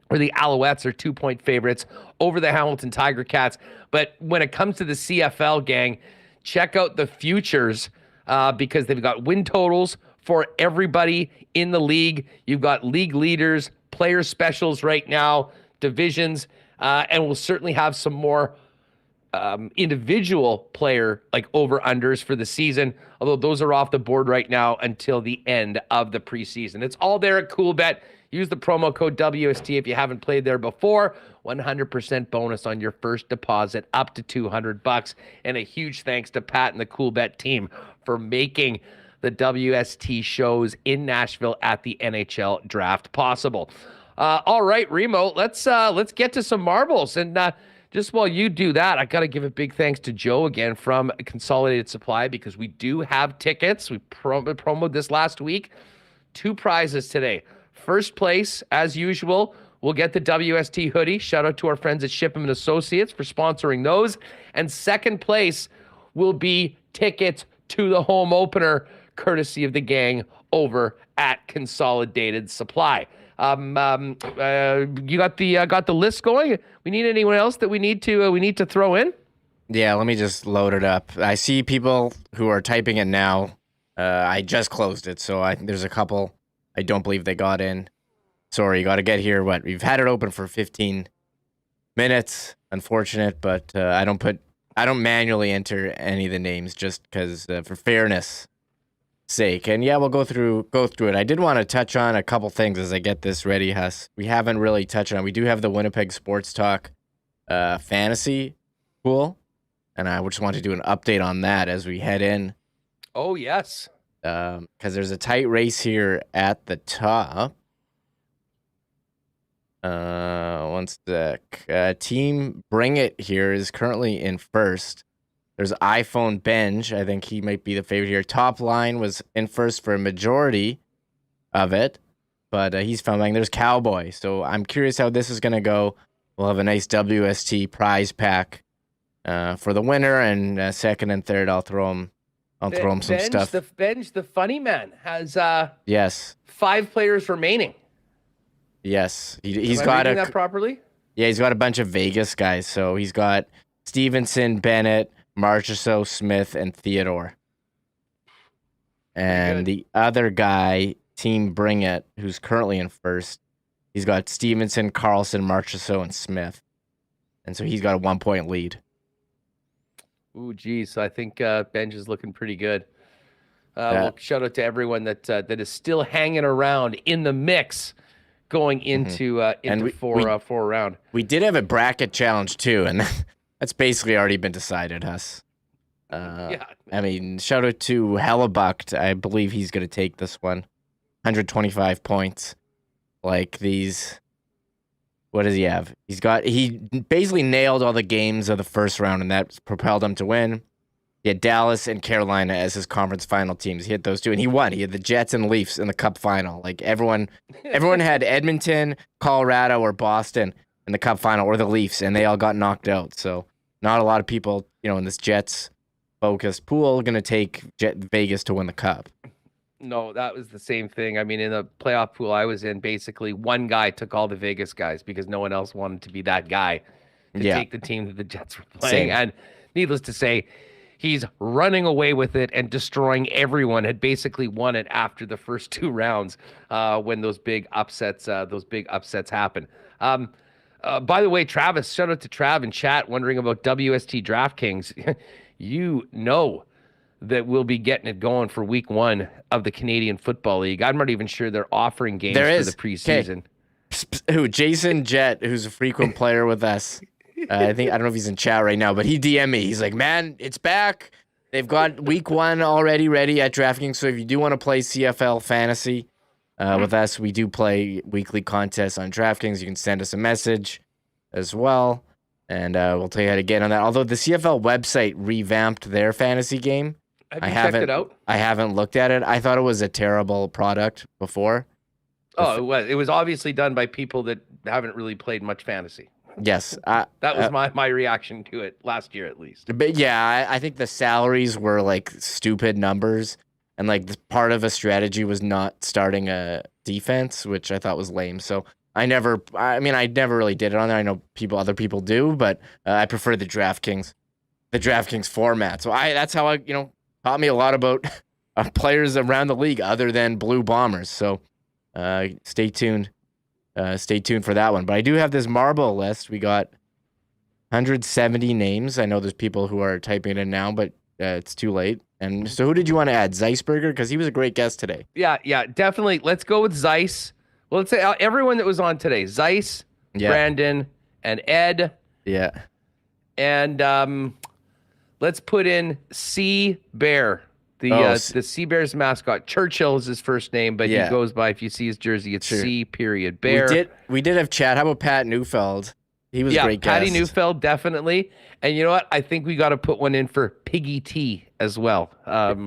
where the Alouettes are 2-point favorites over the Hamilton Tiger Cats. But when it comes to the CFL, gang, check out the futures because they've got win totals for everybody in the league. You've got league leaders, player specials right now, divisions, and we'll certainly have some more individual player like over-unders for the season, although those are off the board right now until the end of the preseason. It's all there at Coolbet. Use the promo code WST if you haven't played there before. 100% bonus on your first deposit up to $200. And a huge thanks to Pat and the Coolbet team for making the WST shows in Nashville at the NHL draft possible. All right, Remo, let's get to some marbles. And just while you do that, I got to give a big thanks to Joe again from Consolidated Supply, because we do have tickets. We promoted this last week. 2 prizes today. First place, as usual, we'll get the WST hoodie. Shout out to our friends at Shipham & Associates for sponsoring those. And second place will be tickets to the home opener, courtesy of the gang over at Consolidated Supply. You got the list going? We need anyone else that we need to throw in?
Yeah, let me just load it up. I see people who are typing it now. I just closed it, so there's a couple I don't believe they got in. Sorry, you got to get here. We've had it open for 15 minutes. Unfortunate, but I don't manually enter any of the names just because for fairness sake. And yeah, we'll go through it. I did want to touch on a couple things as I get this ready, Huss. We haven't really touched on. We do have the Winnipeg Sports Talk fantasy pool, and I just want to do an update on that as we head in.
Oh yes,
because there's a tight race here at the top. One sec. Team Bring It here is currently in first. There's iPhone Benj. I think he might be the favorite here. Top Line was in first for a majority of it, but he's filming. There's Cowboy. So I'm curious how this is going to go. We'll have a nice WST prize pack for the winner, and second and third, I'll throw him some stuff.
The funny man has
yes
5 players remaining.
Yes, he's
Am I
got
reading that properly.
Yeah, he's got a bunch of Vegas guys. So he's got Stevenson, Bennett, Marchessault, Smith, and Theodore. And the other guy, Team Bring It, who's currently in first, he's got Stevenson, Carlson, Marchessault, and Smith. And so he's got a 1-point lead.
Ooh, geez. So I think Benj is looking pretty good. Well, shout out to everyone that is still hanging around in the mix going into four round.
We did have a bracket challenge too, and that's basically already been decided, Huss.
Yeah.
I mean, shout out to Hellebucht. I believe he's going to take this one. 125 points. Like these. What does he have? He basically nailed all the games of the first round, and that propelled him to win. He had Dallas and Carolina as his conference final teams. He hit those two, and he won. He had the Jets and Leafs in the Cup final. Like everyone had Edmonton, Colorado, or Boston in the Cup final, or the Leafs, and they all got knocked out. So not a lot of people, in this Jets-focused pool, going to take Vegas to win the Cup.
No, that was the same thing. I mean, in the playoff pool I was in, basically one guy took all the Vegas guys because no one else wanted to be that guy to take the team that the Jets were playing. Same. And needless to say, he's running away with it and destroying everyone. Had basically won it after the first 2 rounds when those big upsets happen. By the way, Travis, shout out to Trav in chat wondering about WST DraftKings. That we'll be getting it going for week 1 of the Canadian Football League. I'm not even sure they're offering games for the preseason.
Who? Jason Jett, who's a frequent player with us. I don't know if he's in chat right now, but he DM'd me. He's like, man, it's back. They've got week 1 already ready at DraftKings. So if you do want to play CFL fantasy with us, we do play weekly contests on DraftKings. You can send us a message as well, and we'll tell you how to get on that. Although the CFL website revamped their fantasy game.
Have you checked it out?
I haven't looked at it. I thought it was a terrible product before.
Oh, it was obviously done by people that haven't really played much fantasy.
Yes.
That was my reaction to it last year, at least.
But yeah, I think the salaries were like stupid numbers. And like part of a strategy was not starting a defense, which I thought was lame. So I never really did it on there. I know other people do, but I prefer the DraftKings format. So that's how I, taught me a lot about players around the league other than Blue Bombers. So stay tuned. Stay tuned for that one. But I do have this marble list. We got 170 names. I know there's people who are typing it in now, but it's too late. And so who did you want to add? Zeisberger? Because he was a great guest today.
Yeah, definitely. Let's go with Zeiss. Well, let's say everyone that was on today. Zeiss, Brandon, and Ed.
Yeah.
And let's put in C. Bear, The Sea Bears mascot, Churchill is his first name, but he goes by, if you see his jersey, it's C. Bear.
We did have chat. How about Pat Neufeld? He was a great guest.
Patty Neufeld, definitely. And you know what? I think we got to put one in for Piggy T as well.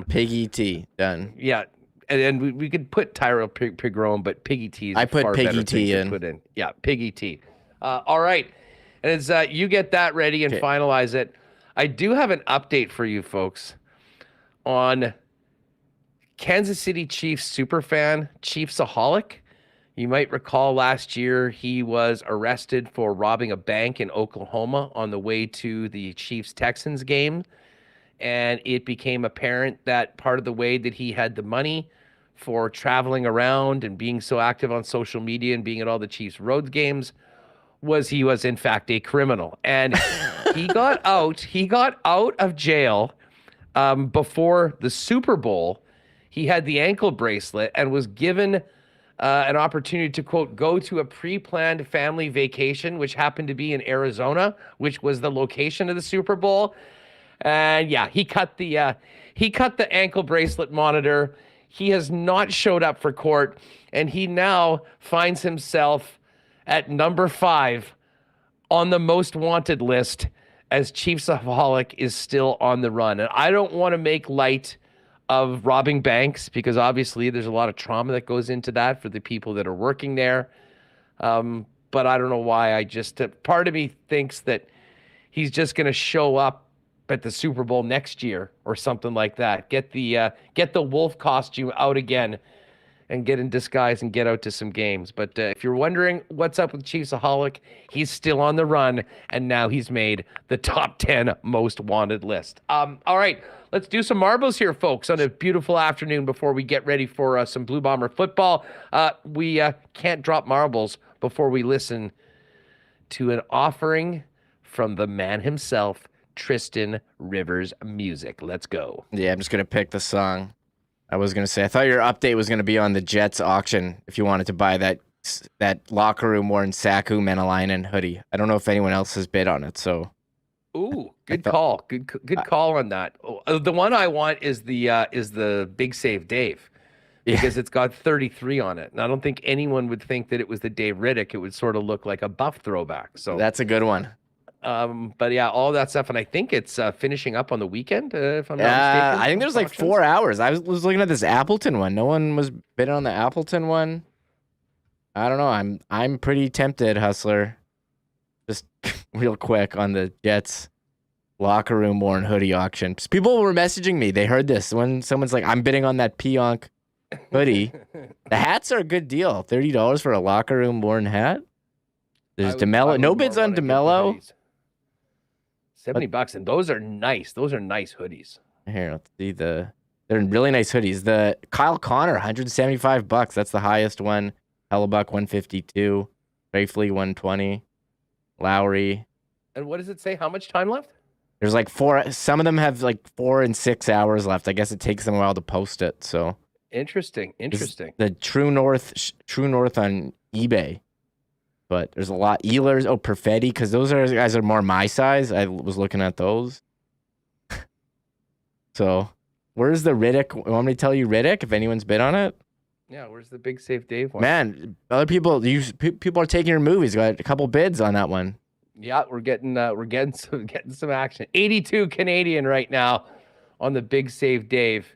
Piggy T, done.
Yeah. And we could put Tyrell Pigron, but Piggy T is
put
far
Piggy
better
T
to put in. Yeah, Piggy T. All right. And as you get that ready and finalize it, I do have an update for you folks on Kansas City Chiefs superfan, Chiefsaholic. You might recall last year he was arrested for robbing a bank in Oklahoma on the way to the Chiefs-Texans game. And it became apparent that part of the way that he had the money for traveling around and being so active on social media and being at all the Chiefs road games was he was in fact a criminal. And he got out of jail before the Super Bowl. He had the ankle bracelet and was given an opportunity to, quote, go to a pre-planned family vacation, which happened to be in Arizona, which was the location of the Super Bowl. And he cut the ankle bracelet monitor. He has not showed up for court, and he now finds himself at number 5 on the most wanted list as Chiefsaholic is still on the run. And I don't want to make light of robbing banks because obviously there's a lot of trauma that goes into that for the people that are working there. But I don't know why. Part of me thinks that he's just going to show up at the Super Bowl next year or something like that. Get the wolf costume out again and get in disguise and get out to some games. But if you're wondering what's up with Chiefsaholic, he's still on the run, and now he's made the top 10 most wanted list. All right, let's do some marbles here, folks, on a beautiful afternoon before we get ready for some Blue Bomber football. We can't drop marbles before we listen to an offering from the man himself, Tristan Rivers Music. Let's go.
Yeah, I'm just going to pick the song. I was going to say, I thought your update was going to be on the Jets auction if you wanted to buy that locker room worn Saku Menelainen hoodie. I don't know if anyone else has bid on it, so.
Ooh, good call. Good call on that. The one I want is the Big Save Dave because it's got 33 on it. And I don't think anyone would think that it was the Dave Riddick. It would sort of look like a Buff throwback. So
that's a good one.
But yeah, all that stuff, and I think it's finishing up on the weekend. If I'm not mistaken.
I think there's like 4 hours. I was looking at this Appleton one. No one was bidding on the Appleton one. I don't know. I'm pretty tempted, Hustler. Just real quick on the Jets locker room worn hoodie auction. People were messaging me. They heard this when someone's like, "I'm bidding on that Pionk hoodie." The hats are a good deal. $30 for a locker room worn hat. There's DeMello. No bids on DeMello.
$70, and those are nice. Those are nice hoodies.
Here, let's see they're really nice hoodies. The Kyle Connor, $175. That's the highest one. Hellebuck, $152. Rafley, $120. Lowry.
And what does it say? How much time left?
There's like 4. Some of them have like 4 and 6 hours left. I guess it takes them a while to post it. So
interesting.
The True North on eBay. But there's a lot. Ehlers, Perfetti, because those guys are more my size. I was looking at those. So, where's the Riddick? Want me to tell you Riddick if anyone's bid on it?
Yeah, where's the Big Save Dave one?
Man, other people are taking your movies. Got a couple bids on that one.
Yeah, we're getting some action. 82 Canadian right now on the Big Save Dave.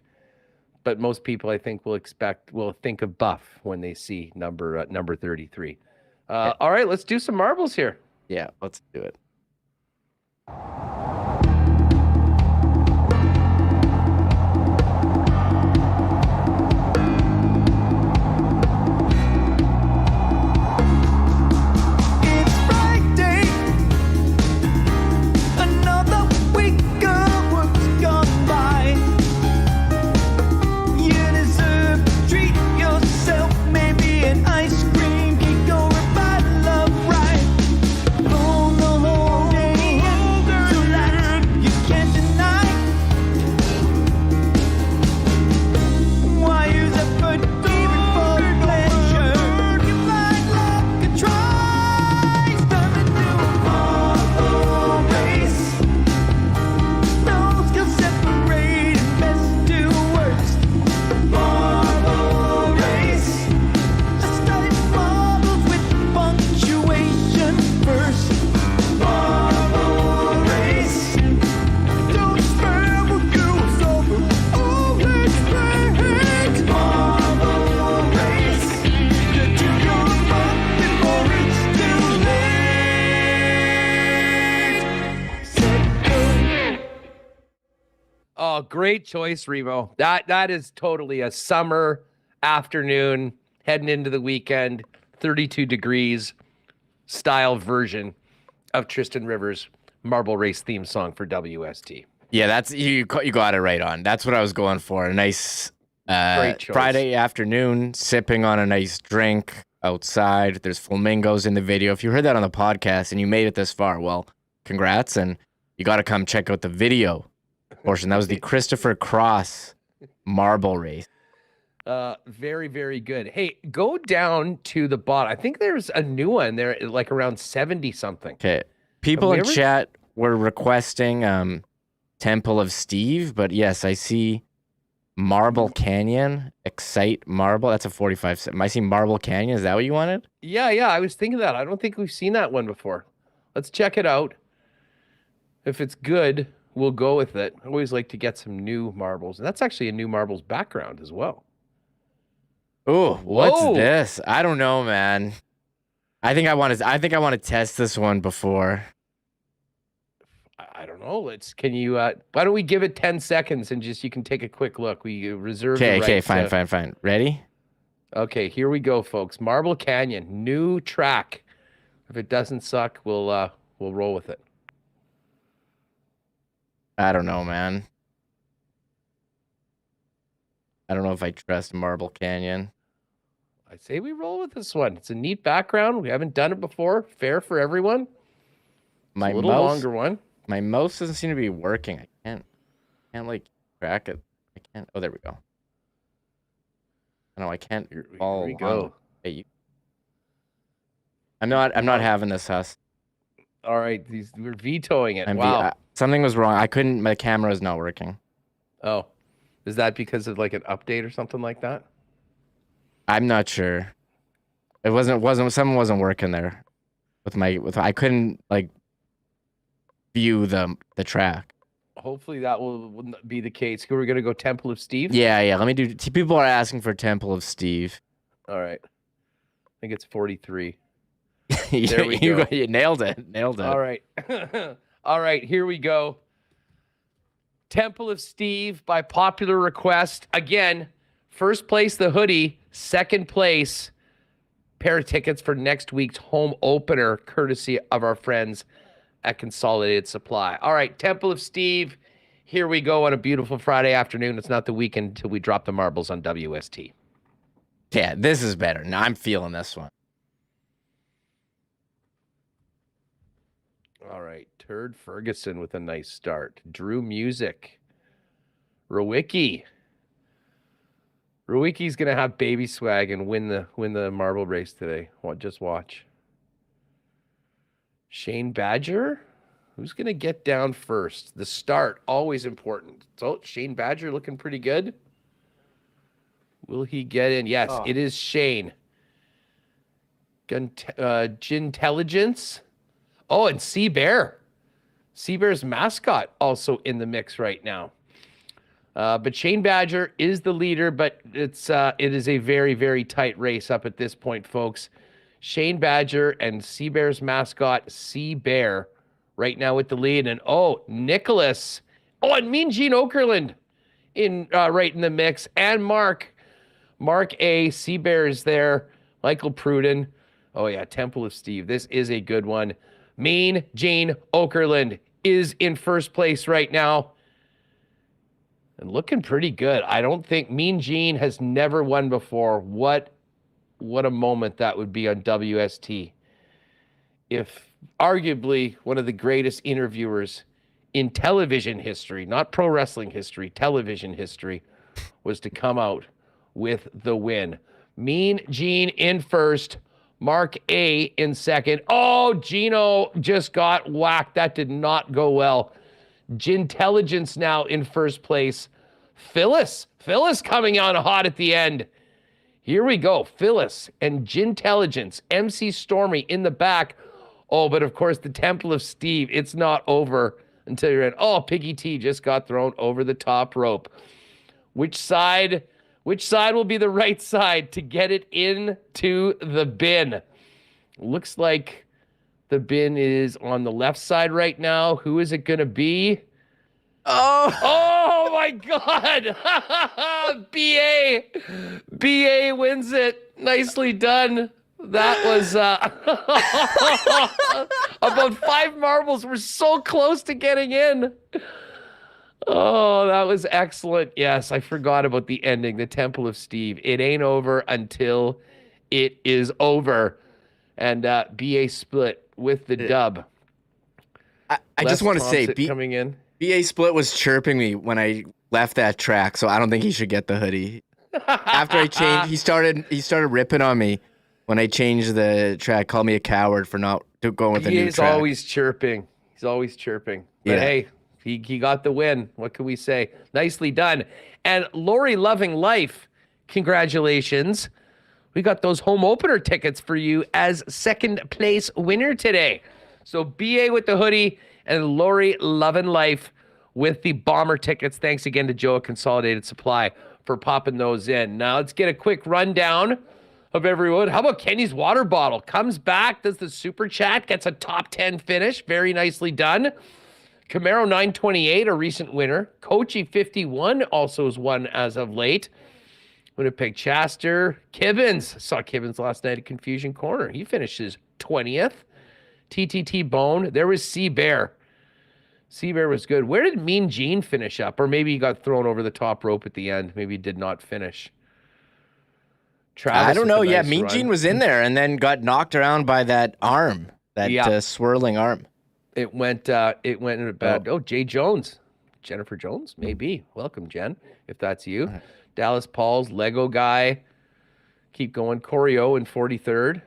But most people, I think, will think of Buff when they see number 33. All right, let's do some marbles here.
Yeah, let's do it.
Oh, great choice, Remo. That is totally a summer afternoon heading into the weekend, 32 degrees style version of Tristan Rivers' Marble Race theme song for WST.
Yeah, that's you got it right on. That's what I was going for. A nice
Great choice.
Friday afternoon, sipping on a nice drink outside. There's flamingos in the video. If you heard that on the podcast and you made it this far, well, congrats. And you got to come check out the video portion. That was the Christopher Cross Marble Race.
Very, very good. Hey, go down to the bottom. I think there's a new one there, like around 70 something.
Okay. People in chat were requesting Temple of Steve, but yes, I see Marble Canyon, Excite Marble. That's a 45 cent. I see Marble Canyon. Is that what you wanted?
Yeah. I was thinking that. I don't think we've seen that one before. Let's check it out. If it's good, we'll go with it. I always like to get some new marbles. And that's actually a new marbles background as well.
Oh, what's this? I don't know, man. I think I want to test this one before.
I don't know. Can you why don't we give it 10 seconds and just you can take a quick look. We reserve the right.
Okay, fine. Ready?
Okay, here we go, folks. Marble Canyon, new track. If it doesn't suck, we'll roll with it.
I don't know, man. I don't know if I trust Marble Canyon.
I say we roll with this one. It's a neat background. We haven't done it before. Fair for everyone. It's a little longer one.
My mouse doesn't seem to be working. I can't like crack it. I can't. Oh, there we go. No, I can't.
Here we go.
Hey, I'm not having this, Huss.
All right, we're vetoing it. Wow.
Something was wrong. I couldn't. My camera is not working.
Oh, is that because of like an update or something like that?
I'm not sure. It wasn't. Something wasn't working there. I couldn't like view the track.
Hopefully that will be the case. We're gonna go Temple of Steve.
Yeah. Let me do. People are asking for Temple of Steve.
All right. I think it's 43. There we go.
You nailed it.
All right. All right, here we go. Temple of Steve by popular request. Again, first place, the hoodie. Second place, pair of tickets for next week's home opener, courtesy of our friends at Consolidated Supply. All right, Temple of Steve. Here we go on a beautiful Friday afternoon. It's not the weekend until we drop the marbles on WST.
Yeah, this is better. Now I'm feeling this one.
All right, Turd Ferguson with a nice start. Drew Music. Rewucki. Rewucki's gonna have baby swag and win the marble race today. Just watch. Shane Badger. Who's gonna get down first? The start, always important. So Shane Badger looking pretty good. Will he get in? Yes, It is Shane. Gintelligence. Oh, and Sea Bear. Sea Bear's mascot also in the mix right now. But Shane Badger is the leader, but it is a very, very tight race up at this point, folks. Shane Badger and Sea Bear's mascot, Sea Bear, right now with the lead. And Nicholas. Oh, and Mean Gene Okerlund right in the mix. And Mark A. Sea Bear is there. Michael Pruden. Oh, yeah, Temple of Steve. This is a good one. Mean Gene Okerlund is in first place right now. And looking pretty good. I don't think Mean Gene has never won before. What a moment that would be on WST. If arguably one of the greatest interviewers in television history, not pro wrestling history, television history, was to come out with the win. Mean Gene in first. Mark A in second. Oh, Gino just got whacked. That did not go well. Gintelligence now in first place. Phyllis coming on hot at the end. Here we go. Phyllis and Gintelligence. MC Stormy in the back. Oh, but of course the Temple of Steve. It's not over until you're in. Oh, Piggy T just got thrown over the top rope. Which side will be the right side to get it into the bin? Looks like the bin is on the left side right now. Who is it going to be? Oh my God. BA wins it. Nicely done. That was about 5 marbles. We're so close to getting in. Oh, that was excellent. Yes, I forgot about the ending, the Temple of Steve. It ain't over until it is over. And BA split with the dub.
I just want to say,
coming in.
BA Split was chirping me when I left that track, so I don't think he should get the hoodie. After I changed, he started ripping on me when I changed the track, called me a coward for not going with the new track.
He's always chirping. But hey, he got the win. What can we say? Nicely done. And Lori Loving Life, congratulations. We got those home opener tickets for you as second place winner today. So BA with the hoodie and Lori Loving Life with the Bomber tickets. Thanks again to Joe at Consolidated Supply for popping those in. Now let's get a quick rundown of everyone. How about Kenny's water bottle? Comes back, does the super chat, gets a top 10 finish. Very nicely done. Camaro 928, a recent winner. Kochi 51 also is one as of late. Winnipeg Chaster. Kibbins. Saw Kibbins last night at Confusion Corner. He finishes 20th. TTT Bone. There was Seabear. Seabear was good. Where did Mean Gene finish up? Or maybe he got thrown over the top rope at the end. Maybe he did not finish. Travis,
I don't know.
nice
Mean
run.
Gene was in there and then got knocked around by that arm, that swirling arm.
It went in a bad. Oh, Jay Jones. Jennifer Jones? Maybe. Welcome, Jen, if that's you. Right. Dallas Paul's Lego guy. Keep going. Corey O in 43rd.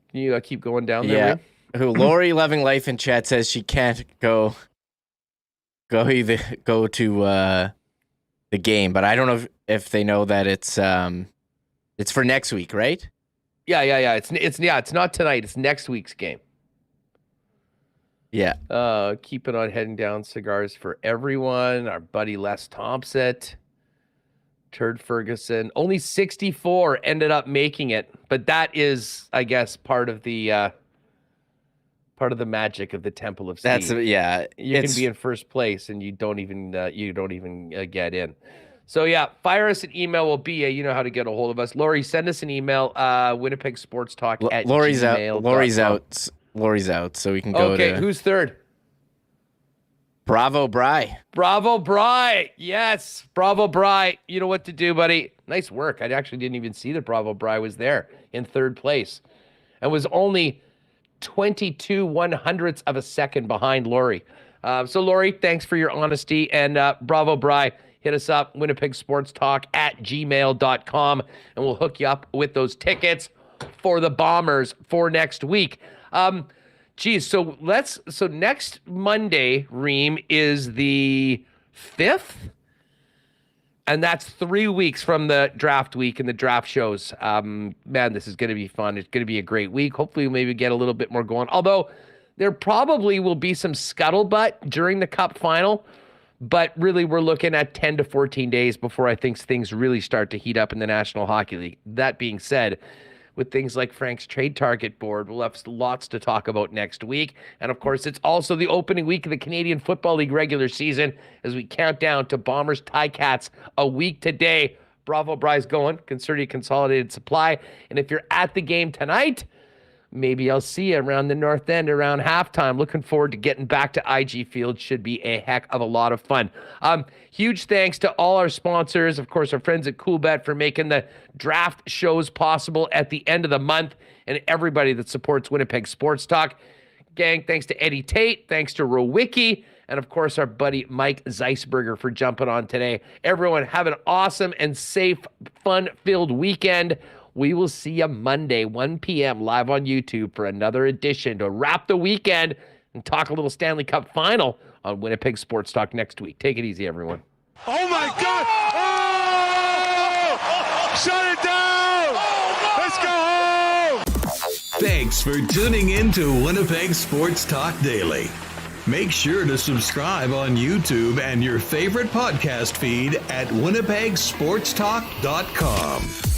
Can you keep going down there?
Yeah. Who Lori Loving Life in chat says she can't go to the game, but I don't know if they know that it's for next week, right?
Yeah. It's not tonight. It's next week's game.
Yeah.
Keeping on heading down. Cigars for everyone. Our buddy Les Thompson. Turd Ferguson. Only 64 ended up making it, but that is, I guess, part of the magic of the Temple of Steve. You can be in first place and you don't even get in. So yeah, fire us an email. We'll be you know how to get a hold of us. Lori, send us an email. Winnipeg Sports Talk at
Lori's
gmail.com.
Lori's out, so we can go.
Okay, who's third?
Bravo, Bry.
Bravo, Bry. Yes, Bravo, Bry. You know what to do, buddy. Nice work. I actually didn't even see that Bravo Bry was there in third place and was only 22 100ths of a second behind Lori. So, Lori, thanks for your honesty. And Bravo, Bry, hit us up, Winnipeg Sports Talk at gmail.com, and we'll hook you up with those tickets for the Bombers for next week. So next Monday, Reem, is the 5th, and that's 3 weeks from the draft week and the draft shows. Man, this is going to be fun. It's going to be a great week. Hopefully, we'll maybe get a little bit more going. Although there probably will be some scuttlebutt during the Cup Final, but really we're looking at 10 to 14 days before I think things really start to heat up in the National Hockey League. That being said, with things like Frank's trade target board, we'll have lots to talk about next week. And of course, it's also the opening week of the Canadian Football League regular season as we count down to Bombers Ticats a week today. Bravo Bry's going, Consolidated Supply. And if you're at the game tonight, maybe I'll see you around the north end around halftime. Looking forward to getting back to IG Field. Should be a heck of a lot of fun. Huge thanks to all our sponsors. Of course, our friends at Coolbet for making the draft shows possible at the end of the month, and everybody that supports Winnipeg Sports Talk. Gang, thanks to Eddie Tait. Thanks to Rewucki. And, of course, our buddy Mike Zeisberger for jumping on today. Everyone, have an awesome and safe, fun-filled weekend. We will see you Monday, 1 p.m. live on YouTube for another edition to wrap the weekend and talk a little Stanley Cup Final on Winnipeg Sports Talk next week. Take it easy, everyone.
Oh, my God! Oh! Shut it down! Let's go home!
Thanks for tuning in to Winnipeg Sports Talk Daily. Make sure to subscribe on YouTube and your favorite podcast feed at winnipegsportstalk.com.